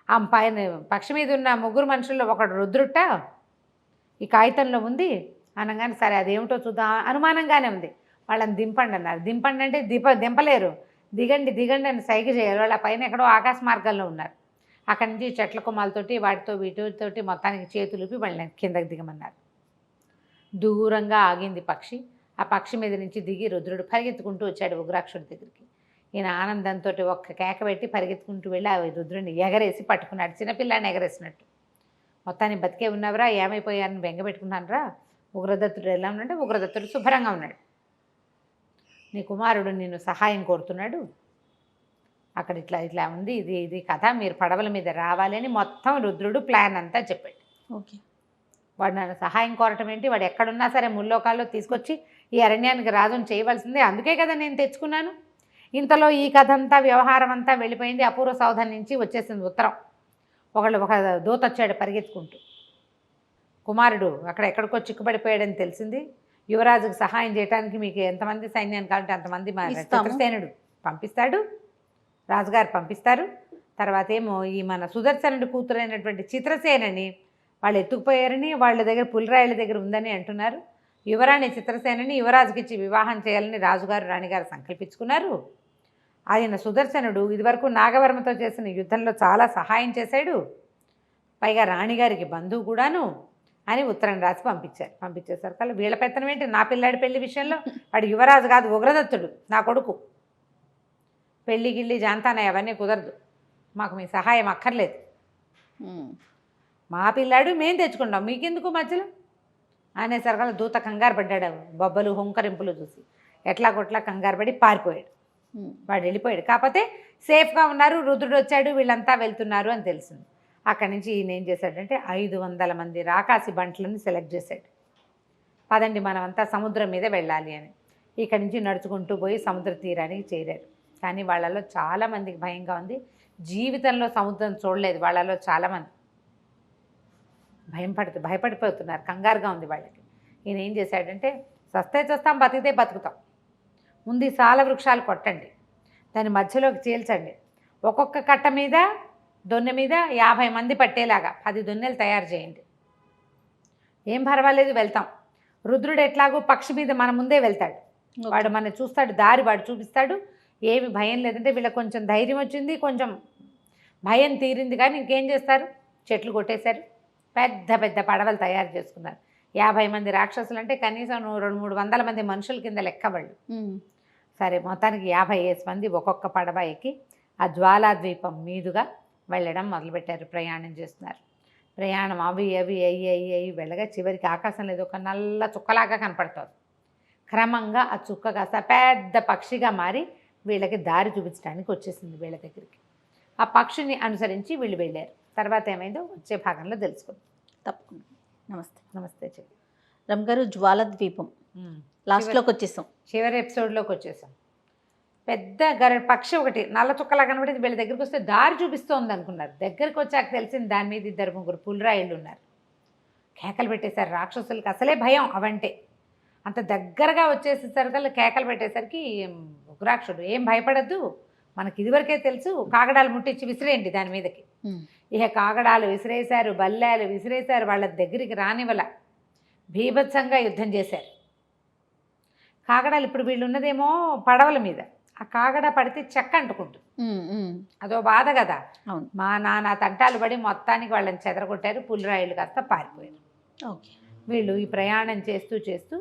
ఆ పైన పక్షి మీద ఉన్న 3 మనుషుల్లో ఒకడు రుద్రుట్ట ఈ కాగితంలో ఉంది అనగానే, సరే అదేమిటో చూద్దాం అనుమానంగానే ఉంది. వాళ్ళని దింపండి అన్నారు. దింపండి అంటే దింపలేరు. దిగండి దిగండి అని సైగ చేయాలి. వాళ్ళ పైన ఎక్కడో ఆకాశ మార్గంలో ఉన్నారు. అక్కడి నుంచి చెట్ల కొమ్మలతోటి వాటితో వీటితోటి మొత్తానికి చేతులుపి వాళ్ళని కిందకి దిగమన్నారు. దూరంగా ఆగింది పక్షి. ఆ పక్షి మీద నుంచి దిగి రుద్రుడు పరిగెత్తుకుంటూ వచ్చాడు ఉగ్రాక్షుడి దగ్గరికి. ఈయన ఆనందంతో ఒక్క కేక పెట్టి పరిగెత్తుకుంటూ వెళ్ళి ఆ రుద్రుడిని ఎగరేసి పట్టుకున్నాడు, చిన్నపిల్లాన్ని ఎగరేసినట్టు. మొత్తాన్ని బతికే ఉన్నవరా, ఏమైపోయారని బెంగపెట్టుకున్నానరా, ఉగ్రదత్తుడు ఎలా ఉన్నాడంటే, ఉగ్రదత్తుడు శుభ్రంగా ఉన్నాడు. నీ కుమారుడు నిన్ను సహాయం కోరుతున్నాడు, అక్కడ ఇట్లా ఇట్లా ఉంది, ఇది కథ, మీరు పడవల మీద రావాలని మొత్తం రుద్రుడు ప్లాన్ అంతా చెప్పాడు. ఓకే. వాడు నన్ను సహాయం కోరటం ఏంటి, వాడు ఎక్కడున్నా సరే ముల్లోకాల్లో తీసుకొచ్చి ఈ అరణ్యానికి రాజుని చేయవలసిందే, అందుకే కదా నేను తెచ్చుకున్నాను. ఇంతలో ఈ కథ అంతా వ్యవహారం అంతా వెళ్ళిపోయింది. అపూర్వ సౌధం నుంచి వచ్చేసింది ఉత్తరం. ఒక దూత వచ్చాడు పరిగెత్తుకుంటూ. కుమారుడు అక్కడ ఎక్కడికో చిక్కుబడిపోయాడని తెలిసింది, యువరాజుకు సహాయం చేయడానికి మీకు ఎంతమంది సైన్యాన్ని కావాలంటే అంతమంది మా చిత్రసేనుడు పంపిస్తాడు, రాజుగారు పంపిస్తారు. తర్వాత ఏమో ఈ మన సుదర్శనుడు కూతురైనటువంటి చిత్రసేనని వాళ్ళు ఎత్తుకుపోయారని, వాళ్ళ దగ్గర పులిరాయల దగ్గర ఉందని అంటున్నారు. యువరాణి చిత్రసేనని యువరాజుకి ఇచ్చి వివాహం చేయాలని రాజుగారు రాణిగారు సంకల్పించుకున్నారు. ఆయన సుదర్శనుడు ఇదివరకు నాగవర్మతో చేసిన యుద్ధంలో చాలా సహాయం చేశాడు, పైగా రాణిగారికి బంధువు కూడాను అని ఉత్తరం రాసి పంపించారు. పంపించేసరికి వీళ్ళ పెత్తనం ఏంటి, నా పిల్లాడి పెళ్లి విషయంలో వాడు యువరాజు కాదు, ఉగ్రదత్తుడు నా కొడుకు, పెళ్ళి గిళ్ళి జాంతానా అవన్నీ కుదరదు, మాకు మీ సహాయం అక్కర్లేదు, మా పిల్లాడు మేము తెచ్చుకుంటాం, మీకెందుకు మధ్యలో అనేసరికల్లా దూత కంగారు పడ్డాడు. బొబ్బలు హుంకరింపులు చూసి ఎట్లా కొట్లా కంగారు పడి పారిపోయాడు. వాడు వెళ్ళిపోయాడు. కాకపోతే సేఫ్గా ఉన్నారు, రుద్రుడు వచ్చాడు, వీళ్ళంతా వెళ్తున్నారు అని తెలిసింది. అక్కడి నుంచి ఈయన ఏం చేశాడంటే 500 మంది రాకాసి బంట్లని సెలెక్ట్ చేశాడు. పదండి మనమంతా సముద్రం మీద వెళ్ళాలి అని. ఇక్కడి నుంచి నడుచుకుంటూ పోయి సముద్ర తీరానికి చేరారు. కానీ వాళ్ళలో చాలామందికి భయంగా ఉంది, జీవితంలో సముద్రం చూడలేదు వాళ్ళలో చాలామంది. భయపడిపోతున్నారు, కంగారుగా ఉంది వాళ్ళకి. ఈయన ఏం చేశాడంటే, సస్తే చస్తాం బతికితే బతుకుతాం, ముందు ఈ సాల వృక్షాలు కొట్టండి, దాని మధ్యలోకి చీల్చండి, ఒక్కొక్క కట్ట మీద దొన్నె మీద 50 మంది పట్టేలాగా 10 దొన్నెలు తయారు చేయండి, ఏం పర్వాలేదు వెళ్తాం. రుద్రుడు ఎట్లాగో పక్షి మీద మన ముందే వెళ్తాడు, వాడు మన చూస్తాడు, దారి వాడు చూపిస్తాడు, ఏమి భయం లేదంటే వీళ్ళకి కొంచెం ధైర్యం వచ్చింది, కొంచెం భయం తీరింది. కానీ ఇంకేం చేస్తారు, చెట్లు కొట్టేశారు, పెద్ద పెద్ద పడవలు తయారు చేసుకున్నారు. 50 మంది రాక్షసులు అంటే కనీసం 200-300 మంది మనుషుల కింద లెక్క వాళ్ళు. సరే మొత్తానికి 50 మంది ఒక్కొక్క పడవ ఎక్కి ఆ జ్వాలాద్వీపం మీదుగా వెళ్ళడం మొదలుపెట్టారు, ప్రయాణం చేస్తున్నారు. ప్రయాణం అవి అయ్యి వెళ్ళగా చివరికి ఆకాశంలో ఏదో ఒక నల్ల చుక్కలాగా కనపడుతుంది. క్రమంగా ఆ చుక్క కాస్త పెద్ద పక్షిగా మారి వీళ్ళకి దారి చూపించడానికి వచ్చేసింది వీళ్ళ దగ్గరికి. ఆ పక్షిని అనుసరించి వీళ్ళు వెళ్ళారు. తర్వాత ఏమైందో వచ్చే భాగంలో తెలుసుకుందాం. తప్పకుండా. నమస్తే. నమస్తే చెప్పి రమగారు, జ్వాలద్వీపం లాస్ట్లోకి వచ్చేసాం, చివరి ఎపిసోడ్లోకి వచ్చేసాం. పెద్ద పక్షి ఒకటి నల్ల చుక్కలా కనబడింది. వీళ్ళ దగ్గరికి వస్తే దారి చూపిస్తోంది అనుకున్నారు. దగ్గరికి వచ్చాక తెలిసింది దాని మీద 2-3 పులిరాయిళ్ళు ఉన్నారు. కేకలు పెట్టేశారు. రాక్షసులకి అసలే భయం అవంటే. అంత దగ్గరగా వచ్చేసేసరికి కేకలు పెట్టేసరికి ఉగ్రాక్షుడు, ఏం భయపడద్దు, మనకి ఇదివరకే తెలుసు, కాగడాలు ముట్టించి విసిరేయండి దాని మీదకి. ఇక కాగడాలు విసిరేశారు, బల్లాలు విసిరేశారు, వాళ్ళ దగ్గరికి రానివల భీభత్సంగా యుద్ధం చేశారు. కాగడాలు ఇప్పుడు వీళ్ళు ఉన్నదేమో పడవల మీద, ఆ కాగడ పడితే చెక్క అంటుకుంటుంది, అదో బాధ కదా. మా నాన్న తంటాలు పడి మొత్తానికి వాళ్ళని చెదరగొట్టారు. పులిరాయిలు కాస్త పారిపోయారు. వీళ్ళు ఈ ప్రయాణం చేస్తూ చేస్తూ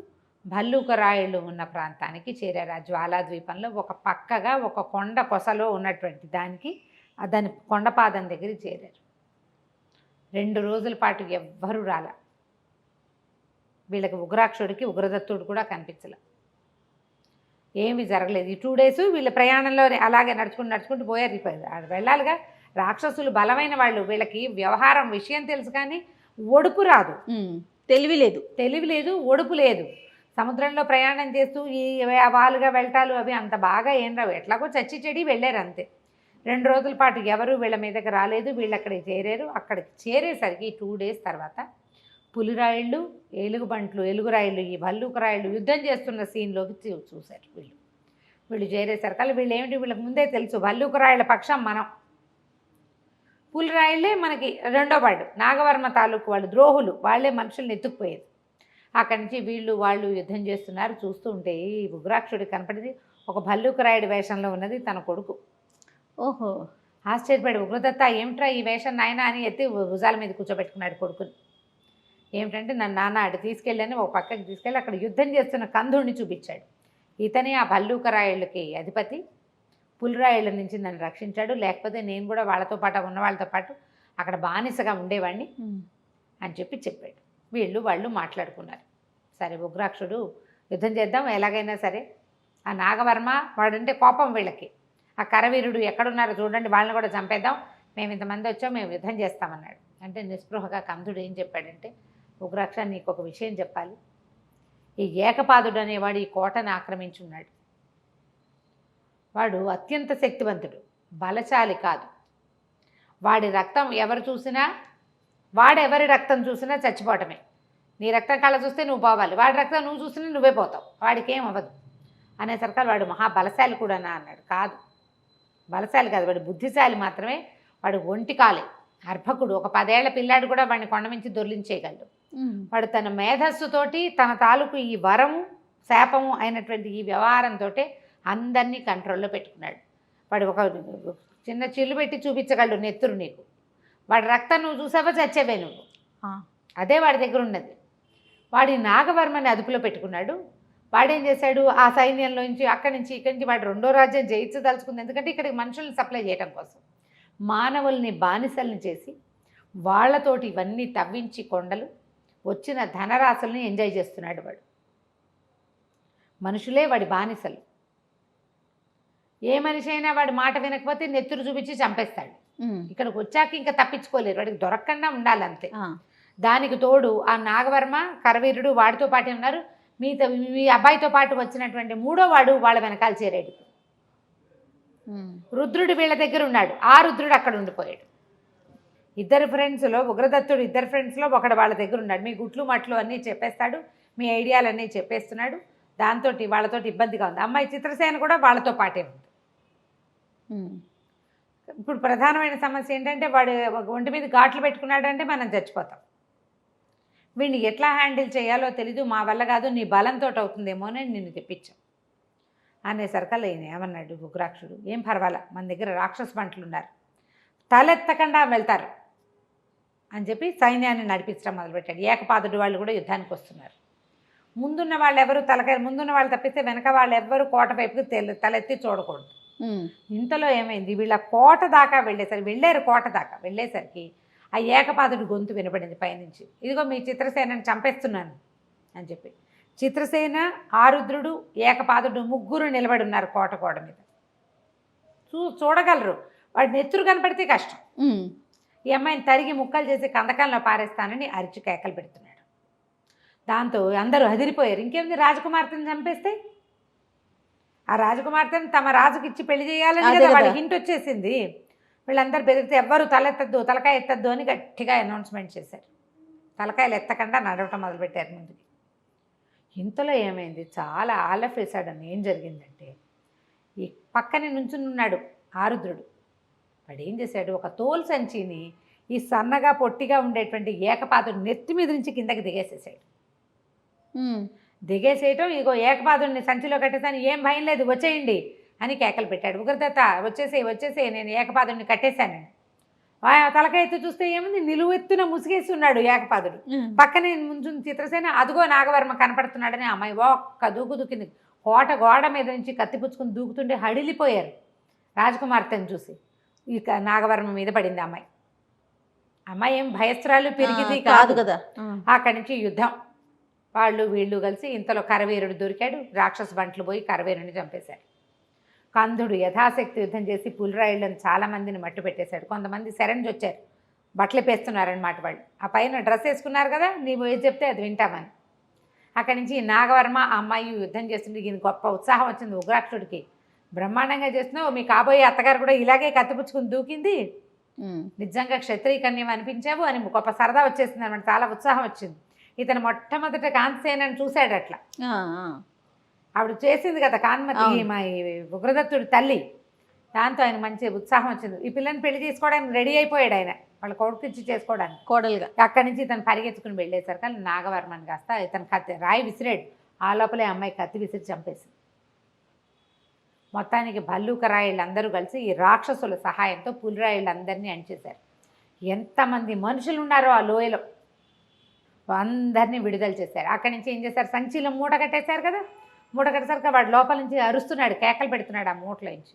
భల్లూక రాయిళ్ళు ఉన్న ప్రాంతానికి చేరారు. ఆ జ్వాలాద్వీపంలో ఒక పక్కగా ఒక కొండ కొసలో ఉన్నటువంటి దాని కొండపాదం దగ్గరికి చేరారు. 2 రోజుల పాటు ఎవ్వరూ రాల. వీళ్ళకి ఉగ్రాక్షుడికి ఉగ్రదత్తుడు కూడా కనిపించలే. ఏమీ జరగలేదు. ఈ 2 డేస్ వీళ్ళ ప్రయాణంలో అలాగే నడుచుకుంటూ పోయారు. వెళ్ళాలిగా, రాక్షసులు బలమైన వాళ్ళు, వీళ్ళకి వ్యవహారం విషయం తెలుసు కానీ ఒడుపు రాదు, తెలివి లేదు, ఒడుపు లేదు. సముద్రంలో ప్రయాణం చేస్తూ ఈ వాలుగా వెళ్ళటాలు అవి అంత బాగా ఏం రావు, ఎట్లాగో చచ్చి చెడి వెళ్ళారు అంతే. 2 రోజుల పాటు ఎవరు వీళ్ళ మీదకి రాలేదు. వీళ్ళు అక్కడికి చేరారు. అక్కడికి చేరేసరికి 2 డేస్ తర్వాత పులిరాయిళ్ళు, ఎలుగుబంట్లు, ఎలుగురాయిళ్ళు, ఈ భల్లూకరాయిళ్ళు యుద్ధం చేస్తున్న సీన్లోకి చూశారు వీళ్ళు చేరేసరికల్లా వీళ్ళు ఏమిటి, వీళ్ళకి ముందే తెలుసు భల్లూకరాయిళ్ళ పక్షం మనం, పులిరాయిళ్ళే మనకి రెండో వాడు నాగవర్మ తాలూకు వాళ్ళు ద్రోహులు, వాళ్ళే మనుషుల్ని ఎత్తుకుపోయేది. అక్కడి నుంచి వాళ్ళు యుద్ధం చేస్తున్నారు. చూస్తూ ఉంటే ఈ ఉగ్రాక్షుడికి కనపడింది ఒక భల్లూకరాయుడి వేషంలో ఉన్నది తన కొడుకు. ఓహో, ఆశ్చర్యపడి ఉగ్రదత్త ఏమిట్రా ఈ వేషం నాయన అని ఎత్తి భుజాల మీద కూర్చోబెట్టుకున్నాడు కొడుకుని. ఏమిటంటే నన్ను నాన్న అటు తీసుకెళ్ళని ఒక పక్కకి తీసుకెళ్ళి అక్కడ యుద్ధం చేస్తున్న కందుడిని చూపించాడు. ఇతనే ఆ భల్లూకరాయుళ్ళకి అధిపతి, పులిరాయిళ్ళ నుంచి నన్ను రక్షించాడు, లేకపోతే నేను కూడా వాళ్ళతో పాటు ఉన్న వాళ్ళతో పాటు అక్కడ బానిసగా ఉండేవాడిని అని చెప్పాడు. వాళ్ళు మాట్లాడుకున్నారు. సరే ఉగ్రాక్షుడు యుద్ధం చేద్దాం ఎలాగైనా సరే, ఆ నాగవర్మ వాడంటే కోపం వీళ్ళకి, ఆ కరవీరుడు ఎక్కడున్నారో చూడండి వాళ్ళని కూడా చంపేద్దాం, మేము ఇంతమంది వచ్చాం మేము యుద్ధం చేస్తామన్నాడు. అంటే నిస్పృహగా కందుడు ఏం చెప్పాడంటే, ఉగ్రాక్ష నీకు ఒక విషయం చెప్పాలి, ఈ ఏకపాదుడు అనేవాడు ఈ కోటను ఆక్రమించున్నాడు. వాడు అత్యంత శక్తివంతుడు, బలశాలి కాదు. వాడి రక్తం ఎవరు చూసినా, వాడెవరి రక్తం చూసినా చచ్చిపోవటమే. నీ రక్తం కళ్ళ చూస్తే నువ్వు పోవాలి, వాడి రక్తం నువ్వు చూసినా నువ్వే పోతావు, వాడికి ఏం అవ్వదు అనేసరికి వాడు మహాబలశాలి కూడానా అన్నాడు. కాదు, బలశాలి కాదు, వాడు బుద్ధిశాలి మాత్రమే. వాడు ఒంటి కాలే, అర్భకుడు, ఒక 10 ఏళ్ల పిల్లాడు కూడా వాడిని కొండమించి దొర్లించేయగలడు. వాడు తన మేధస్సుతోటి తన తాలూకు ఈ వరము శాపము అయినటువంటి ఈ వ్యవహారంతో అందరినీ కంట్రోల్లో పెట్టుకున్నాడు. వాడు ఒక చిన్న చిల్లు పెట్టి చూపించగలడు నెత్తురు నీకు, వాడి రక్తం నువ్వు చూసావా చచ్చేవే నువ్వు, అదే వాడి దగ్గర ఉన్నది. వాడి నాగవర్మని అదుపులో పెట్టుకున్నాడు. వాడేం చేశాడు, ఆ సైన్యంలోంచి అక్కడి నుంచి ఇక్కడి నుంచి వాడు రెండో రాజ్యం జయించదలుచుకుంది. ఎందుకంటే ఇక్కడికి మనుషుల్ని సప్లై చేయడం కోసం మానవుల్ని బానిసల్ని చేసి వాళ్ళతోటి ఇవన్నీ తవ్వించి కొండలు వచ్చిన ధనరాశుల్ని ఎంజాయ్ చేస్తున్నాడు వాడు. మనుషులే వాడి బానిసలు. ఏ మనిషి అయినా వాడి మాట వినకపోతే నెత్తురు చూపించి చంపేస్తాడు. ఇక్కడికి వచ్చాక ఇంకా తప్పించుకోలేరు, వాడికి దొరకకుండా ఉండాలంతే. దానికి తోడు ఆ నాగవర్మ కరవీరుడు వాడితో పాటే ఉన్నారు. మీ అబ్బాయితో పాటు వచ్చినటువంటి 3వ వాడు వాళ్ళ వెనకాల చేరాడు. రుద్రుడు వీళ్ళ దగ్గర ఉన్నాడు, ఆ రుద్రుడు అక్కడ ఉండిపోయాడు. ఇద్దరు ఫ్రెండ్స్లో ఉగ్రదత్తుడు, ఇద్దరు ఫ్రెండ్స్లో ఒకడు వాళ్ళ దగ్గర ఉన్నాడు. మీ గుట్లు మట్లు అన్నీ చెప్పేస్తాడు, మీ ఐడియాలన్నీ చెప్పేస్తున్నాడు. దాంతో వాళ్ళతోటి ఇబ్బందిగా ఉంది. అమ్మాయి చిత్రసేన కూడా వాళ్ళతో పాటే ఉంది. ఇప్పుడు ప్రధానమైన సమస్య ఏంటంటే వాడు ఒంటి మీద ఘాట్లు పెట్టుకున్నాడంటే మనం చచ్చిపోతాం. వీడిని ఎట్లా హ్యాండిల్ చేయాలో తెలీదు, మా వల్ల కాదు, నీ బలంతో అవుతుందేమో అని నిన్ను తెప్పించాం అనేసరికల్లా ఈయన ఏమన్నాడు ఉగ్రాక్షుడు, ఏం పర్వాలా, మన దగ్గర రాక్షస బంట్లు ఉన్నారు, తలెత్తకుండా వెళ్తారు అని చెప్పి సైన్యాన్ని నడిపించడం మొదలుపెట్టాడు. ఏకపాదుడు వాళ్ళు కూడా యుద్ధానికి వస్తున్నారు. ముందున్న వాళ్ళు ఎవరు ముందున్న వాళ్ళు తప్పిస్తే వెనక వాళ్ళు ఎవ్వరు కోట వైపుకి తలెత్తి చూడకూడదు. ఇంతలో ఏమైంది, వీళ్ళ కోట దాకా వెళ్ళారు. కోట దాకా వెళ్ళేసరికి ఆ ఏకపాదుడు గొంతు వినపడింది పైనుంచి, ఇదిగో మీ చిత్రసేనని చంపేస్తున్నాను అని చెప్పి. చిత్రసేన, ఆరుద్రుడు, ఏకపాదుడు ముగ్గురు నిలబడి ఉన్నారు కోట గోడ మీద. చూడగలరు, వాడి నెత్తురు కనపడితే కష్టం. ఈ అమ్మాయిని తరిగి ముక్కలు చేసి కందకంలో పారేస్తానని అరిచి కేకలు పెడుతున్నాడు. దాంతో అందరూ అదిరిపోయారు. ఇంకేముంది, రాజకుమార్తెను చంపేస్తే ఆ రాజకుమార్తెను తమ రాజుకి ఇచ్చి పెళ్లి చేయాలని కదా వాడి హింట్ వచ్చేసింది. వీళ్ళందరూ బెదిరితే ఎవ్వరు తలెత్తద్దు, తలకాయ ఎత్తద్దు అని గట్టిగా అనౌన్స్మెంట్ చేశారు. తలకాయలు ఎత్తకుండా నడవటం మొదలుపెట్టారు ముందుకి. ఇంతలో ఏమైంది, చాలా ఆలఫేసాడని. ఏం జరిగిందంటే, ఈ పక్కనే నుంచున్నాడు ఆరుద్రుడు. వాడు ఏం చేశాడు, ఒక తోలు సంచిని ఈ సన్నగా పొట్టిగా ఉండేటువంటి ఏకపాదుడు నెత్తి మీద నుంచి కిందకి దిగేసేసాడు. దిగేసేయటం, ఇగో ఏకపాదుడిని సంచిలో కట్టేసాను, ఏం భయం లేదు వచ్చేయండి అని కేకలు పెట్టాడు. ఉగ్రదత్త వచ్చేసే నేను ఏకపాదుడిని కట్టేశానండి. తలకాయ ఎత్తు చూస్తే ఏముంది, నిలువెత్తున ముసిగేసి ఉన్నాడు ఏకపాదుడు. పక్కనే ముంచున్న చిత్రసేన, అదుగో నాగవర్మ కనపడుతున్నాడని అమ్మాయి ఒక్క దూకు దూకింది. కోట గోడ మీద నుంచి కత్తిపుచ్చుకుని దూకుతుంటే హడిలిపోయారు. రాజకుమార్తెను చూసి ఇక నాగవర్మ మీద పడింది అమ్మాయి. అమ్మాయి ఏం భయస్త్రాలు పెరిగింది కాదు కదా. అక్కడి నుంచి యుద్ధం, వాళ్ళు వీళ్ళు కలిసి. ఇంతలో కరవీరుడు దొరికాడు. రాక్షస బంట్లు పోయి కరవీరుని చంపేశారు. కందుడు యథాశక్తి యుద్ధం చేసి పులిరాయిళ్ళని చాలామందిని మట్టు పెట్టేశాడు. కొంతమంది శరణ్జి వచ్చారు, బట్టలు పేస్తున్నారనమాట. వాళ్ళు ఆ పైన డ్రెస్ వేసుకున్నారు కదా, నీవు ఏది చెప్తే అది వింటామని. అక్కడి నుంచి నాగవర్మ ఆ అమ్మాయి యుద్ధం చేస్తుంది. ఈయన గొప్ప ఉత్సాహం వచ్చింది ఉగ్రాక్షుడికి. బ్రహ్మాండంగా చేస్తున్నావు, మీ కాబోయే అత్తగారు కూడా ఇలాగే కత్తిపుచ్చుకుని దూకింది, నిజంగా క్షత్రియ కన్యం అనిపించావు అని గొప్ప సరదా వచ్చేసింది అనమాట. చాలా ఉత్సాహం వచ్చింది. ఇతను మొట్టమొదట కాంతిసేనని చూశాడు అట్లా. ఆ, ఆ. ఆవిడ చేసింది కదా కాన్మతి, అవును. మా ఈ ఉగ్రదత్తుడి తల్లి. దాంతో ఆయన మంచి ఉత్సాహం వచ్చింది. ఈ పిల్లని పెళ్లి చేసుకోవడానికి రెడీ అయిపోయాడు ఆయన, వాళ్ళ కొడుకు ఇచ్చి చేసుకోవడానికి. కోడలుగా. అక్కడి నుంచి ఇతను పరిగెత్తుకుని వెళ్ళేసరికి నాగవర్మని కాస్త ఇతను కత్తి రాయి విసిరాడు. ఆ లోపలే అమ్మాయి కత్తి విసిరి చంపేసింది. మొత్తానికి భల్లూక రాయిళ్ళందరూ కలిసి ఈ రాక్షసుల సహాయంతో పులిరాయిళ్ళందరినీ అణిచేశారు. ఎంతమంది మనుషులు ఉన్నారో ఆ లోయలో అందరినీ విడుదల చేశారు. అక్కడి నుంచి ఏం చేశారు, సంచిలో మూట కట్టేశారు కదా. మూట కట్టేసరికి వాడు లోపల నుంచి అరుస్తున్నాడు, కేకలు పెడుతున్నాడు ఆ మూటలో నుంచి.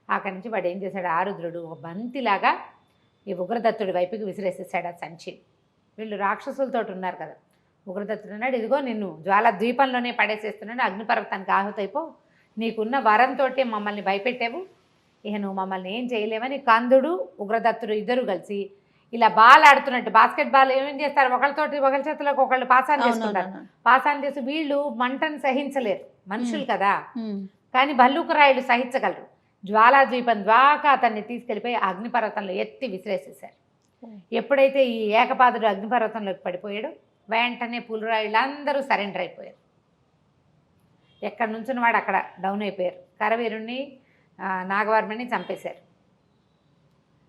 అక్కడి నుంచి వాడు ఏం చేశాడు, ఆరుద్రుడు ఒక బంతిలాగా ఈ ఉగ్రదత్తుడి వైపుకి విసిరేసేసాడు ఆ సంచి. వీళ్ళు రాక్షసులతో ఉన్నారు కదా. ఉగ్రదత్తుడు అన్నాడు, ఇదిగో నిన్ను జ్వాల ద్వీపంలోనే పడేసేస్తున్నాడు, అగ్నిపర్వతానికి ఆహుతైపో. నీకున్న వరంతో మమ్మల్ని భయపెట్టావు, ఇక నువ్వు మమ్మల్ని ఏం చేయలేవని కందుడు ఉగ్రదత్తుడు ఇద్దరు కలిసి ఇలా బాల్ ఆడుతున్నట్టు, బాస్కెట్ బాల్ ఏమేం చేస్తారు, ఒకరి చేతులకు ఒకళ్ళు పాసాలు చేసుకుంటారు. పాసాలు చేసి వీళ్ళు మంటను సహించలేరు, మనుషులు కదా. కానీ భల్లూక రాయుడు సహించగలరు. జ్వాలాద్వీపం ద్వాకా అతన్ని తీసుకెళ్ళిపోయి అగ్నిపర్వతంలో ఎత్తి విసిరేసేశారు. ఎప్పుడైతే ఈ ఏకపాదుడు అగ్నిపర్వతంలోకి పడిపోయాడో వెంటనే పులిరాయుళ్ళందరూ సరెండర్ అయిపోయారు. ఎక్కడి నుంచిన వాడు అక్కడ డౌన్ అయిపోయారు. కరవీరుణ్ణి నాగవర్మని చంపేశారు.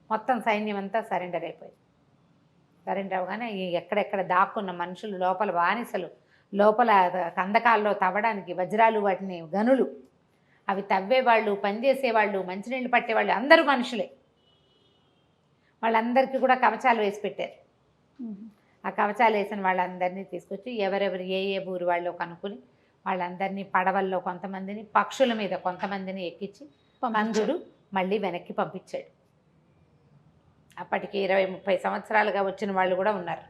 మొత్తం సైన్యం అంతా సరెండర్ అయిపోయింది. సరెండర్ అవగానే ఈ ఎక్కడెక్కడ దాక్కున్న మనుషులు, లోపల బానిసలు, లోపల కందకాల్లో తవ్వడానికి వజ్రాలు, వాటిని గనులు, అవి తవ్వేవాళ్ళు, పనిచేసేవాళ్ళు, మంచినీళ్ళు పట్టేవాళ్ళు అందరూ మనుషులే. వాళ్ళందరికీ కూడా కవచాలు వేసి పెట్టారు. ఆ కవచాలు వేసిన వాళ్ళందరినీ తీసుకొచ్చి ఎవరెవరు ఏ ఏ ఊరు వాళ్ళు కనుక్కొని వాళ్ళందరినీ పడవల్లో కొంతమందిని, పక్షుల మీద కొంతమందిని ఎక్కించి కందుడు మళ్ళీ వెనక్కి పంపించాడు. అప్పటికి 20-30 సంవత్సరాలుగా వచ్చిన వాళ్ళు కూడా ఉన్నారు.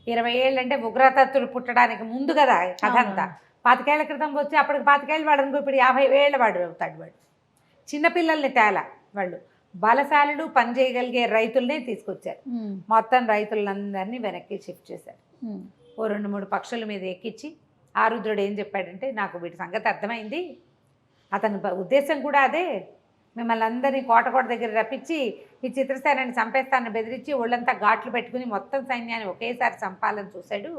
20 ఏళ్ళు అంటే ఉగ్రదత్తుడు పుట్టడానికి ముందు కదా కథ అంతా. 25 ఏళ్ల క్రితం వచ్చి అప్పటికి 25 ఏళ్ళు వాడు అనుకో, ఇప్పుడు 50 ఏళ్ళ వాడు అవుతాడు. వాడు చిన్నపిల్లల్ని తేలా, వాళ్ళు బలశాలుడు, పని చేయగలిగే రైతులనే తీసుకొచ్చారు. మొత్తం రైతులందరినీ వెనక్కి షిఫ్ట్ చేశారు. ఓ 2-3 పక్షుల మీద ఎక్కించి ఆరుద్రుడు ఏం చెప్పాడంటే, నాకు వీటి సంగతి అర్థమైంది, అతని ఉద్దేశం కూడా అదే, మిమ్మల్ని అందరినీ కోట దగ్గర రప్పించి ఈ చిత్రసేనని చంపేస్తానని బెదిరించి ఒళ్ళంతా ఘాట్లు పెట్టుకుని మొత్తం సైన్యాన్ని ఒకేసారి చంపాలని చూశాడు.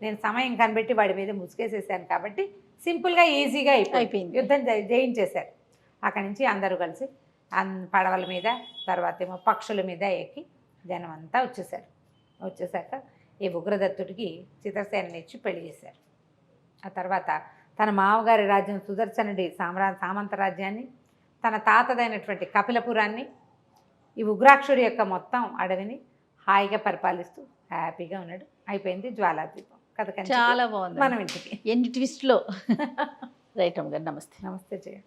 నేను సమయం కనిపెట్టి వాడి మీద ముసుకేసేసాను కాబట్టి సింపుల్గా ఈజీగా అయిపోయింది. యుద్ధం జయించేశారు. అక్కడి నుంచి అందరూ కలిసి పడవల మీద, తర్వాత ఏమో పక్షుల మీద ఎక్కి జనం అంతా వచ్చేసారు. వచ్చేసాక ఈ ఉగ్రదత్తుడికి చిత్రసేనని ఇచ్చి పెళ్లి చేశారు. ఆ తర్వాత తన మామగారి రాజ్యం సుదర్శనుడి సామంత రాజ్యాన్ని, తన తాతదైనటువంటి కపిలపురాన్ని, ఈ ఉగ్రాక్షుడి యొక్క మొత్తం అడవిని హాయిగా పరిపాలిస్తూ హ్యాపీగా ఉన్నాడు. అయిపోయింది జ్వాలాద్వీపం కథ. చాలా బాగుంది. మనం ఇంటికి ఎన్ని ట్విస్ట్లో. రైట్ అమ్మ గారు, నమస్తే. నమస్తే జయ.